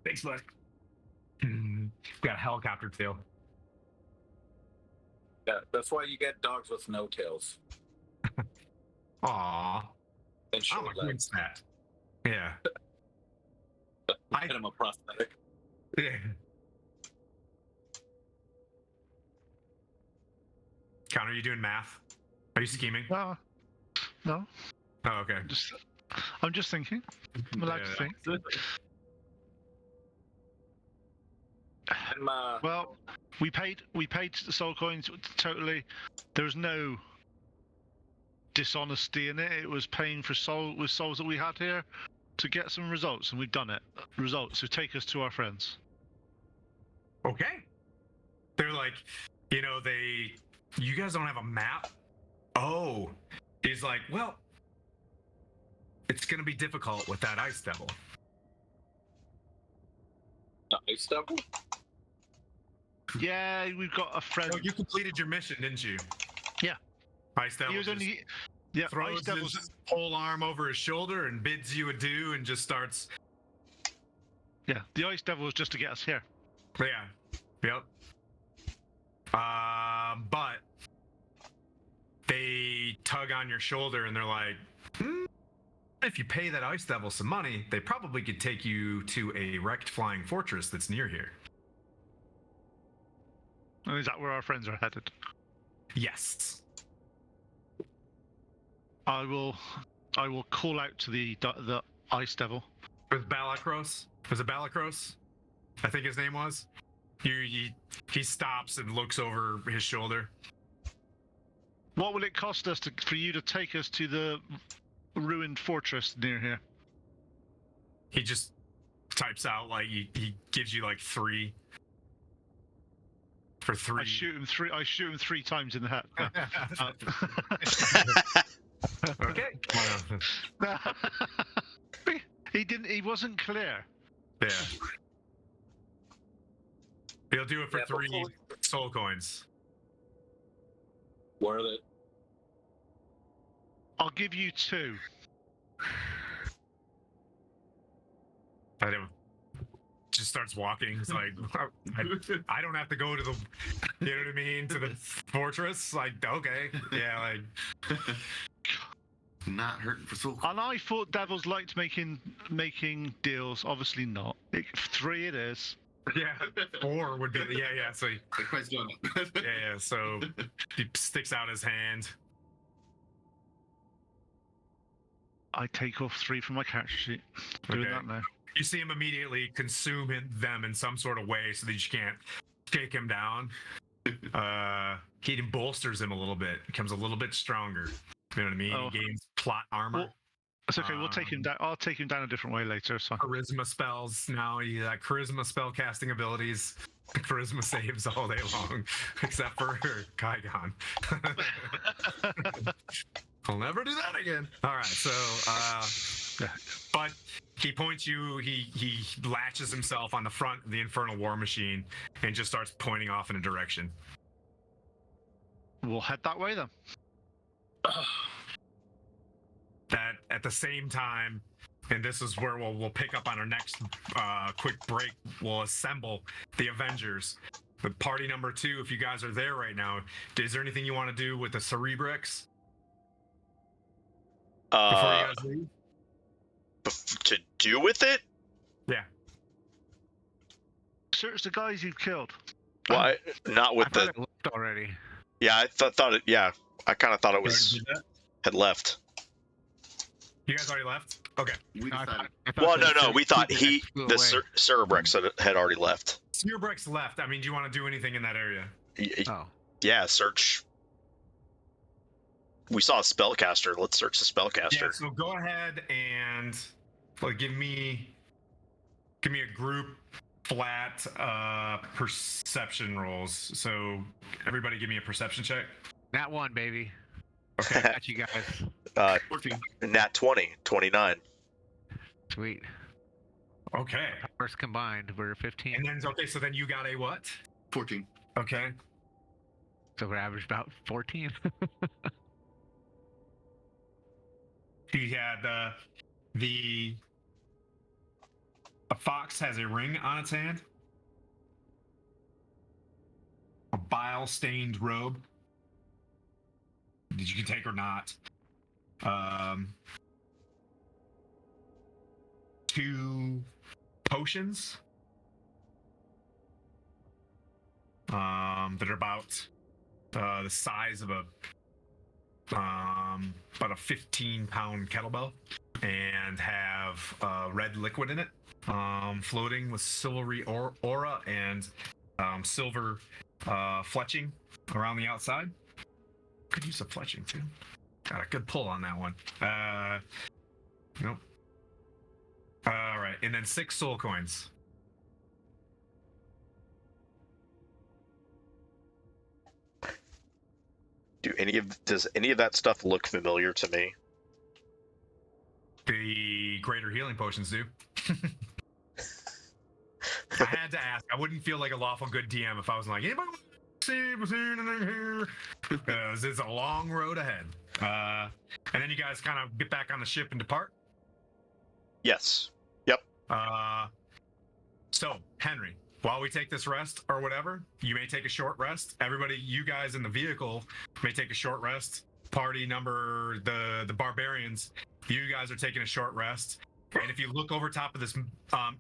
Thanks, bud. Got a helicopter tail. Yeah, that's why you get dogs with no tails Aww. and Oh, short my legs. that. Yeah. I get him a prosthetic. Yeah. Connor, are you doing math? Are you scheming? No. Oh, okay. I'm just thinking. I'm allowed to think. I'm, Well, we paid soul coins totally. There was no dishonesty in it. It was paying for souls that we had here to get some results, and we've done it. Results to take us to our friends. Okay. They're like, you guys don't have a map? Oh. He's like, well, it's going to be difficult with that ice devil. ice devil? Yeah, we've got a friend. Oh, you completed your mission, didn't you? Yeah. Ice devil He was just only. Yeah, throws Ice Devil's. his whole arm over his shoulder and bids you adieu and just starts. Yeah, the Ice Devil was just to get us here. Yeah. Yep. But they tug on your shoulder and they're like, if you pay that ice devil some money, they probably could take you to a wrecked flying fortress that's near here. And is that where our friends are headed? Yes. I will call out to the Ice Devil. With Balakros? Was it Balakros? I think his name was. He stops and looks over his shoulder. What will it cost us for you to take us to the ruined fortress near here? He just types out like he gives you like 3. For 3. I shoot him 3 times in the head. Okay. He wasn't clear. Yeah. He'll do it for Yeah, 3 before- soul coins. Worth it. I'll give you 2. I don't. Just starts walking. He's like, I don't have to go to the, you know what I mean, to the fortress. Like, okay, yeah, like. Not hurting for soul. And I thought devils liked making deals. Obviously not. 3 it is. Yeah, 4 would be. Yeah. So, Like Christ doing it. yeah. So he sticks out his hand. I take off 3 from my character sheet. Doing Okay. that now. You see him immediately consume them in some sort of way, so that you can't take him down. Keaton bolsters him a little bit, becomes a little bit stronger. You know what I mean? Oh. He gains plot armor. That's okay. We'll take him down. I'll take him down a different way later. It's fine. Charisma spells now. You got charisma spell casting abilities. Charisma saves all day long, except for Kaigon. I'll never do that again. All right, so but he points you. He latches himself on the front of the infernal war machine and just starts pointing off in a direction. We'll head that way then. That at the same time, and this is where we'll pick up on our next quick break. We'll assemble the Avengers. With party number 2, if you guys are there right now, is there anything you want to do with the Cerebrix before you guys leave? To do with it? Yeah. Search the guys you've killed. Well, not with I thought the. it left already. Yeah, I thought it. Yeah, I kind of thought it You already was did that? had left. You guys already left? Okay. We No, I decided. thought Well, the no. We thought Cerebrix flew the away. Cerebrix had already left. Cerebrix left. I mean, do you want to do anything in that area? Oh, Yeah, search. We saw a spellcaster. Let's search the spellcaster. Yeah, so go ahead and give me a group flat perception rolls. So everybody give me a perception check. Nat 1, baby. Okay. Got you guys. 14. Nat 20, 29. Sweet. Okay. First combined, we're 15. And then so then you got a what? 14. Okay. So we're average about 14. He had a fox has a ring on its hand, a bile-stained robe that you can take or not. 2 potions that are about the size of about a 15-pound kettlebell and have red liquid in it, floating with silvery aura and silver fletching around the outside. Could use a fletching too. Got a good pull on that one. Nope. All right, and then 6 soul coins. Does any of that stuff look familiar to me? The greater healing potions do. I had to ask. I wouldn't feel like a lawful good DM if I was like, anybody see what's in here? Because it's a long road ahead. And then you guys kind of get back on the ship and depart. Yes. So, Henry, while we take this rest or whatever, you may take a short rest. Everybody, you guys in the vehicle may take a short rest. Party number, the barbarians, you guys are taking a short rest. And if you look over top of this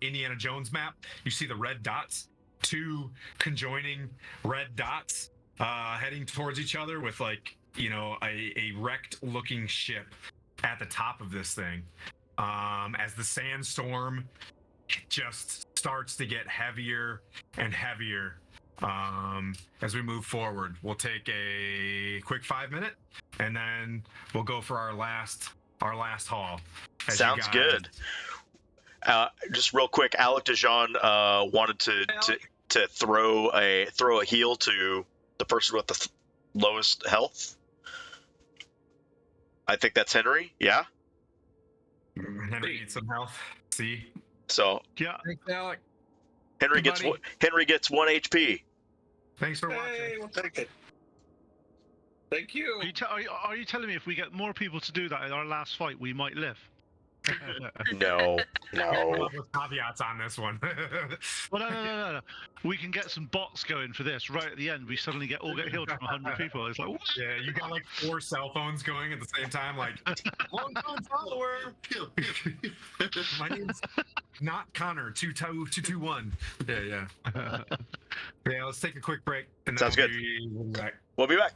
Indiana Jones map, you see the red dots, 2 conjoining red dots heading towards each other with a wrecked looking ship at the top of this thing. As the sandstorm just starts to get heavier and heavier as we move forward. We'll take a quick 5-minute and then we'll go for our last haul. Sounds good. Just real quick, Alec DeJean wanted to throw a heal to the person with the lowest health. I think that's Henry. Yeah. Henry needs some health. See? So Yeah. Thanks, Alec. Henry Hey, gets buddy. Henry gets 1 HP. Thanks for watching. Hey, we'll take it. Thank you. Are you telling me if we get more people to do that in our last fight, we might live? No. With caveats on this one. Well, no. We can get some bots going for this. Right at the end, we suddenly all get healed from 100 people. It's like, what? Yeah, you got 4 cell phones going at the same time, long-time follower. My name's not Connor, 2221. Yeah. Yeah, let's take a quick break. And then Sounds good. We'll be back. We'll be back.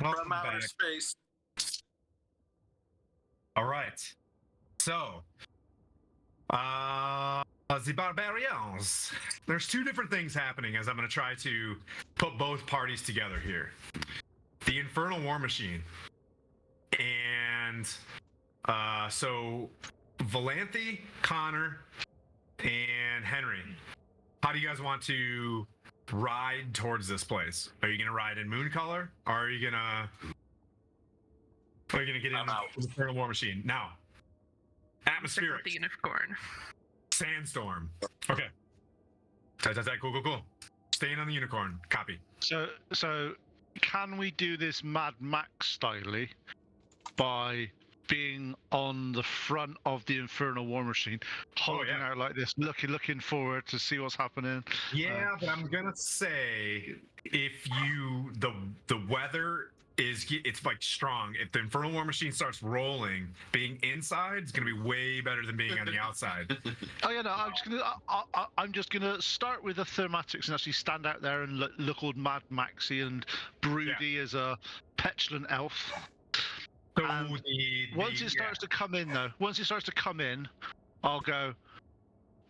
Welcome from outer back. space. All right. So, the barbarians. There's two different things happening as I'm going to try to put both parties together here. The Infernal War Machine. And so Valanthe, Connor, and Henry. How do you guys want to ride towards this place? Are you going to ride in Mooncolor? Or are you going to get in I'm out. the Infernal War Machine? Now, Stick atmospheric. with the unicorn. Sandstorm. Okay. Cool. Staying on the unicorn. Copy. So can we do this Mad Max stylely by being on the front of the Infernal War Machine, holding yeah. out like this, looking forward to see what's happening? Yeah, but I'm gonna say if the weather it's like strong. If the Infernal War Machine starts rolling, being inside is gonna be way better than being on the outside. Oh yeah, no, I'm just gonna start with the thematics and actually stand out there and look all Mad Maxy and broody as a petulant elf. So And once it starts to come in, I'll go,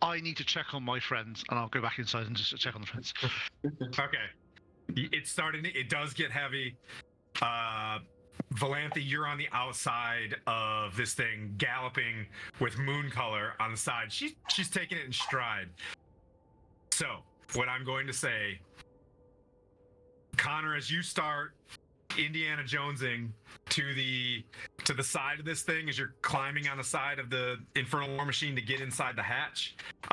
I need to check on my friends, and I'll go back inside and just check on the friends. Okay. It's starting to, it does get heavy. Valanthe, you're on the outside of this thing, galloping with Mooncolor on the side. She's taking it in stride. So, what I'm going to say, Connor, as you start Indiana Jonesing to the side of this thing, as you're climbing on the side of the Infernal War Machine to get inside the hatch, the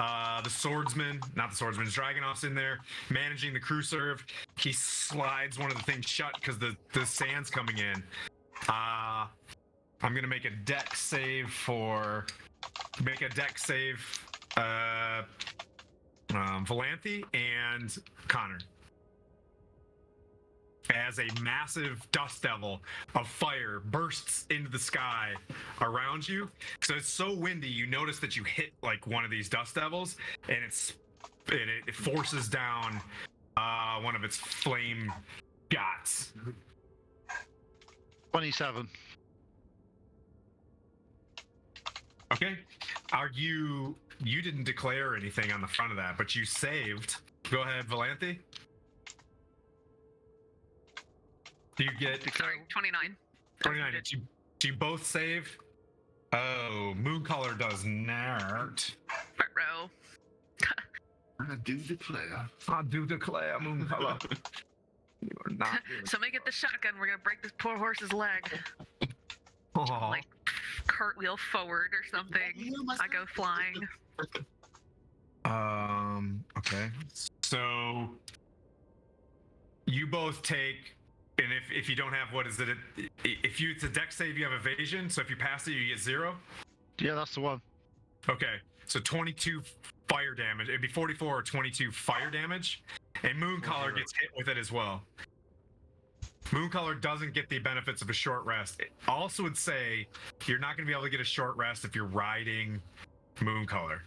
Dragonoff's in there managing the crew serve. He slides one of the things shut because the sand's coming in. I'm gonna make a deck save Valanthe and Connor. As a massive dust devil of fire bursts into the sky around you. So it's so windy, you notice that you hit like one of these dust devils, and it forces down one of its flame shots. 27. Okay. You didn't declare anything on the front of that, but you saved. Go ahead, Valanthe. Do you get Sorry, 29. 29? Do you both save? Oh, Mooncolor does not. Front row. I do declare. I do declare, Mooncolor. You are not. Somebody get the shotgun. We're gonna break this poor horse's leg. Aw. Like cartwheel forward or something. I go flying. Okay. So you both take, and if you don't have, what is it? If it's a deck save, you have evasion. So if you pass it, you get 0. Yeah, that's the one. Okay. So 22 fire damage. It'd be 44 or 22 fire damage, and Mooncolor gets hit with it as well. Mooncolor doesn't get the benefits of a short rest. It also would say you're not going to be able to get a short rest if you're riding Mooncolor.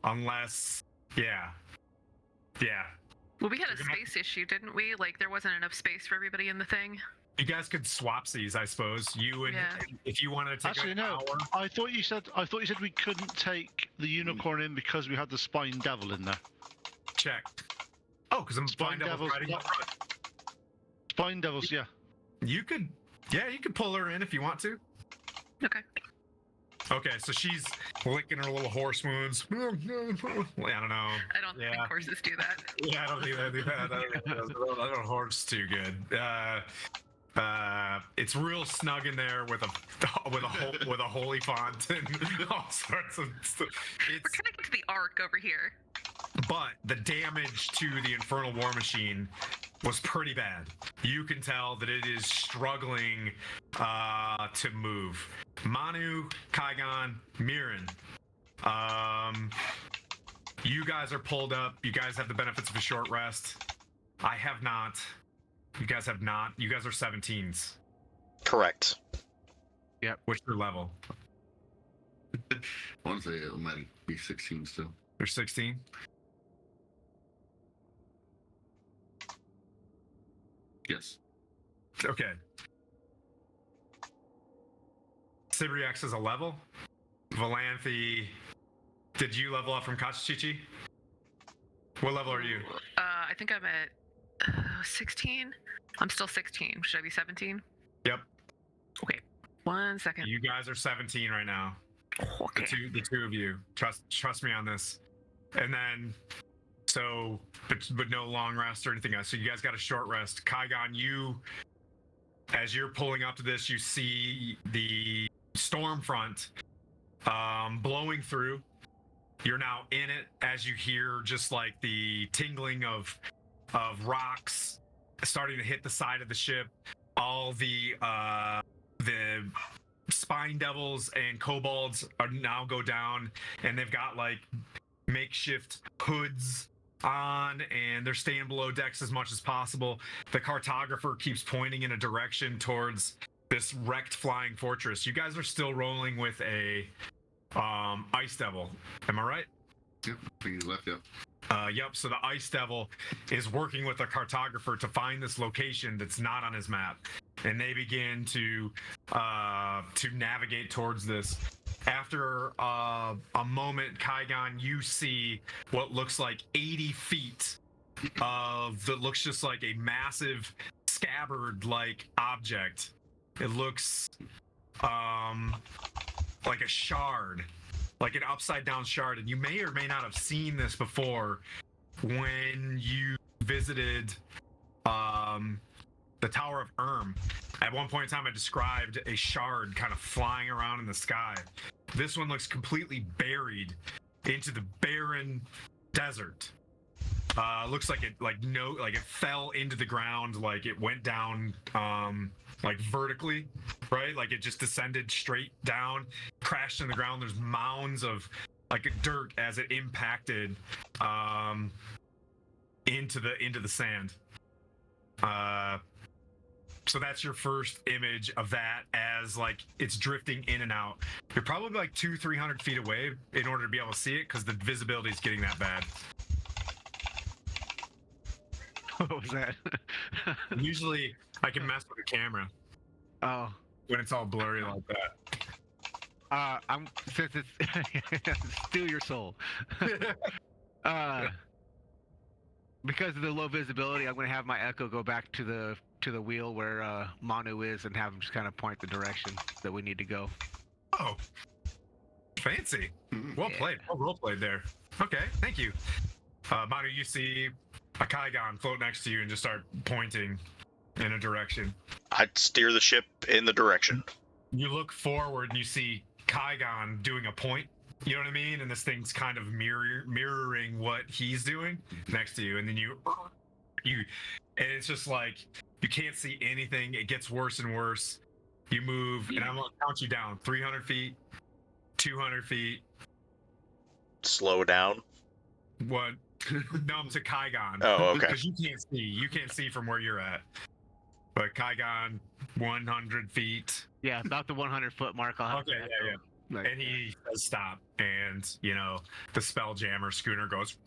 Unless, yeah. Well, we had a space issue, didn't we? Like, there wasn't enough space for everybody in the thing. You guys could swap these, I suppose. You and Yeah. if you wanted to take Actually, an no. hour. I thought you said we couldn't take the unicorn in because we had the spine devil in there. Check. Oh, because I'm Spine Spine Devil's Devil's riding not- up front. Spine devils, yeah. You could pull her in if you want to. Okay. Okay, so she's licking her little horse wounds. I don't know. I don't think horses do that. Yeah, I don't think they do that. I don't horse too good. It's real snug in there with a holy font and all sorts of stuff. We're trying to get to the arc over here. But the damage to the Infernal War Machine was pretty bad. You can tell that it is struggling to move. Manu, Kaigon, Mirren. You guys are pulled up. You guys have the benefits of a short rest. I have not. You guys have not. You guys are 17s. Correct. Yeah. What's your level? I want to say it might be 16 still. You're 16. Yes. Okay. Sibriax is a level. Valanthe, did you level up from Kachichi? What level are you? I think I'm at 16. I'm still 16. Should I be 17? Yep. Okay. 1 second. You guys are 17 right now. Okay. The two of you. Trust me on this. And then, so, but no long rest or anything else. So you guys got a short rest. Kaigon, you, as you're pulling up to this, you see the storm front blowing through. You're now in it as you hear just like the tingling of rocks starting to hit the side of the ship. All the spine devils and kobolds are now go down, and they've got like makeshift hoods on, and they're staying below decks as much as possible. The cartographer keeps pointing in a direction towards this wrecked flying fortress. You guys are still rolling with a ice devil, am I right? Yep. You left. Yep. Yep. So the Ice Devil is working with a cartographer to find this location that's not on his map, and they begin to navigate towards this. After a moment, Kaigon, you see what looks like 80 feet of that looks just like a massive scabbard-like object. It looks like a shard. Like an upside down shard, and you may or may not have seen this before when you visited the Tower of Erm. At one point in time, I described a shard kind of flying around in the sky. This one looks completely buried into the barren desert. Looks like it fell into the ground, like it went down like vertically, right? Like it just descended straight down, crashed in the ground. There's mounds of like dirt as it impacted into the sand. So that's your first image of that as like it's drifting in and out. You're probably like 200-300 feet away in order to be able to see it because the visibility is getting that bad. What was that? Usually I can mess with the camera Oh. when it's all blurry like that. I'm since it's steal your soul. Because of the low visibility, I'm gonna have my echo go back to the wheel where Manu is and have him just kind of point the direction that we need to go. Oh, fancy. Well played. Well role played there. Okay, thank you. Manu, you see a Kaigon float next to you and just start pointing in a direction. I'd steer the ship in the direction. You look forward and you see Kaigon doing a point. You know what I mean? And this thing's kind of mirroring what he's doing next to you. And then you, and it's just like, you can't see anything. It gets worse and worse. You move, and I'm going to count you down. 300 feet, 200 feet. Slow down. What? Numb to Kaigon. Oh, okay. Because you can't see. You can't see from where you're at. But Kaigon, 100 feet. Yeah, about the 100-foot mark. I'll have Okay, to yeah. Like, And he says stop, and the Spelljammer schooner goes.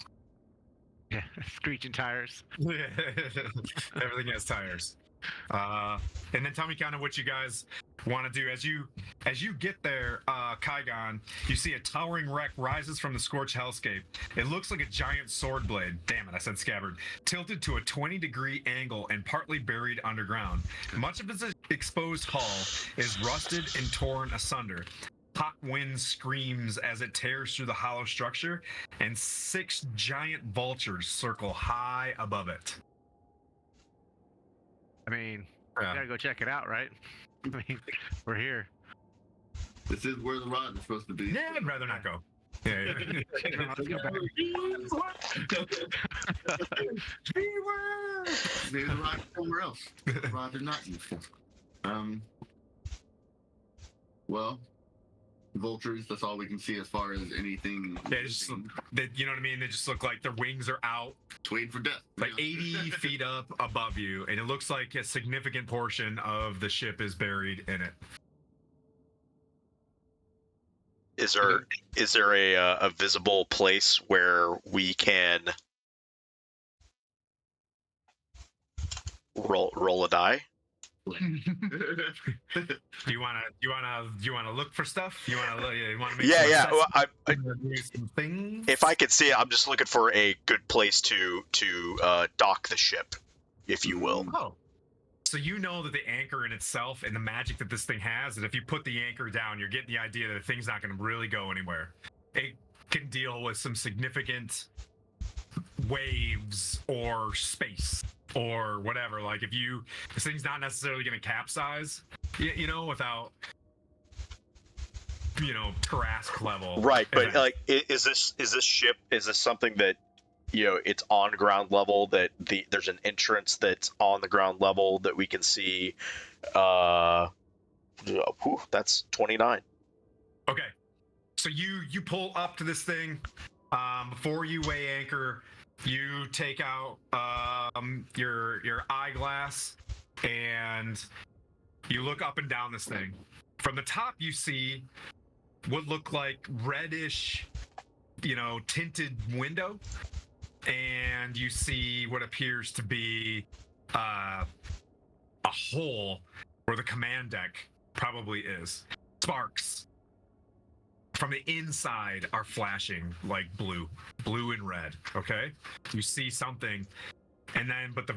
yeah, screeching tires. Everything has tires. And then tell me kind of what you guys want to do as you get there. Kaigon, you see a towering wreck rises from the scorched hellscape. It looks like a giant sword blade. Damn it, I said scabbard. Tilted to a 20-degree angle and partly buried underground. Much of its exposed hull is rusted and torn asunder. Hot wind screams as it tears through the hollow structure, and 6 giant vultures circle high above it. I mean, we gotta go check it out, right? I mean, we're here. This is where the rod is supposed to be. Yeah, I'd rather not go. Yeah. Let's go back. Maybe the rod is somewhere else. The rod is not useful. Well, vultures, that's all we can see as far as anything. Yeah, you know what I mean? They just look like their wings are out, waiting for death. like 80 feet up above you, and it looks like a significant portion of the ship is buried in it. Is there a visible place where we can Roll a die. Do you wanna look for stuff? You wanna make Yeah, some yeah. Well, assessments? Do some things? if I could see it, I'm just looking for a good place to dock the ship, if you will. Oh. So you know that the anchor in itself and the magic that this thing has, that if you put the anchor down, you're getting the idea that the thing's not going to really go anywhere. It can deal with some significant waves or space or whatever. Like if this thing's not necessarily going to capsize, without, Tarrasque level. Right, but event. like, is this something that it's on ground level, that there's an entrance that's on the ground level that we can see? That's 29. Okay, so you pull up to this thing. Before you weigh anchor, you take out your eyeglass and you look up and down this thing. From the top, you see what look like reddish, tinted window, and you see what appears to be a hole where the command deck probably is. Sparks from the inside are flashing like blue and red. Okay, you see something, and then but the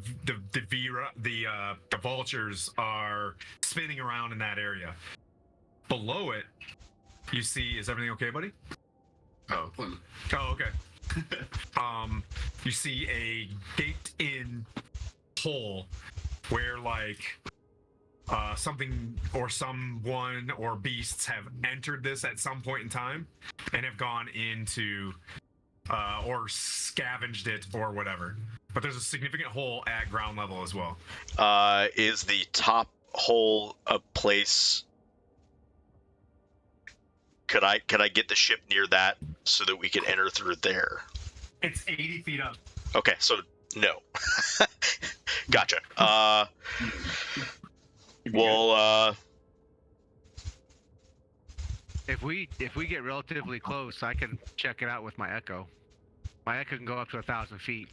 vultures are spinning around in that area. Below it, you see. Is everything okay, buddy? Oh, fun. Oh, okay. You see a gaped-in hole where something or someone or beasts have entered this at some point in time and have gone into or scavenged it or whatever. But there's a significant hole at ground level as well. Is the top hole a place? Could I get the ship near that so that we can enter through there? It's 80 feet up. Okay, so no. Gotcha. Well, If we get relatively close, I can check it out with my echo. My echo can go up to 1,000 feet.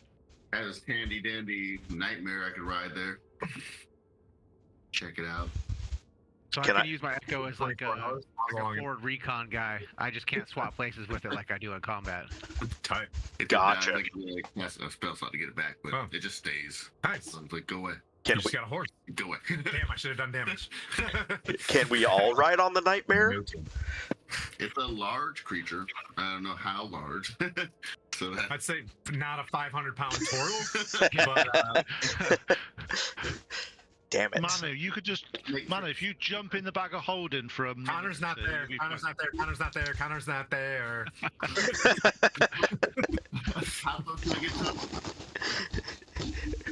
As handy dandy nightmare, I could ride there. Check it out. So Can I I- can use my echo as like a forward recon guy. I just can't swap places with it like I do in combat. Tight. It Gotcha. dies, like cast a spell slot to get it back, but Oh. it just stays. Nice. So it's like, go away. You just got a horse. Go away. Damn, I should have done damage. can we all ride on the nightmare? It's a large creature. I don't know how large. So that, I'd say not a 500-pound turtle, but Damn it. Manu, you could just Manu, if you jump in the bag of holding for a minute, Connor's not you'll there. be Connor's fine. not there. Connor's not there. Connor's not there. how close can I get to him?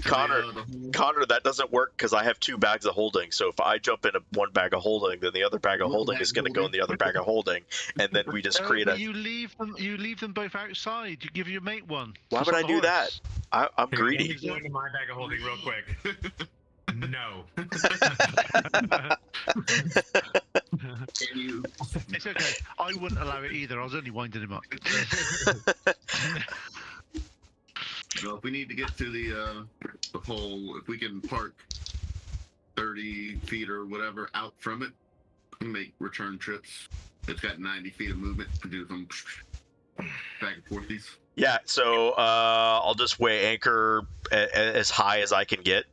Connor, that doesn't work because I have 2 bags of holding. So if I jump in one bag of holding, then the other bag of holding is going to go in the other bag of holding, and then we just create but a. you leave them both outside. You give your mate one. Why Just would on I the do that? horse. I'm Let greedy. me go into my bag of holding real quick. No. Can you? It's okay. I wouldn't allow it either. I was only winding him up. Well, if we need to get to the hole, if we can park 30 feet or whatever out from it, and make return trips. It's got 90 feet of movement to do some back and forthies. Yeah, so I'll just weigh anchor as high as I can get.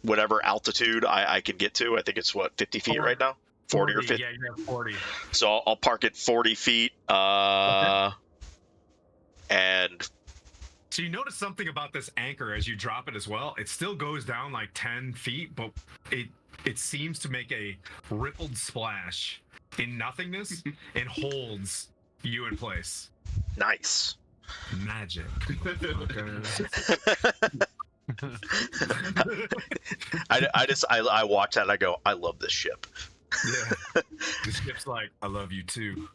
Whatever altitude I can get to. I think it's 50 feet right now? 40 or 50? Yeah, you have 40. So I'll park at 40 feet. And So you notice something about this anchor as you drop it as well. It still goes down like 10 feet, but it seems to make a rippled splash in nothingness and holds you in place. nice. Magic. I watch that and I go, I love this ship. Yeah. The ship's like, I love you too.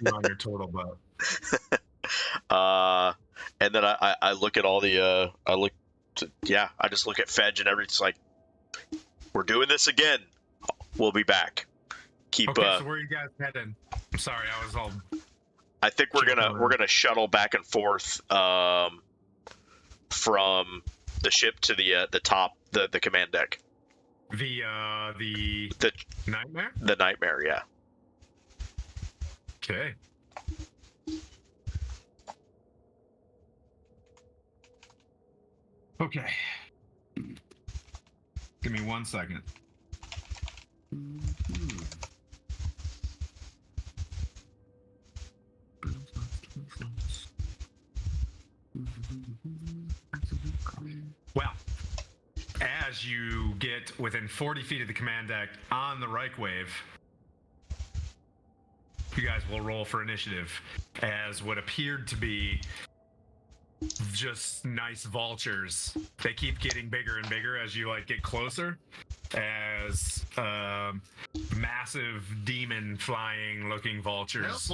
You on your turtle boat. And then I look at all the I just look at Fedge and everything's like, we're doing this again. We'll be back. Keep Okay, so where are you guys heading? I'm sorry, I was all. I think we're gonna shuttle back and forth from the ship to the top, the command deck. The The nightmare. the nightmare, yeah. Okay. Okay. Give me 1 second. Well, as you get within 40 feet of the command deck on the Reich wave, you guys will roll for initiative as what appeared to be just nice vultures. They keep getting bigger and bigger as you like get closer, as massive demon flying looking vultures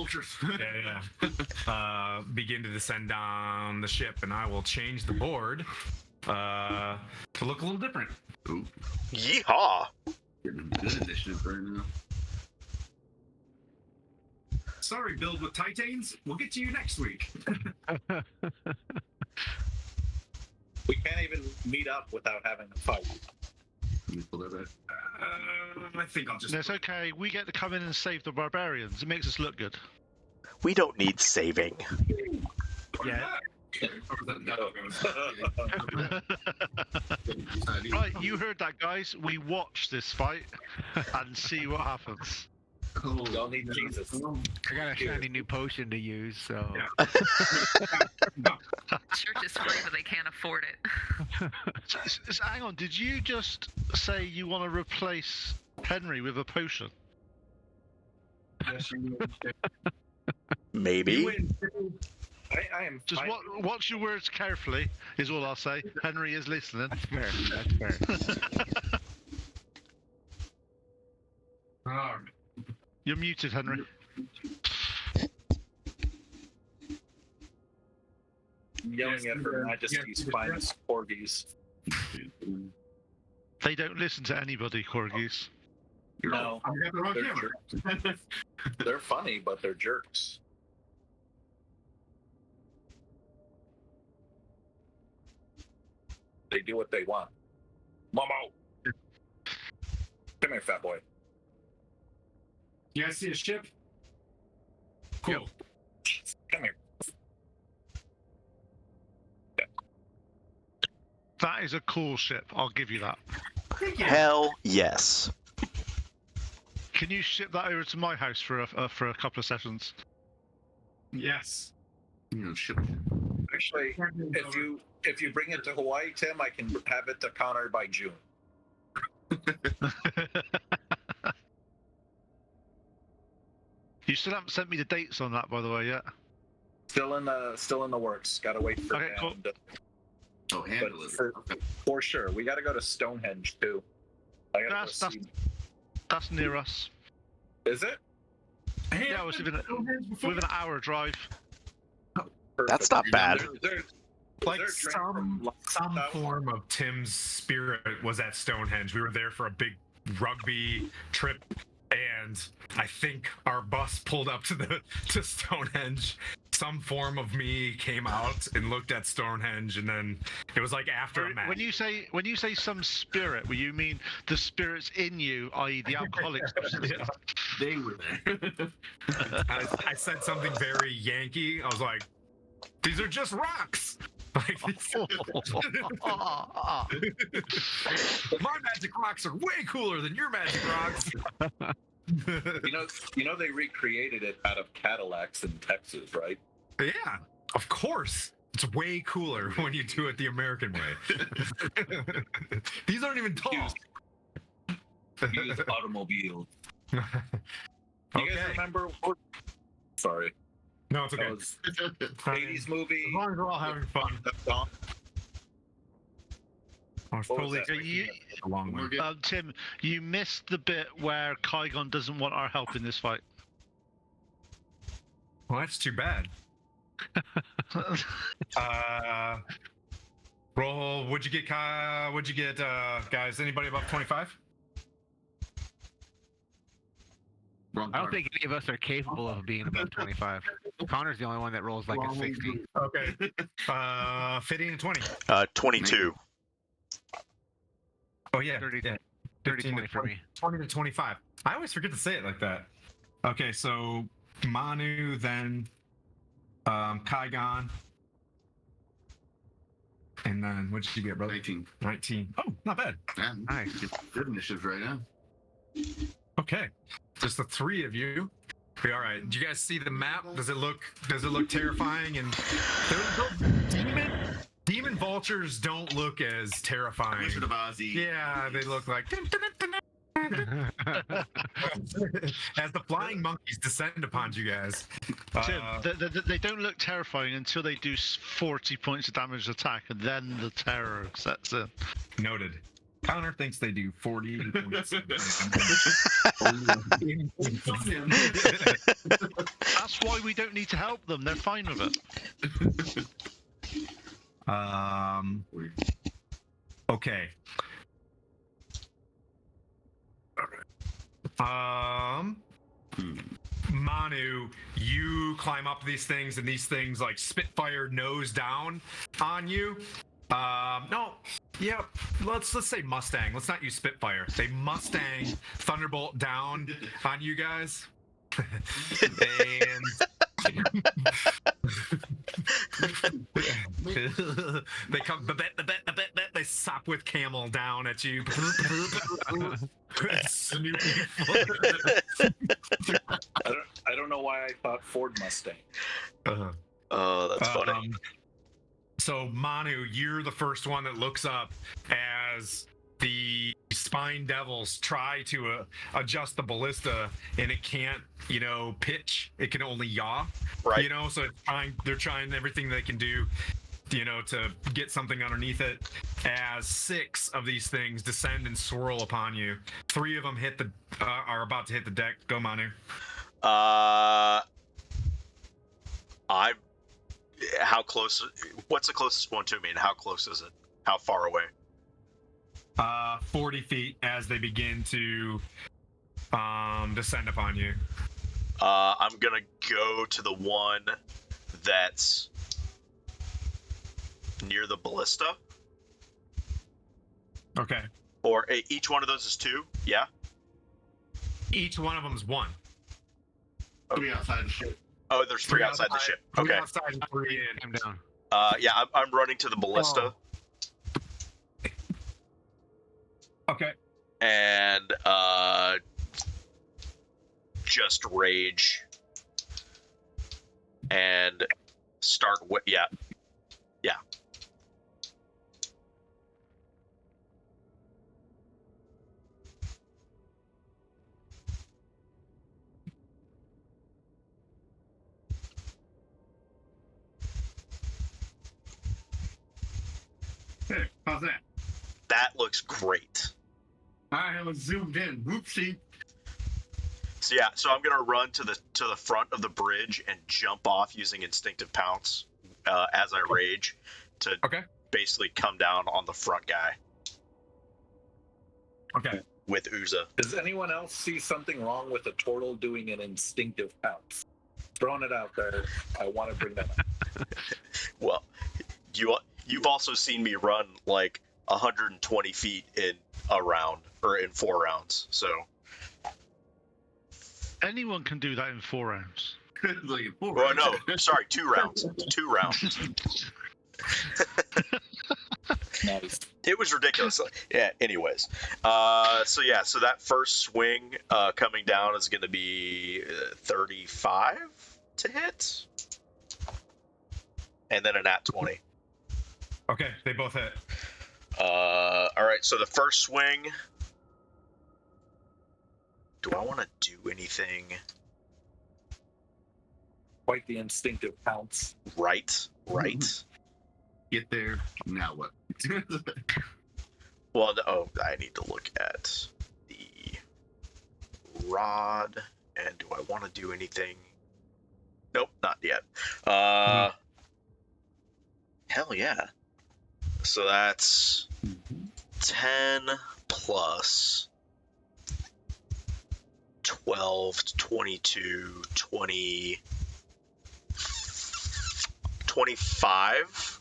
begin to descend down the ship, and I will change the board to look a little different. Ooh, Yeehaw! getting good initiative right now. Sorry, build with Titans. We'll get to you next week. We can't even meet up without having a fight. Let me pull that back. I think I'll just. That's okay. We get to come in and save the barbarians. It makes us look good. We don't need saving. Yeah. Right, you heard that, guys. We watch this fight and see what happens. Cool. Y'all need Jesus. I got a shiny new potion to use, so. Yeah. Church is free, but they can't afford it. Hang on, did you just say you want to replace Henry with a potion? Maybe. I am Just fine. watch your words carefully, is all I'll say. Henry is listening. That's fair. That's fair. You're muted, Henry. Yelling at Her Majesty's finest corgis. They don't listen to anybody, corgis. No, I got the wrong they're camera. jerks. They're funny, but they're jerks. They do what they want. Momo! Come here, fat boy. You guys see a ship? Cool. Come here. That is a cool ship. I'll give you that. Hell yes. Can you ship that over to my house for a couple of sessions? Yes. You know, ship. Actually, if you bring it to Hawaii, Tim, I can have it to Connor by June. You still haven't sent me the dates on that, by the way, yet. Still in the works. Gotta wait for Okay, cool. Dan to- Oh, handle it. for sure. We gotta go to Stonehenge too. I gotta That's- go see. That's near us. Is it? Yeah, I was within an hour drive. That's not bad. Like there a train some from Longtown? form of Tim's spirit was at Stonehenge. We were there for a big rugby trip, and I think our bus pulled up to Stonehenge. Some form of me came out and looked at Stonehenge, and then it was like after a match. When you say some spirit, well, you mean the spirits in you, i.e., the alcoholics? Yeah. They were there. I said something very Yankee. I was like, "These are just rocks." Like, my magic rocks are way cooler than your magic rocks. You know they recreated it out of Cadillacs in Texas, right? Yeah, of course. It's way cooler when you do it the American way. These aren't even tall. Use automobile. You Okay. guys remember? Sorry, No, it's okay. that was 80s movie. As long as we're all having fun. I was What was totally that? taking it a long way. We're good. Tim, you missed the bit where Qui-Gon doesn't want our help in this fight. Well, that's too bad. Roll. What'd you get, guys? Anybody above 25? Wrong I don't card. think any of us are capable of being above 25. Connor's the only one that rolls like a 60. Okay. 15 and 20. 22. Oh yeah. 30, yeah. 30 15 20 to for me. 20 to 25. I always forget to say it like that. Okay, so Manu, then Kaigon. And then what did you get, brother? 19. 19. Oh, not bad. Yeah, Nice. good initiative right now. Okay. Just the three of you. Okay, all right. Do you guys see the map? Does it look terrifying? And demon vultures don't look as terrifying. Wizard of Ozzy. Yeah, they look like as the flying monkeys descend upon you guys. Tim, they don't look terrifying until they do 40 points of damage attack, and then the terror sets in. Noted. Connor thinks they do 40 points. That's why we don't need to help them. They're fine with it. Okay. Manu, you climb up these things, and these things like spitfire nose down on you. No, yeah, let's say Mustang. Let's not use Spitfire. Say Mustang Thunderbolt down on you guys. And they come, they sop with camel down at you. Snoopy. I don't know why I thought Ford Mustang. Oh, that's funny. So Manu, you're the first one that looks up as the spine devils try to adjust the ballista, and it can't, pitch. It can only yaw. Right. So they're trying everything they can do, to get something underneath it. As 6 of these things descend and swirl upon you. 3 of them are about to hit the deck. Go, Manu. How close? What's the closest one to me, and how close is it? How far away? 40 feet as they begin to descend upon you. I'm gonna go to the one that's near the ballista. Okay. Or each one of those is 2. Yeah. Each one of them is 1. 3 outside the ship. Oh, there's 3 outside the ship. 3 Okay. outside and 3 in. Came down. Yeah, I'm running to the ballista. Okay. And just rage and start with yeah. Hey, how's that? That looks great. I was zoomed in. Whoopsie. So yeah, so I'm gonna run to the front of the bridge and jump off using instinctive pounce as I rage to basically come down on the front guy. Okay. With Uza. Does anyone else see something wrong with a turtle doing an instinctive pounce? Throwing it out there. I want to bring that up. Well, you've also seen me run like 120 feet in a round, or in 4 rounds, so. Anyone can do that in 4 rounds. Like 4 Well, rounds. no, sorry, 2 rounds. 2 rounds. Nice. It was ridiculous. Yeah, anyways. So that first swing coming down is going to be 35 to hit. And then a nat 20. Okay, they both hit. All right, so the first swing. Do I want to do anything? Quite the instinctive pounce. Right. Get there. Now what? Well, I need to look at the rod. And do I want to do anything? Nope, not yet. Hell yeah. So that's 10 plus 12, 22, 24. 25.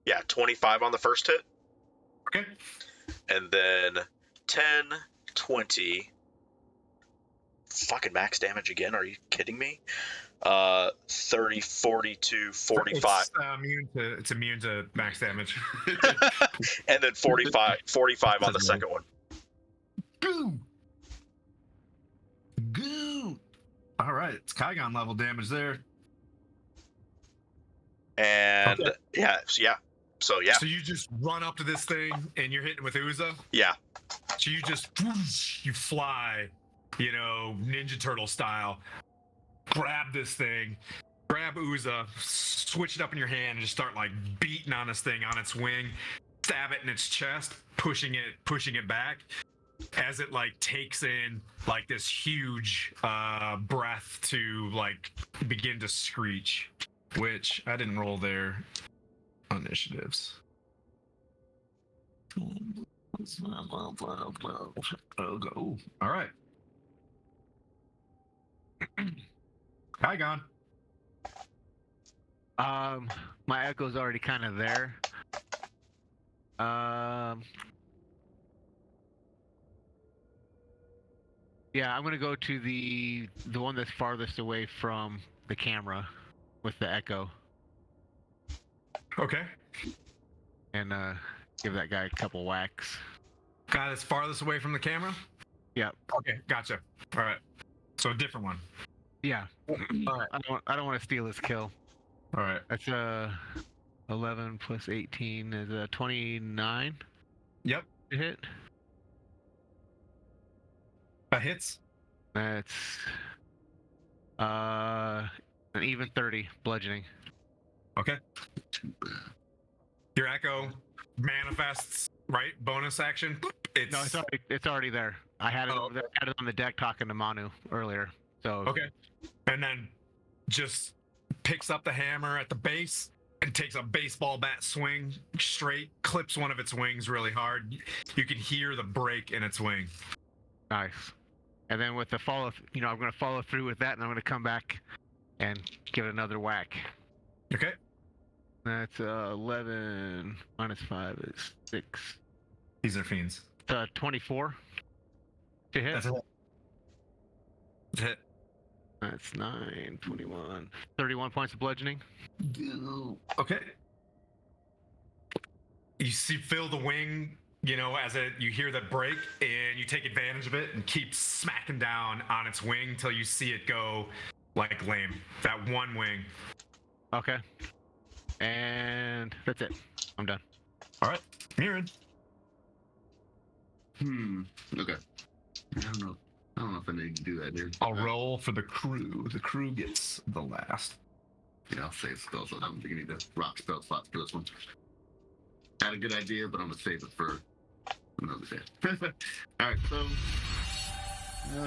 Yeah, 25 on the first hit. Okay. And then 10, 20. Fucking max damage again? Are you kidding me? 30, 42, 45. It's immune to max damage. And then 45 on the second one. Goo! Goo! All right, it's Kygon level damage there. And Okay. yeah. So yeah. So you just run up to this thing and you're hitting with Uza. Yeah. So you just you fly, Ninja Turtle style. Grab this thing, grab Uza, switch it up in your hand, and just start like beating on this thing on its wing, stab it in its chest, pushing it back as it like takes in like this huge breath to like begin to screech. Which I didn't roll their initiatives. Oh, all right. Kygon. My echo's already kind of there. Yeah, I'm gonna go to the one that's farthest away from the camera with the echo, Okay. and give that guy a couple whacks. Guy that's farthest away from the camera? Yep. Okay, gotcha. All right. So a different one. Yeah. All right. I don't want to steal his kill. All right. That's 11 plus 18 is 29 Yep. to hit. That hits. That's an even 30 bludgeoning. Okay. Your echo manifests, right? Bonus action. Boop. No, it's already there. I had it over there. I had it on the deck talking to Manu earlier. So Okay. And then just picks up the hammer at the base and takes a baseball bat swing straight, clips one of its wings really hard. You can hear the break in its wing. nice. And then with the follow, I'm going to follow through with that, and I'm going to come back and give it another whack. Okay. That's 11 minus 5 is 6. These are fiends. 24 to hit. That's a hit. That's a hit. That's 9, 21, 31 points of bludgeoning. Okay. You feel the wing, as you hear that break, and you take advantage of it and keep smacking down on its wing till you see it go like lame. That one wing. Okay. And that's it. I'm done. All right. Mirren. Okay. I don't know if I need to do that here. I'll roll for the crew. The crew gets the last. Yeah, I'll save spells. I don't think I need the rock spell slots for this one. Had a good idea, but I'm gonna save it for another day. Alright, so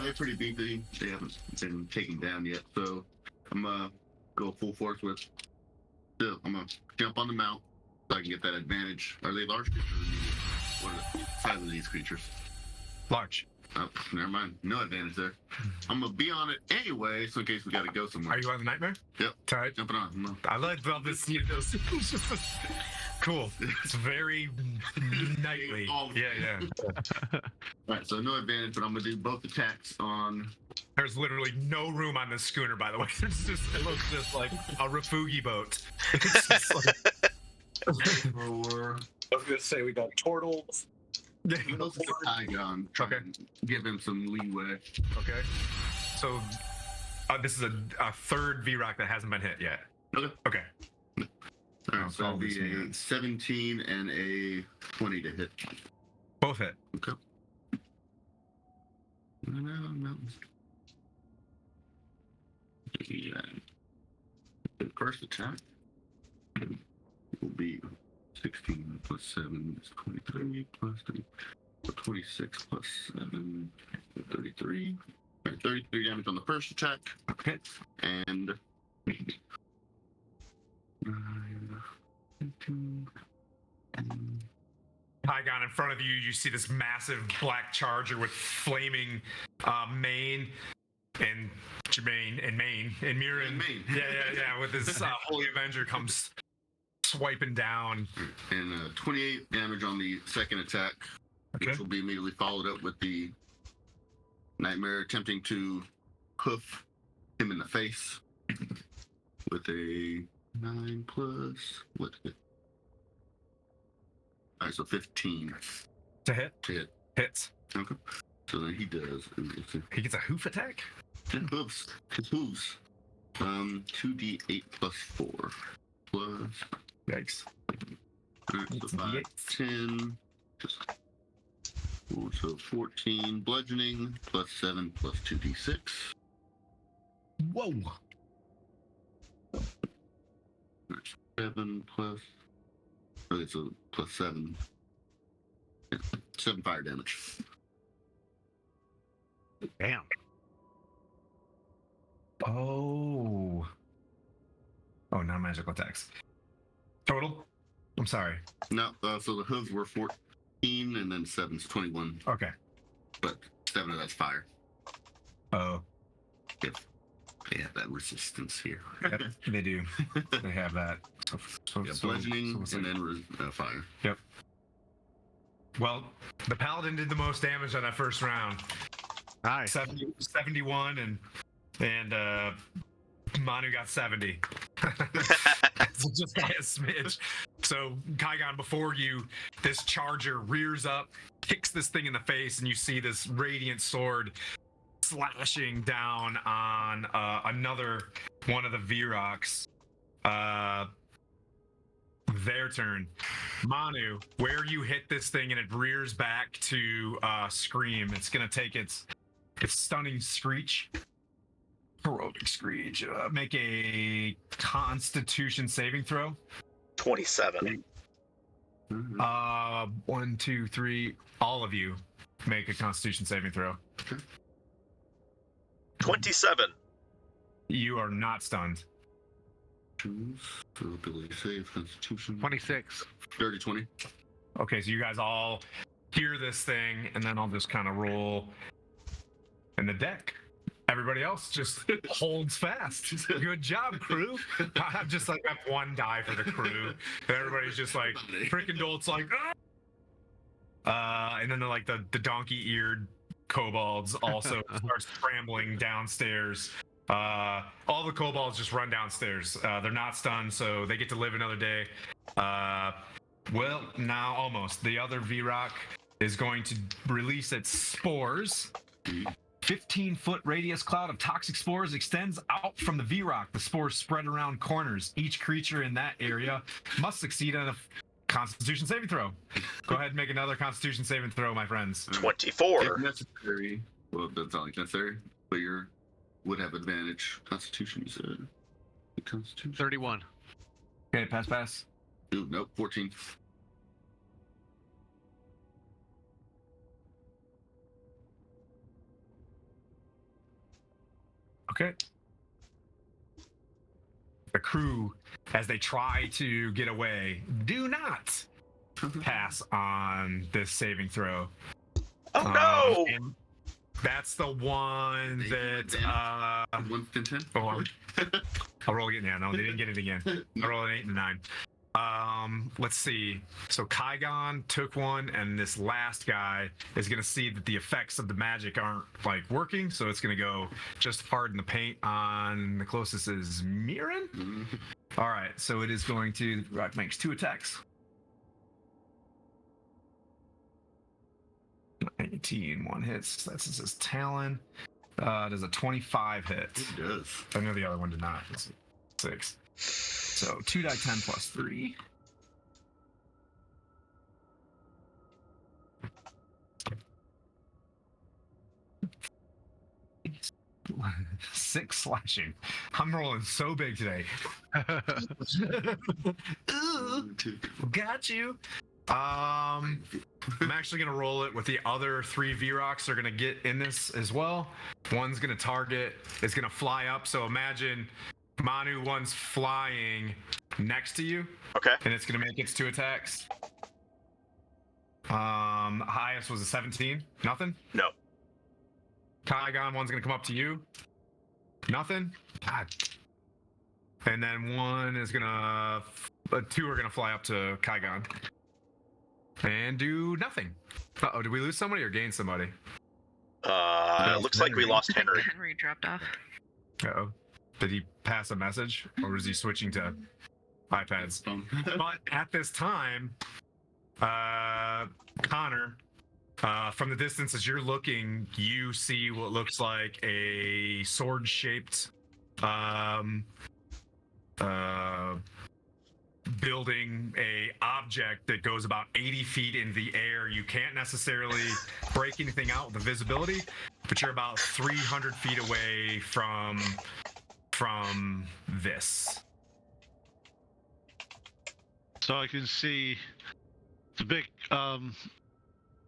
they're pretty beefy. They haven't been taken down yet, so I'm gonna go full force with. So I'm gonna jump on the mount so I can get that advantage. Are they large creatures or medium? What are the size of these creatures? Large. Oh, never mind. No advantage there. I'm gonna be on it anyway, so in case we gotta go somewhere. Are you on the nightmare? Yep. Tight. Jumping on. No. I like this. Cool. It's very nightly. Yeah. Alright, so no advantage, but I'm gonna do both attacks on. There's literally no room on this schooner, by the way. It looks just like a refugi boat. It's just like... For I was gonna say we got turtles. both the Tygon. Try and give him some leeway. Okay. So this is a third V-Rock that hasn't been hit yet. Okay. Okay. Alright, so that'll be a 17 and a 20 to hit. Both hit. Okay. No. Yeah. The first attack will be 16 plus 7 is 23 plus 3. So 26 plus 7 is 33. Alright, 33 damage on the first attack. Okay. And 9, 15, Tygon, in front of you, you see this massive black charger with flaming mane and Jermaine and Maine and Mirren. And Maine. Yeah. With his Holy Avenger comes swiping down. And 28 damage on the second attack, Okay. which will be immediately followed up with the Nightmare attempting to hoof him in the face with a 9 plus what? All right, so 15 To hit. to hit. Hits. Okay. So then he does. Let's see. He gets a hoof attack. Hooves. His hooves. 2d8 plus 4 plus. Yikes. All right, so It's a 5, D8. 10. Just, so 14 bludgeoning plus 7 plus 2d6. Whoa. 7 plus. Okay, so plus 7. 7 fire damage. Damn. Oh, non-magical attacks. Total? I'm sorry. No, so the hooves were 14 and then 7's 21, Okay. but 7 of that's fire. Oh, They have that resistance here. yep, they do. They have that. Yeah, bludgeoning so- and then fire. Well, the paladin did the most damage on that first round. Nice. 71 and Manu got 70. So just by a smidge. So Kaigon, before you, this charger rears up, kicks this thing in the face, and you see this radiant sword slashing down on another one of the Viroks. Their turn. Manu, where you hit this thing and it rears back to scream, it's gonna take its stunning screech. Heroic screech. Make a Constitution saving throw. 27. 1, 2, 3. All of you make a Constitution saving throw. 27. You are not stunned. So ability save, Constitution. 26. Dirty 20. Okay, so you guys all hear this thing, and then I'll just kind of roll in the deck. Everybody else just holds fast. Good job, crew. I'm just like, I have one die for the crew. And everybody's just like, freaking Dolt's like, ah! And then like the donkey-eared kobolds also start scrambling downstairs. All the kobolds just run downstairs. They're not stunned, so they get to live another day. Well, now almost. The other Virok is going to release its spores. 15-foot radius cloud of toxic spores extends out from the Virok. The spores spread around corners. Each creature in that area must succeed on a Constitution saving throw. Go ahead and make another Constitution saving throw, my friends. 24. If necessary, well, that's not like necessary, but you would have advantage. Constitution, you said. Constitution. 31. Okay, pass. Ooh, nope, 14. Okay. The crew, as they try to get away, do not pass on this saving throw. Oh no! And that's the one that 1 to 10. oh, I'll roll again. Yeah, no, they didn't get it again. I rolled an 8 and a 9. Let's see. So Kaigon took one, and this last guy is gonna see that the effects of the magic aren't like working, so it's gonna go just harden the paint on the closest is Mirren. All right, so it is going to Rock makes 2 attacks. 18, 1 hits. That's his Talon. Does a 25 hit? It does. I know the other one did not. It's 6. So 2d10 plus 3. Six slashing. I'm rolling so big today. Ooh, got you. I'm actually gonna roll it with the other 3 Viroks. They're gonna get in this as well. One's gonna target. It's gonna fly up. So imagine Manu, one's flying next to you, Okay. and it's gonna make its 2 attacks. Highest was a 17. Nothing. No. Kygon, one's gonna come up to you. Nothing. God. And then one is gonna. Two are gonna fly up to Kygon and do nothing. Uh-oh, did we lose somebody or gain somebody? Looks like we lost I think Henry. Henry dropped off. Uh-oh. Did he pass a message or was he switching to iPads? But at this time, Connor, from the distance as you're looking, you see what looks like a sword-shaped building, a object that goes about 80 feet in the air. You can't necessarily break anything out with the visibility, but you're about 300 feet away from this. So I can see the big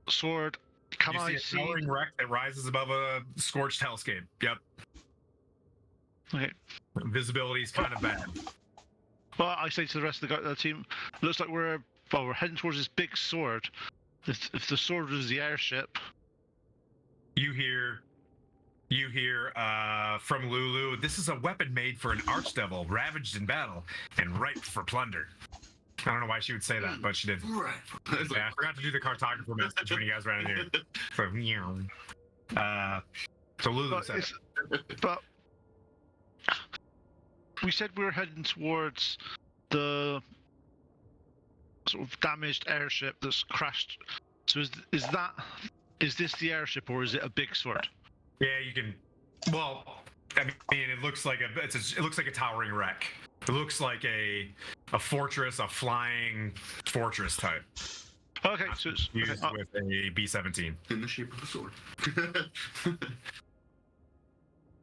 sword. Can You I see a see? towering wreck that rises above a scorched hellscape. Yep. Okay. Visibility is kind of bad. Well, I say to the rest of the team, looks like we're heading towards this big sword. If the sword is the airship. You hear from Lulu, this is a weapon made for an archdevil ravaged in battle and ripe for plunder. I don't know why she would say that, but she did. Right. Yeah, I forgot to do the cartographer message when you guys ran in here. So, so Lulu But, said it. but we said we were heading towards the sort of damaged airship that's crashed. So is this the airship or is it a big sword? Yeah, you can. Well, I mean, it looks like it looks like a towering wreck. It looks like a fortress, a flying fortress type. Okay, so it's Used okay. with a B-17. In the shape of a sword.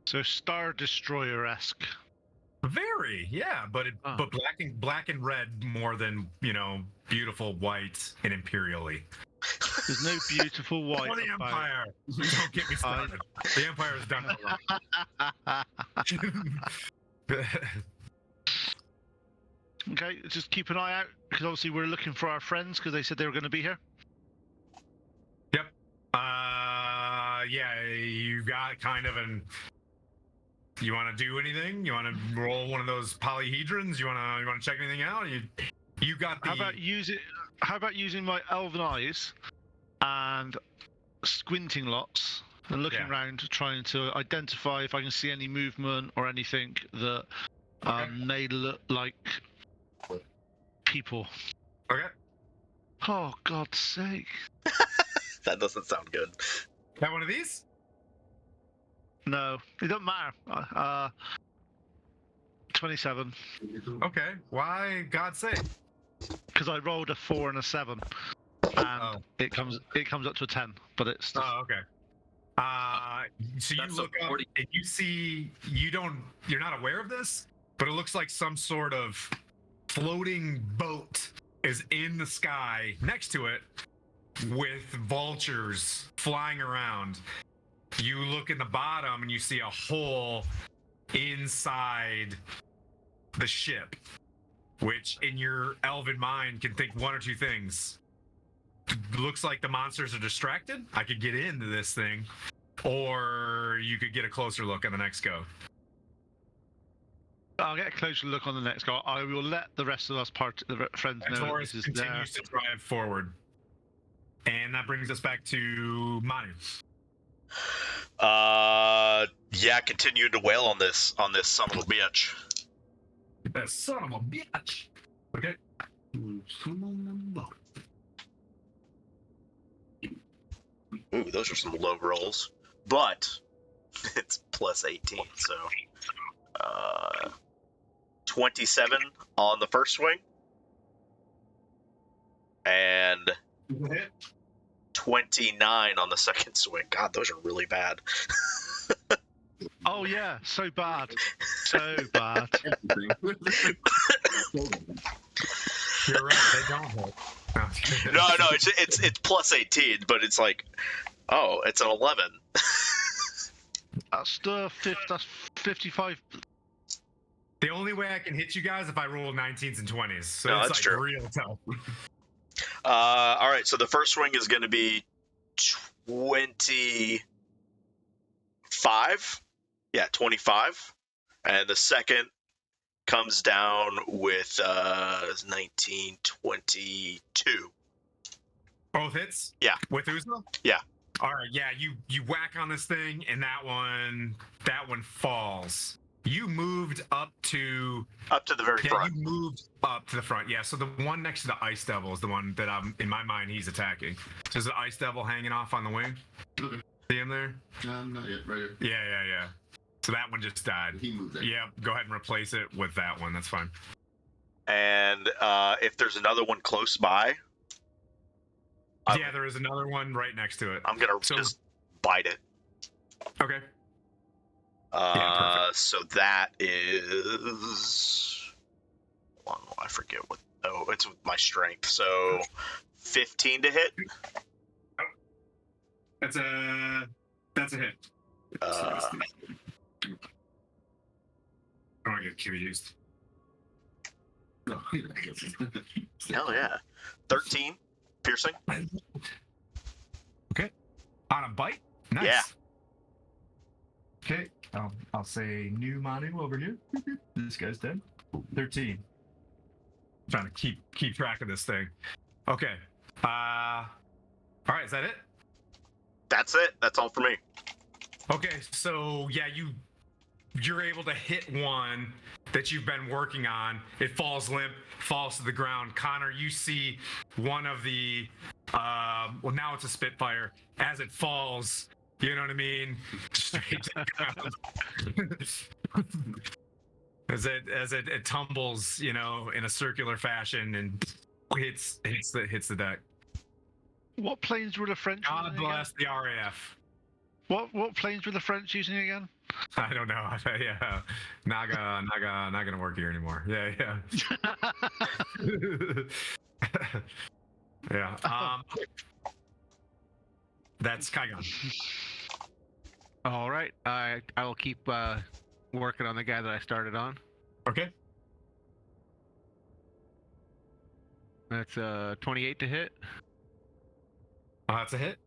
So Star Destroyer-esque. Very, yeah, but Oh. but black and red more than beautiful white and imperially. There's no beautiful white Or the about. Empire. Don't get me started. The Empire has done it wrong. Okay, just keep an eye out because obviously we're looking for our friends because they said they were going to be here. Yep. Yeah, you got kind of an. You want to do anything? You want to roll one of those polyhedrons? You want to check anything out? You got the. How about using my elven eyes and squinting lots and looking Yeah. around, trying to identify if I can see any movement or anything that may look like people. Okay. Oh, God's sake! That doesn't sound good. Got one of these? No, it doesn't matter. 27. Okay. Why, God's sake? Because I rolled a 4 and a 7, and it comes up to a 10, but it's still... Oh, okay. So you That's a look up 40. and you see you're not aware of this, but it looks like some sort of floating boat is in the sky next to it with vultures flying around. You look in the bottom and you see a hole inside the ship, which in your elven mind can think one or two things. Looks like the monsters are distracted. I could get into this thing, or you could get a closer look on the next go. I'll get a closer look on the next go. I will let the rest of us friends And know that Taurus this is there. continues to drive forward. And that brings us back to Manu. Yeah, continue to wail on this son of a bitch. That son of a bitch. Okay. Ooh, those are some low rolls, but it's plus 18, so 27 on the first swing, and 29 on the second swing. God, those are really bad. Oh yeah, so bad, so bad. You're right. They don't hit. No, it's plus 18, but it's like, oh, it's an 11. That's the that's 55. The only way I can hit you guys if I roll 19s and 20s. So No, it's that's like true. real tough. All right, so the first swing is going to be 20. 5. Yeah, 25. And the second comes down with 19, 22. Both hits? Yeah. With Uzo? Yeah. All right, yeah, you whack on this thing, and that one falls. You moved up to the very front. You moved up to the front. Yeah, so the one next to the Ice Devil is the one that in my mind he's attacking. So there's the Ice Devil hanging off on the wing. Okay. See him there? Not yet. Right here. Yeah. So that one just died. He moved that. Yeah, go ahead and replace it with that one. That's fine. And if there's another one close by, Yeah, there is another one right next to it. I'm gonna just bite it. Okay. Yeah, so that is. Well, I forget what. Oh, it's with my strength. So 15 to hit. That's a hit. I don't want to get confused. No, Hell yeah. 13 piercing. Okay. On a bite? Nice. Yeah. Okay. I'll say new Manu over here. This guy's dead. 13. Trying to keep track of this thing. Okay. All right, is that it? That's it. That's all for me. Okay, so yeah, you're able to hit one that you've been working on. It falls limp, falls to the ground. Connor, you see one of the well, now it's a Spitfire. As it falls, you know what I mean? Straight to the ground. As it tumbles, you know, in a circular fashion and hits the deck. What planes were the French God using bless the RAF. again? What planes were the French using again? I don't know. Yeah, Naga, not gonna work here anymore. Yeah. Yeah. That's Kaigon. All right. I will keep working on the guy that I started on. Okay. That's 28 to hit. That's a hit.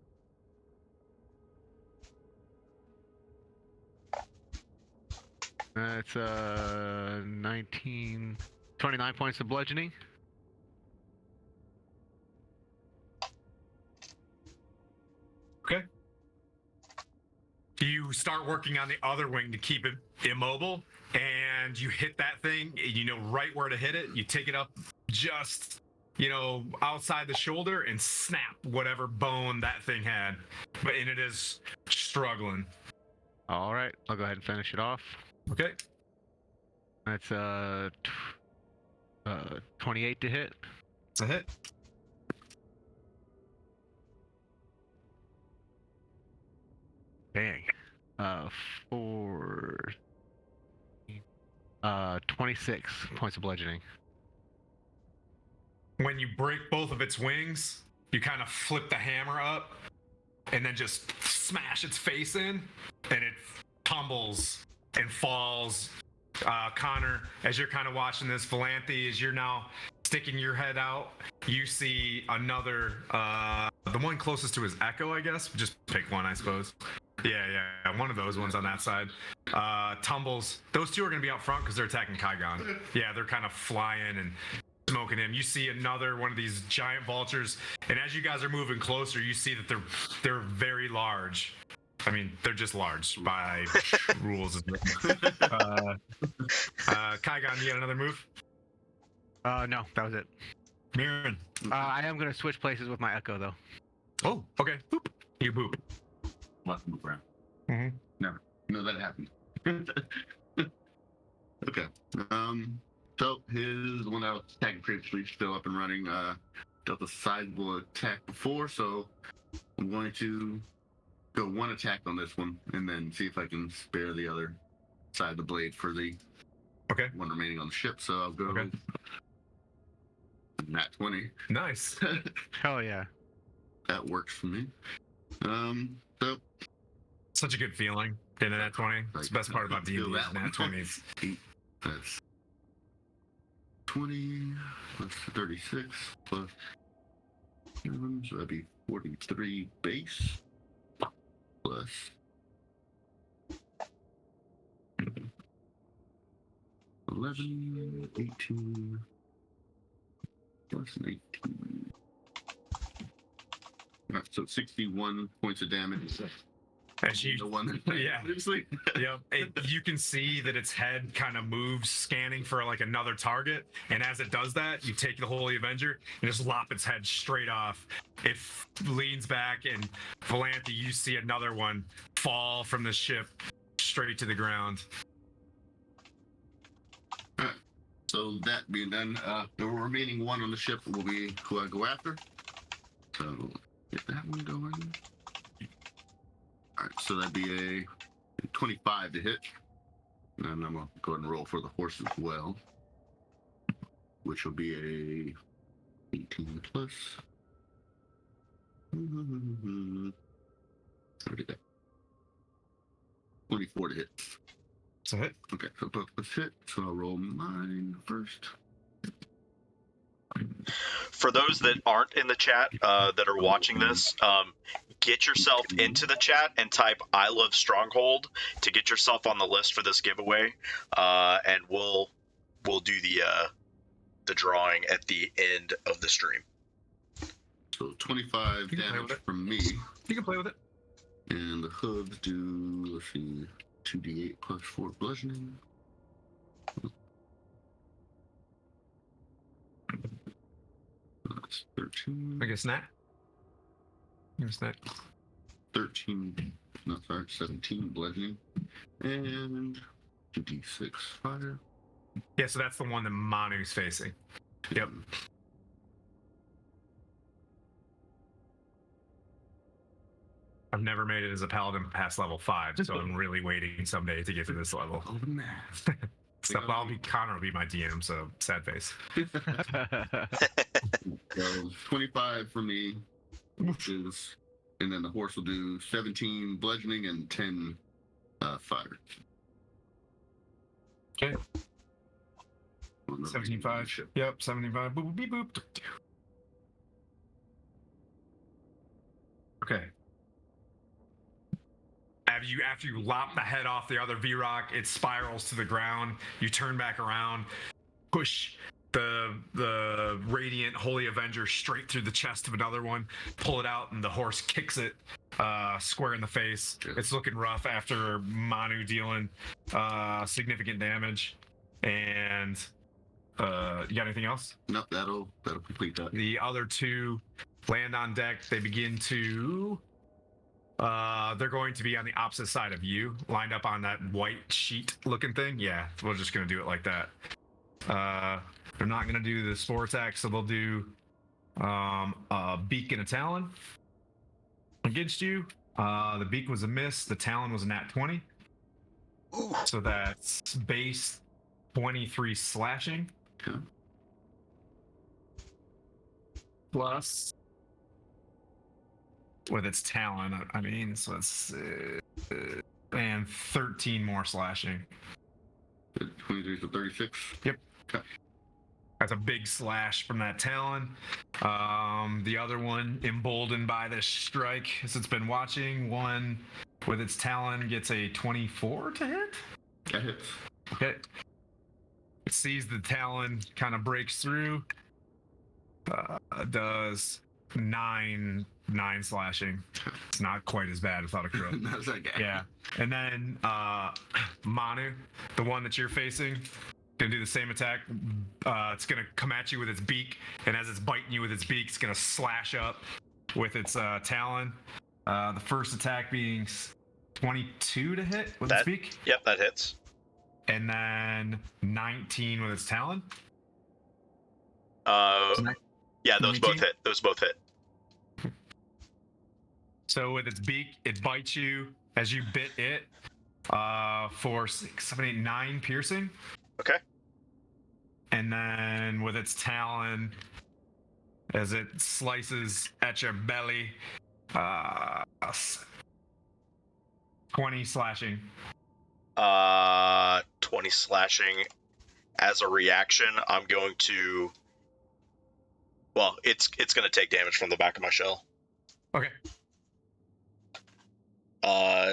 That's 29 points of bludgeoning. Okay. You start working on the other wing to keep it immobile, and you hit that thing. You know right where to hit it. You take it up just, outside the shoulder and snap whatever bone that thing had. And it is struggling. All right. I'll go ahead and finish it off. Okay. That's 28 to hit. It's a hit. Dang. 26 points of bludgeoning. When you break both of its wings, you kind of flip the hammer up and then just smash its face in, and it tumbles and falls. Connor, as you're kind of watching this, Valanthe, as you're now sticking your head out, you see another, the one closest to his Echo, I guess. Just pick one, I suppose. Yeah, one of those ones on that side. Tumbles. Those two are going to be out front because they're attacking Kaigon. Yeah, they're kind of flying and smoking him. You see another one of these giant vultures, and as you guys are moving closer, you see that they're very large. I mean, they're just large by rules. Kaigon, you got another move? No, that was it. Mirren. I am going to switch places with my Echo, though. Oh, okay. Boop. You boop. Watch move around. Mm-hmm. Never. No, that happened. Okay. So his one that was attacking previously still up and running. Dealt a sizable attack before, so I'm going to go one attack on this one and then see if I can spare the other side of the blade for the one remaining on the ship. So I'll go nat 20. Nice. Hell yeah. That works for me. So Such a good feeling in a nat 20. It's the best part about D&D is nat 20s. That's 20 plus 36 plus 7, so that'd be 43 base plus 11, 18, plus an 18. Alright, so 61 points of damage. As you, The one that yeah. previously. Yep. You can see that its head kind of moves, scanning for like another target. And as it does that, you take the Holy Avenger and just lop its head straight off. It leans back, and Valanthe, you see another one fall from the ship straight to the ground. So that being done, the remaining one on the ship will be who I go after. So get that one going. Alright, so that'd be a 25 to hit. And I'm gonna go ahead and roll for the horse as well. Which will be a 18 plus. Where did that? 24 to hit. It's a hit. Okay, so both was hit. So I'll roll mine first. For those that aren't in the chat that are watching this, get yourself into the chat and type "I love Stronghold" to get yourself on the list for this giveaway, and we'll do the drawing at the end of the stream. So 25 You can play damage with it. from me. You can play with it. And the hooves do, let's see, 2d8 plus 4 bludgeoning. That's 13. I guess not. Guess not. 13, no, sorry, 17 bludgeoning. And 2d6 fire. Yeah, so that's the one that Manu's facing. Yep. I've never made it as a paladin past level 5, so I'm really waiting someday to get to this level. Oh, math. So Connor will be my DM, so sad face. So 25 for me, which is, and then the horse will do 17 bludgeoning and 10 fire. Okay. 75. Yep, 75. Boop, beep, boop. Okay. After you lop the head off the other V-Rock, it spirals to the ground. You turn back around, push the Radiant Holy Avenger straight through the chest of another one, pull it out, and the horse kicks it square in the face. It's looking rough after Manu dealing significant damage. And you got anything else? Nope, that'll complete that. The other two land on deck. They begin to they're going to be on the opposite side of you, lined up on that white sheet looking thing. Yeah, we're just going to do it like that. They're not going to do the spore attack, so they'll do a beak and a talon against you. The beak was a miss. The talon was a nat 20. So that's base 23 slashing. Okay. Plus with its talon, I mean, so it's and 13 more slashing. 23 to 36. Yep. Okay. That's a big slash from that talon. The other one, emboldened by this strike, as it's been watching, one with its talon gets a 24 to hit. That hits. Okay. It sees the talon, kind of breaks through. Does nine slashing. It's not quite as bad as I thought it could. That's okay. Yeah. And then Manu, the one that you're facing, gonna do the same attack. It's gonna come at you with its beak, and as it's biting you with its beak, it's gonna slash up with its talon. The first attack being 22 to hit with its beak. Yep, that hits. And then 19 with its talon. Yeah, those 19? both hit. Those both hit. So with its beak, it bites you as you bit it for 6, 7, 8, 9 piercing. Okay. And then with its talon, as it slices at your belly, 20 slashing. 20 slashing. As a reaction, I'm going to. Well, it's going to take damage from the back of my shell. Okay.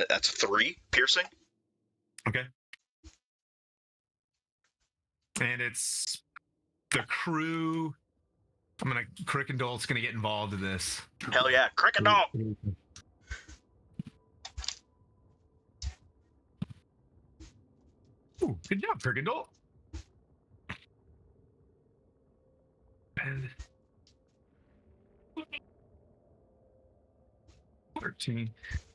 That's 3 piercing. Okay. and it's the crew. Crickendolt's gonna get involved in this. Hell yeah, cricket dog. Ooh, good job, Crickendolt. And 13.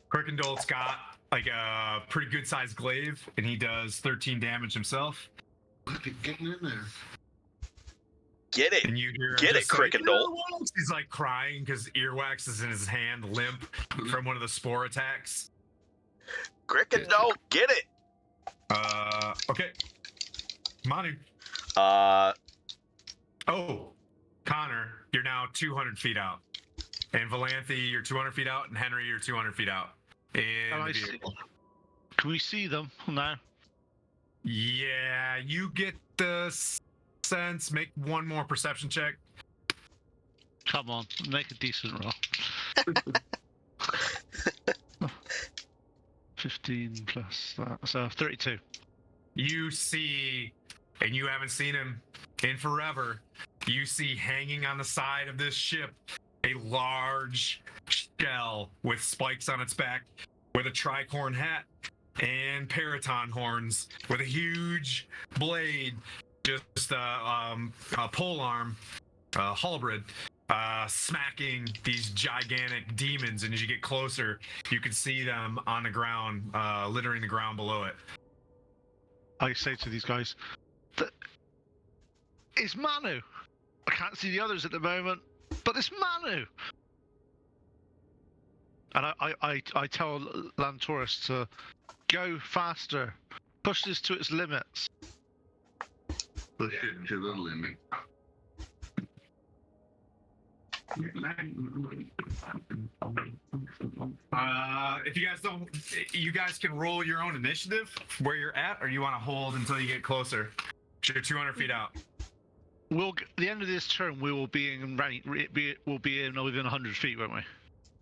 Crickendolt's got like a pretty good sized glaive, and he does 13 damage himself. Look at getting in there. Get it. And you hear him Get it, just like, Crickendolt. "Earwax!" He's like crying because earwax is in his hand, limp from one of the spore attacks. Cricket dog. Get it. Okay. Manu. Oh, Connor, you're now 200 feet out. And Valanthe, you're 200 feet out, and Henry, you're 200 feet out. And Can we see them now? yeah, you get the sense. Make one more perception check. Come on, make a decent roll. 15 plus that, so 32. You see, and you haven't seen him in forever, you see hanging on the side of this ship a large shell with spikes on its back, with a tricorn hat and periton horns, with a huge blade, just a pole arm, halberd, smacking these gigantic demons. And as you get closer, you can see them on the ground, littering the ground below it. I say to these guys, it's Manu. I can't see the others at the moment, but it's Manu. And I tell Lantoris to go faster, push this to its limits. Push it to the limit. If you guys don't, you guys can roll your own initiative where you're at, or you want to hold until you get closer. You're 200 feet out. The end of this turn, we will be in range. We'll be in within 100 feet, won't we?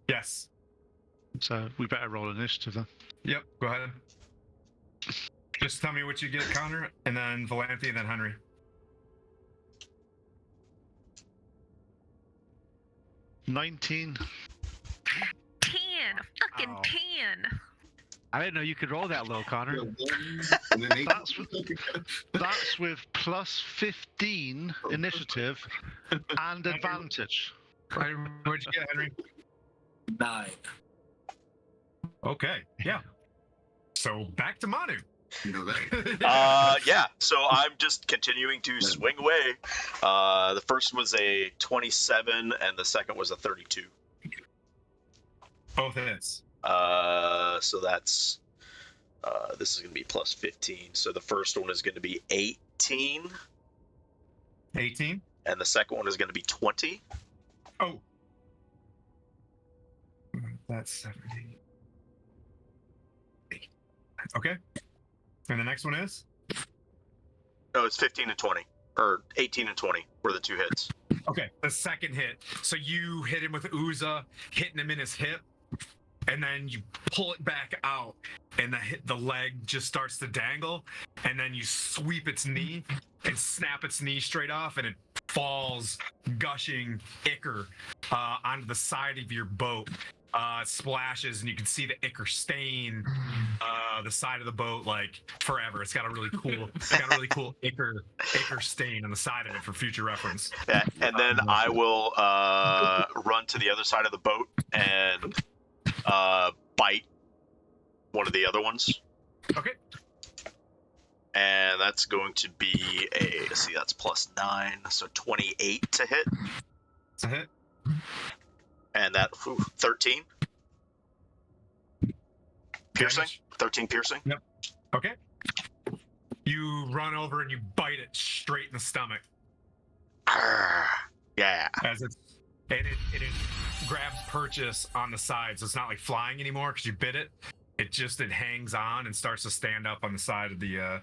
Yes. So we better roll initiative then. Yep. Go ahead. Just tell me what you get, Connor, and then Valanthe, and then Henry. 19. 10, fucking Ow. 10. I didn't know you could roll that low, Connor. And then That's with plus 15 initiative and advantage. What'd you get, Henry? 9. Okay. Yeah. So back to Manu. you know that. Yeah, so I'm just continuing to swing away. The first was a 27, and the second was a 32. Both hits. So that's this is going to be plus 15. So the first one is going to be 18, 18. and the second one is going to be 20. Oh. That's 70. Okay. And the next one is? No, it's 15 and 20, or 18 and 20 were the two hits. Okay. The second hit. So you hit him with Uza, hitting him in his hip, and then you pull it back out, and the leg just starts to dangle, and then you sweep its knee and snap its knee straight off, and it falls gushing ichor onto the side of your boat. It splashes, and you can see the ichor stain the side of the boat like forever. It's got a really cool ichor stain on the side of it for future reference. Yeah, and then I will run to the other side of the boat and bite one of the other ones. Okay. And that's going to be let's see, that's plus 9, so 28 to hit. It's a hit. And that 13 piercing. Damage. 13 piercing. Yep. Okay. You run over and you bite it straight in the stomach Yeah. as it grabs purchase on the side, so it's not like flying anymore because you bit it. It hangs on and starts to stand up on the side of the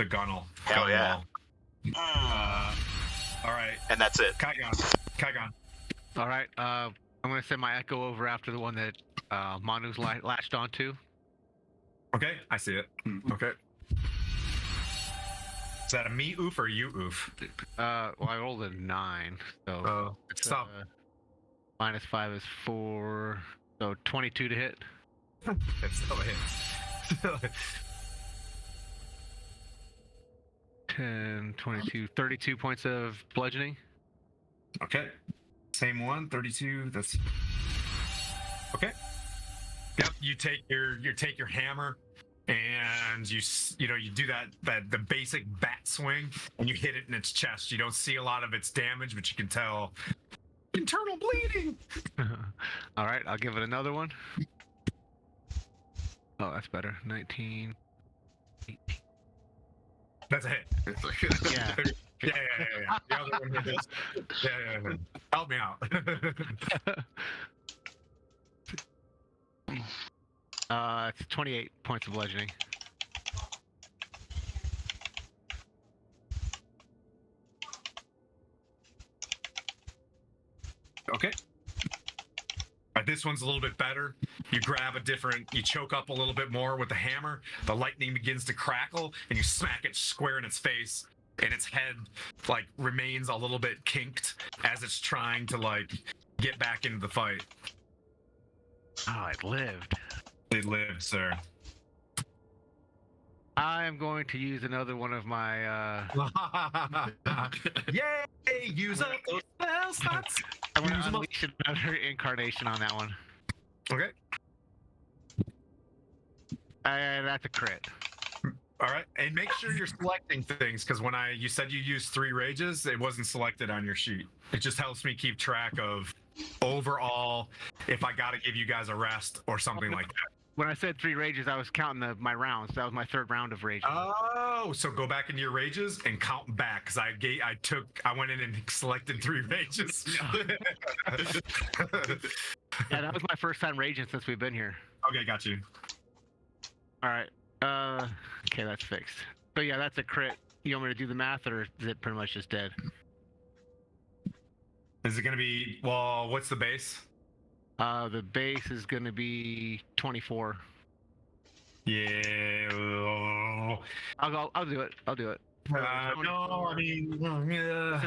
gunnel. Hell gun yeah. wall. All right. And that's it. Kaigon. All right. I'm gonna send my echo over after the one that Manu's latched onto. Okay, I see it. Okay. Is that a me oof or a you oof? Well, I rolled a 9, so Oh, it's, stop. minus 5 is 4, so 22 to hit. It still hits. 10, 22, 32 points of bludgeoning. Okay. Same one, 32. That's okay. Yep. You take your hammer, and you do the basic bat swing, and you hit it in its chest. You don't see a lot of its damage, but you can tell internal bleeding. All right, I'll give it another one. Oh, that's better. 19. 18. That's a hit. It's like, Yeah. Yeah. The other one hit this. Yeah. Help me out. It's 28 points of bludgeoning. Okay. This one's a little bit better. You choke up a little bit more with the hammer. The lightning begins to crackle, and you smack it square in its face, and its head remains a little bit kinked as it's trying to get back into the fight. Oh, it lived. It lived, sir. I am going to use another one of my. Yay! Use up those spell slots. I'm going Use to 'em up. unleash another incarnation on that one. Okay. That's a crit. All right, and make sure you're selecting things, because when you said you used 3 rages, it wasn't selected on your sheet. It just helps me keep track of overall if I got to give you guys a rest or something like that. When I said 3 rages, I was counting my rounds. That was my 3rd round of rages. Oh, so go back into your rages and count back, because I went in and selected 3 rages. Yeah, that was my first time raging since we've been here. Okay, got you. All right. Okay, that's fixed. So yeah, that's a crit. You want me to do the math, or is it pretty much just dead? Is it going to be, well, what's the base? The base is going to be 24. Yeah. I'll do it. I'll do it. No, I mean, yeah.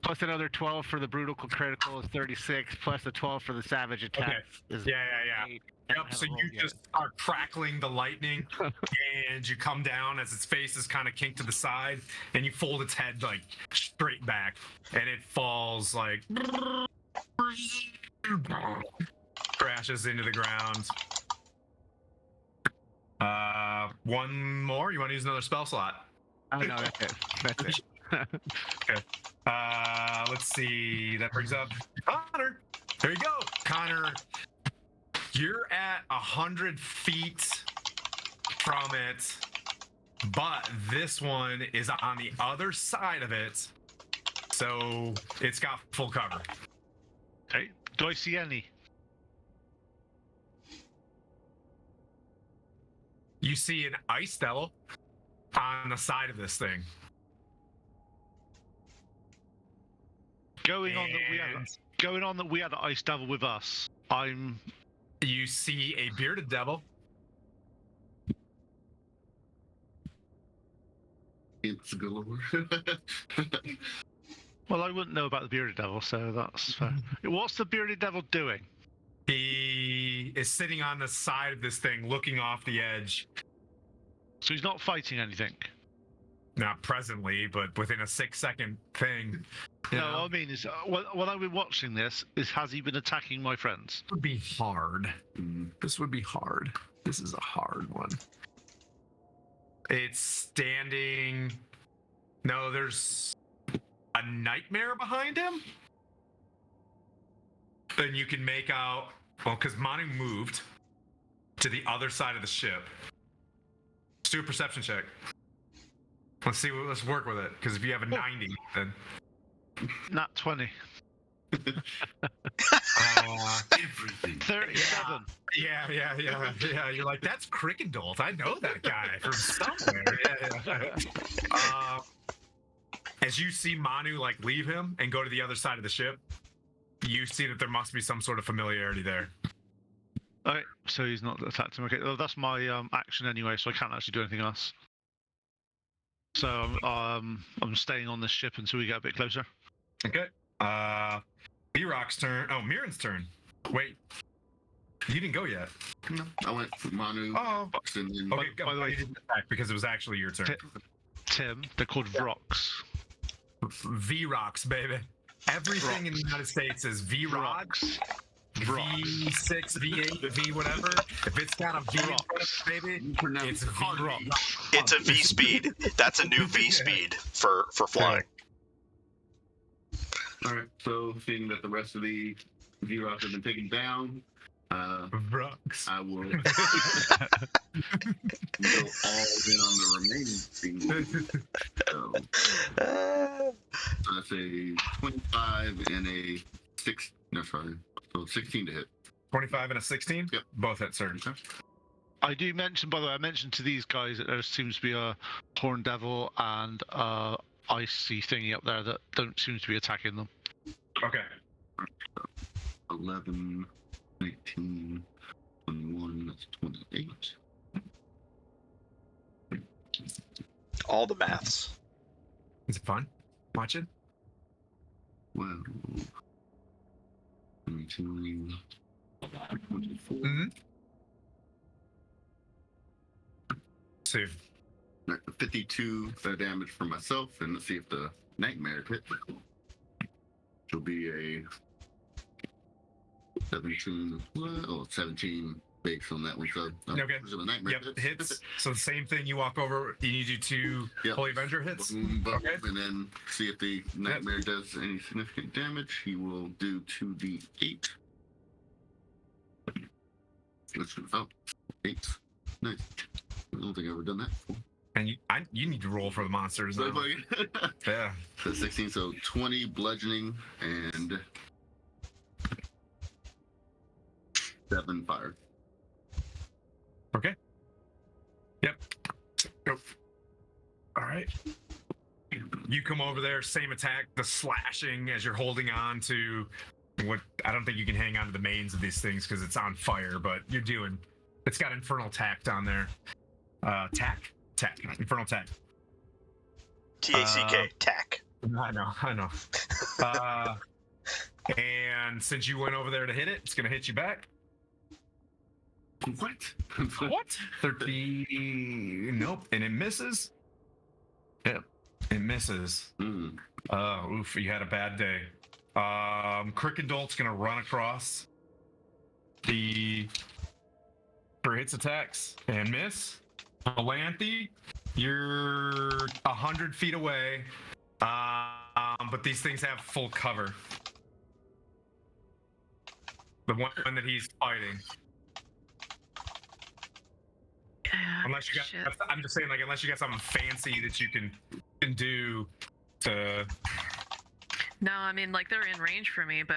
Plus another 12 for the brutal critical is 36. Plus the 12 for the savage attack is Yeah. 8. Yep, so you just are crackling the lightning, and you come down as its face is kind of kinked to the side, and you fold its head straight back, and it falls crashes into the ground. One more? You want to use another spell slot? Oh no, that's it. That's it. Okay. Let's see. That brings up Connor. There you go, Connor. You're at 100 feet from it, but this one is on the other side of it, so it's got full cover. Okay. Do I see any? You see an ice devil on the side of this thing. Going on that we had the ice devil with us. You see a bearded devil. it's a good one. Well, I wouldn't know about the bearded devil, so that's fair. What's the bearded devil doing? He is sitting on the side of this thing, looking off the edge. So he's not fighting anything. Not presently, but within a 6-second thing. you No, know? I mean is when I've been watching this, has he been attacking my friends? Would be hard. This would be hard. This is a hard one. It's standing. No, there's a nightmare behind him. And you can make out, well, because Manu moved to the other side of the ship. Let's do a perception check. Let's work with it. Because if you have a 90, then. Nat 20. Everything. 37. Yeah. You're like, that's Crickendolt. I know that guy from somewhere. Yeah. As you see Manu leave him and go to the other side of the ship, you see that there must be some sort of familiarity there. Alright, so he's not attacked him. Okay, well, that's my action anyway, so I can't actually do anything else. So I'm staying on this ship until we get a bit closer. Okay. B-Rock's turn. Oh, Mirren's turn. Wait. You didn't go yet. No, I went for Manu. Oh. And then Okay, go. by the way- You didn't attack because it was actually your turn. Tim, they're called Vrox. V-Rocks, baby. Everything in the United States is V-Rocks. V6, V8, V whatever. If it's got a V in front of it, baby, you pronounce it's Harvey. V-Rock. It's a V speed. That's a new V speed for flying. All right. So seeing that the rest of the V-Rocks have been taken down, Rocks. I will go all in on the remaining things. So that's a 25 and a 6. No, sorry. So 16 to hit. 25 and a 16? Yep. Both hit certain. I do mention, by the way, I mentioned to these guys that there seems to be a Horn Devil and icy thingy up there that don't seem to be attacking them. Okay. 11, 19, 21, that's 28. All the maths. Is it fun? Watching? 12, 22, 24. Mm-hmm. So, Right, 52 damage for myself, and let's see if the nightmare hit. Which will be a 17. Oh, 17 based on that one. So, Okay. so the nightmare yep, hits. So the same thing. You walk over. You need you to Yep. Holy Avenger hits. Boom, boom, Okay. and then see if the nightmare does any significant damage. He will do 2d8. Let's do 8. Nice. I don't think I've ever done that before. And you need to roll for the monsters now. Yeah. So 16, so 20 bludgeoning and 7 fire. Okay. Yep. Go. All right. You come over there, same attack, the slashing as you're holding on to what I don't think you can hang on to the mains of these things because it's on fire, but you're doing it's got infernal tact on there. Tack? Tack. Infernal tack. TACK. Tack. I know. And since you went over there to hit it, it's gonna hit you back. What? What? 13. Nope. And it misses. Yep. It misses. Mm. Oof, you had a bad day. Crickendolt's gonna run across the for hits attacks and miss. Valanthe, you're 100 feet away. But these things have full cover. The one that he's fighting. Unless you got, Shit. I'm just saying, like, unless you got something fancy that you can do to. No, I mean, like, they're in range for me, but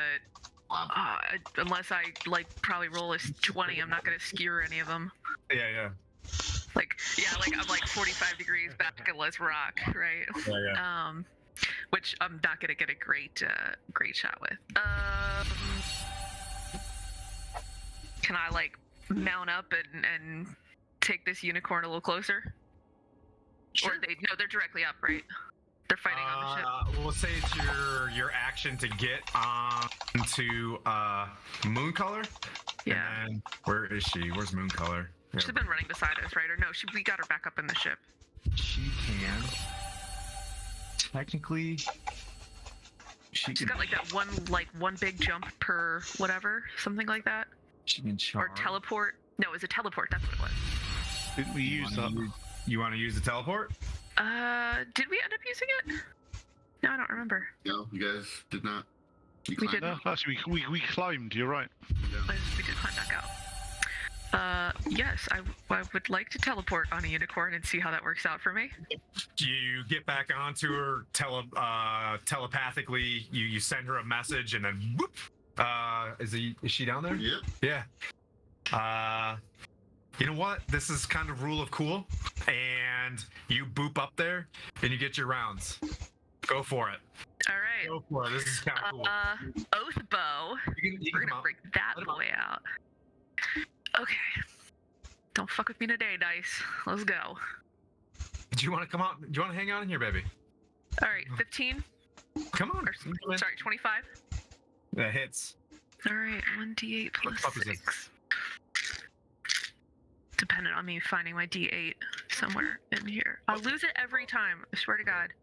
Wow. unless I, like, probably roll a 20, I'm not going to skewer any of them. Yeah. Like, yeah, like, I'm, like, 45 degrees back at Let's Rock, right? Yeah. Which I'm not going to get a great shot with. Can I, like, mount up and take this unicorn a little closer? Sure. Or they're directly up, right? They're fighting on the ship. We'll say it's your action to get onto Mooncolor. Yeah. And where is she? Where's Mooncolor? Yeah. She's been running beside us, right? Or no, we got her back up in the ship. She can. Technically, She's got like that one big jump per whatever, something like that. She can Or charge. teleport. No, it was a teleport. That's what it was. Didn't we use that? You want to use the teleport? Did we end up using it? No, I don't remember. No, you guys did not. You We climbed did. No, actually, we climbed. You're right. We did climb back out. Yes, I would like to teleport on a unicorn and see how that works out for me. You get back onto her telepathically. You send her a message, and then whoop. Is she down there? Yep. Yeah. You know what? This is kind of rule of cool, and you boop up there, and you get your rounds. Go for it. All right. Go for it. This is kind of cool. Oath bow. You We're can gonna break that boy out. Okay. Don't fuck with me today, dice. Let's go. Did Do you want to come on? Do you want to hang out in here, baby? All right, 15. Come on. Or, sorry, 25. That hits. All right, 1d8 plus puppies in. 6. Dependent on me finding my d8 somewhere in here. I'll lose it every time. I swear to God.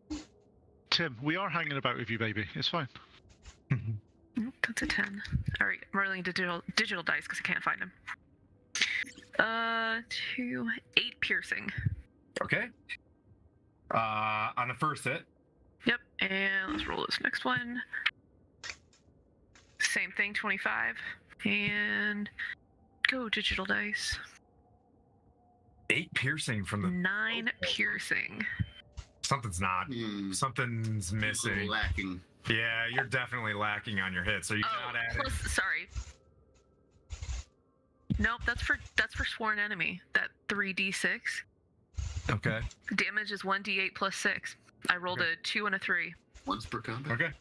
Tim, we are hanging about with you, baby. It's fine. Nope, that's a 10. All right, I'm rolling digital dice because I can't find them. 2, 8 piercing. Okay. On the first hit. Yep, and let's roll this next one. Same thing, 25. And go digital dice. 8 piercing from the. 9 piercing. Something's not. Something's missing. Lacking. Yeah, you're definitely lacking on your hits. Are you not adding? Plus, sorry. Nope, that's for sworn enemy. That 3d6. Okay. Damage is 1d8 plus 6. I rolled a 2 and a 3. Once per combat. Okay.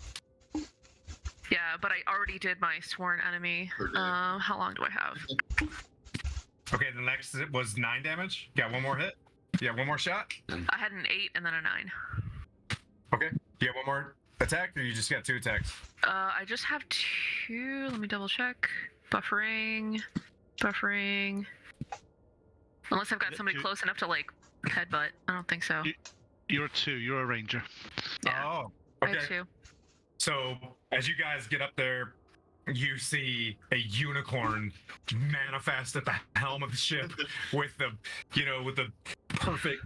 Yeah, but I already did my sworn enemy. Per day. How long do I have? Okay, the next hit was 9 damage. Got one more hit. Yeah, one more shot. I had an 8 and then a 9. Okay. Do you have one more attack, or you just got 2 attacks? I just have 2. Let me double check. Buffering. Unless I've got somebody close enough to like headbutt. I don't think so. You're 2. You're a ranger. Yeah. Oh. I Okay. have 2. So as you guys get up there, you see a unicorn manifest at the helm of the ship with the perfect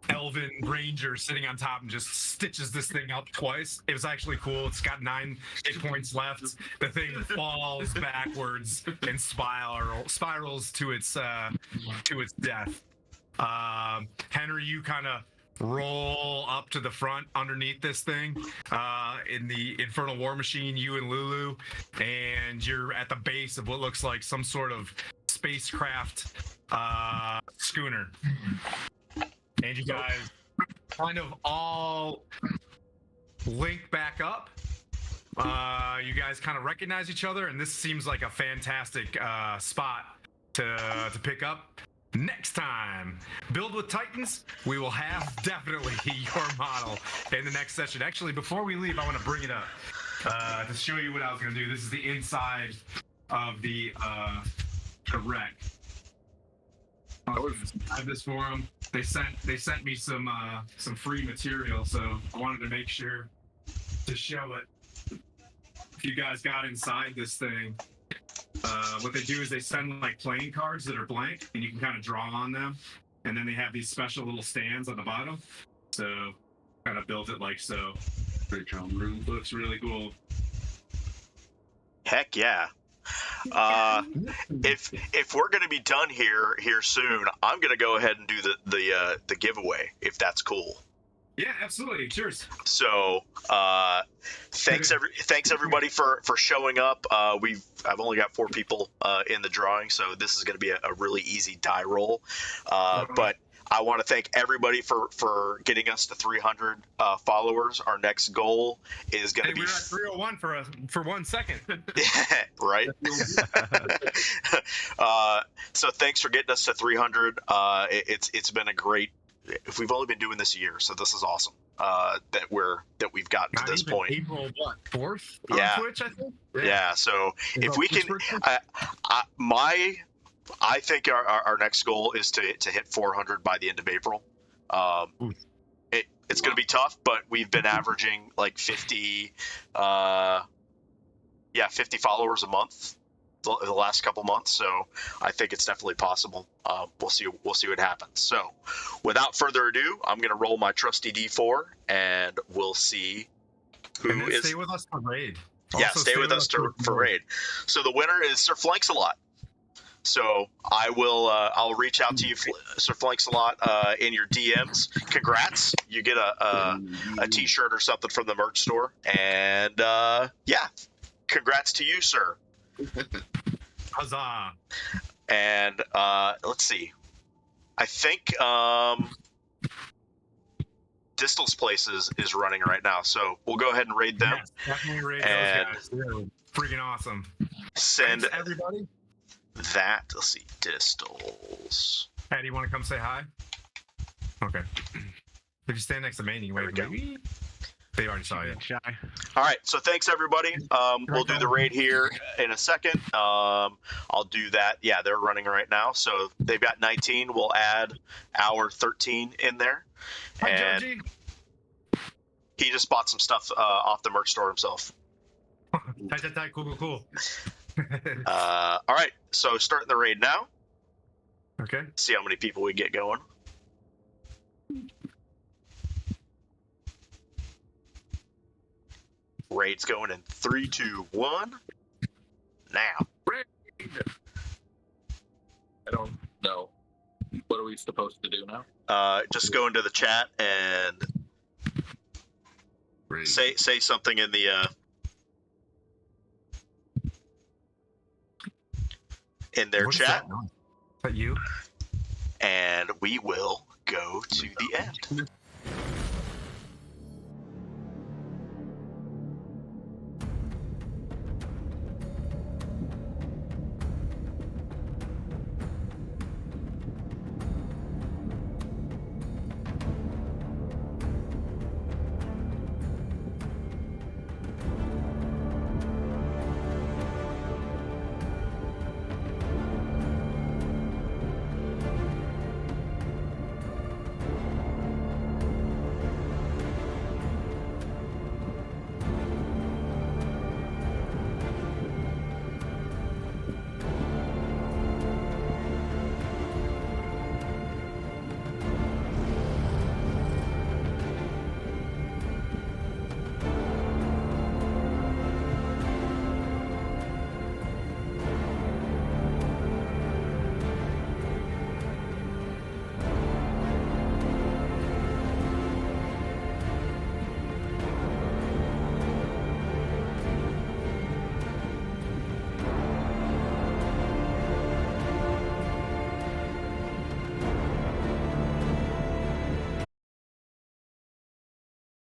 elven ranger sitting on top and just stitches this thing up twice. It was actually cool. It's got 9 hit points left. The thing falls backwards and spirals to its death. Henry, you kind of roll up to the front underneath this thing in the infernal war machine, you and Lulu, and you're at the base of what looks like some sort of spacecraft schooner. And you guys kind of all link back up. You guys kind of recognize each other, and this seems like a fantastic spot to pick up. Next time, Build with Titans, we will have definitely your model in the next session. Actually, before we leave, I want to bring it up to show you what I was going to do. This is the inside of the wreck. I have this for them. They sent me some free material, so I wanted to make sure to show it. If you guys got inside this thing, what they do is they send like playing cards that are blank, and you can kind of draw on them, and then they have these special little stands on the bottom. So kind of built it like so. Great job, room. Looks really cool. Heck yeah. If we're gonna be done here soon, I'm gonna go ahead and do the giveaway, if that's cool. Yeah, absolutely. Cheers. So thanks everybody for showing up. I've only got 4 people in the drawing, so this is going to be a really easy die roll. But I want to thank everybody for getting us to 300 followers. Our next goal is going to be. We were at 301 for 1 second. Right. So thanks for getting us to 300. It's been a great. If we've only been doing this a year, so this is awesome. That we've gotten to this point. April 4th Yeah. on Twitch, I think. Yeah. So if we can, I think our next goal is to hit 400 by the end of April. It's going to be tough, but we've been averaging like 50 followers a month the last couple months, so I think it's definitely possible. We'll see what happens. So without further ado, I'm going to roll my trusty D4, and we'll see who is. Stay with us for raid. Yeah, Also, stay with us for raid. So the winner is Sir Flanks-a-Lot. So I'll reach out to you, Sir Flanks-a-Lot, in your DMs. Congrats, you get a T-shirt or something from the merch store, and yeah, congrats to you, sir. Huzzah! And let's see. I think Distal's place is running right now, so we'll go ahead and raid them. Yes, definitely raid And those guys. They're freaking awesome. Send Thanks, everybody. that. Let's see, Distals. Hey, do you want to come say hi? Okay. If you stand next to Manny, you There wave we and go, "Wee." They already saw you. Shy. All right, so thanks everybody. We'll do the raid here in a second. I'll do that. Yeah, they're running right now, so they've got 19. We'll add our 13 in there, Hi, and Georgie. he just bought some stuff off the merch store himself. Tight. Cool. All right, so starting the raid now. Okay. See how many people we get going. Raid's going in 3, 2, 1. Now. I don't know. What are we supposed to do now? Just go into the chat and Raid. say something in the in their What's chat, that? Is that you? and we will go to the end.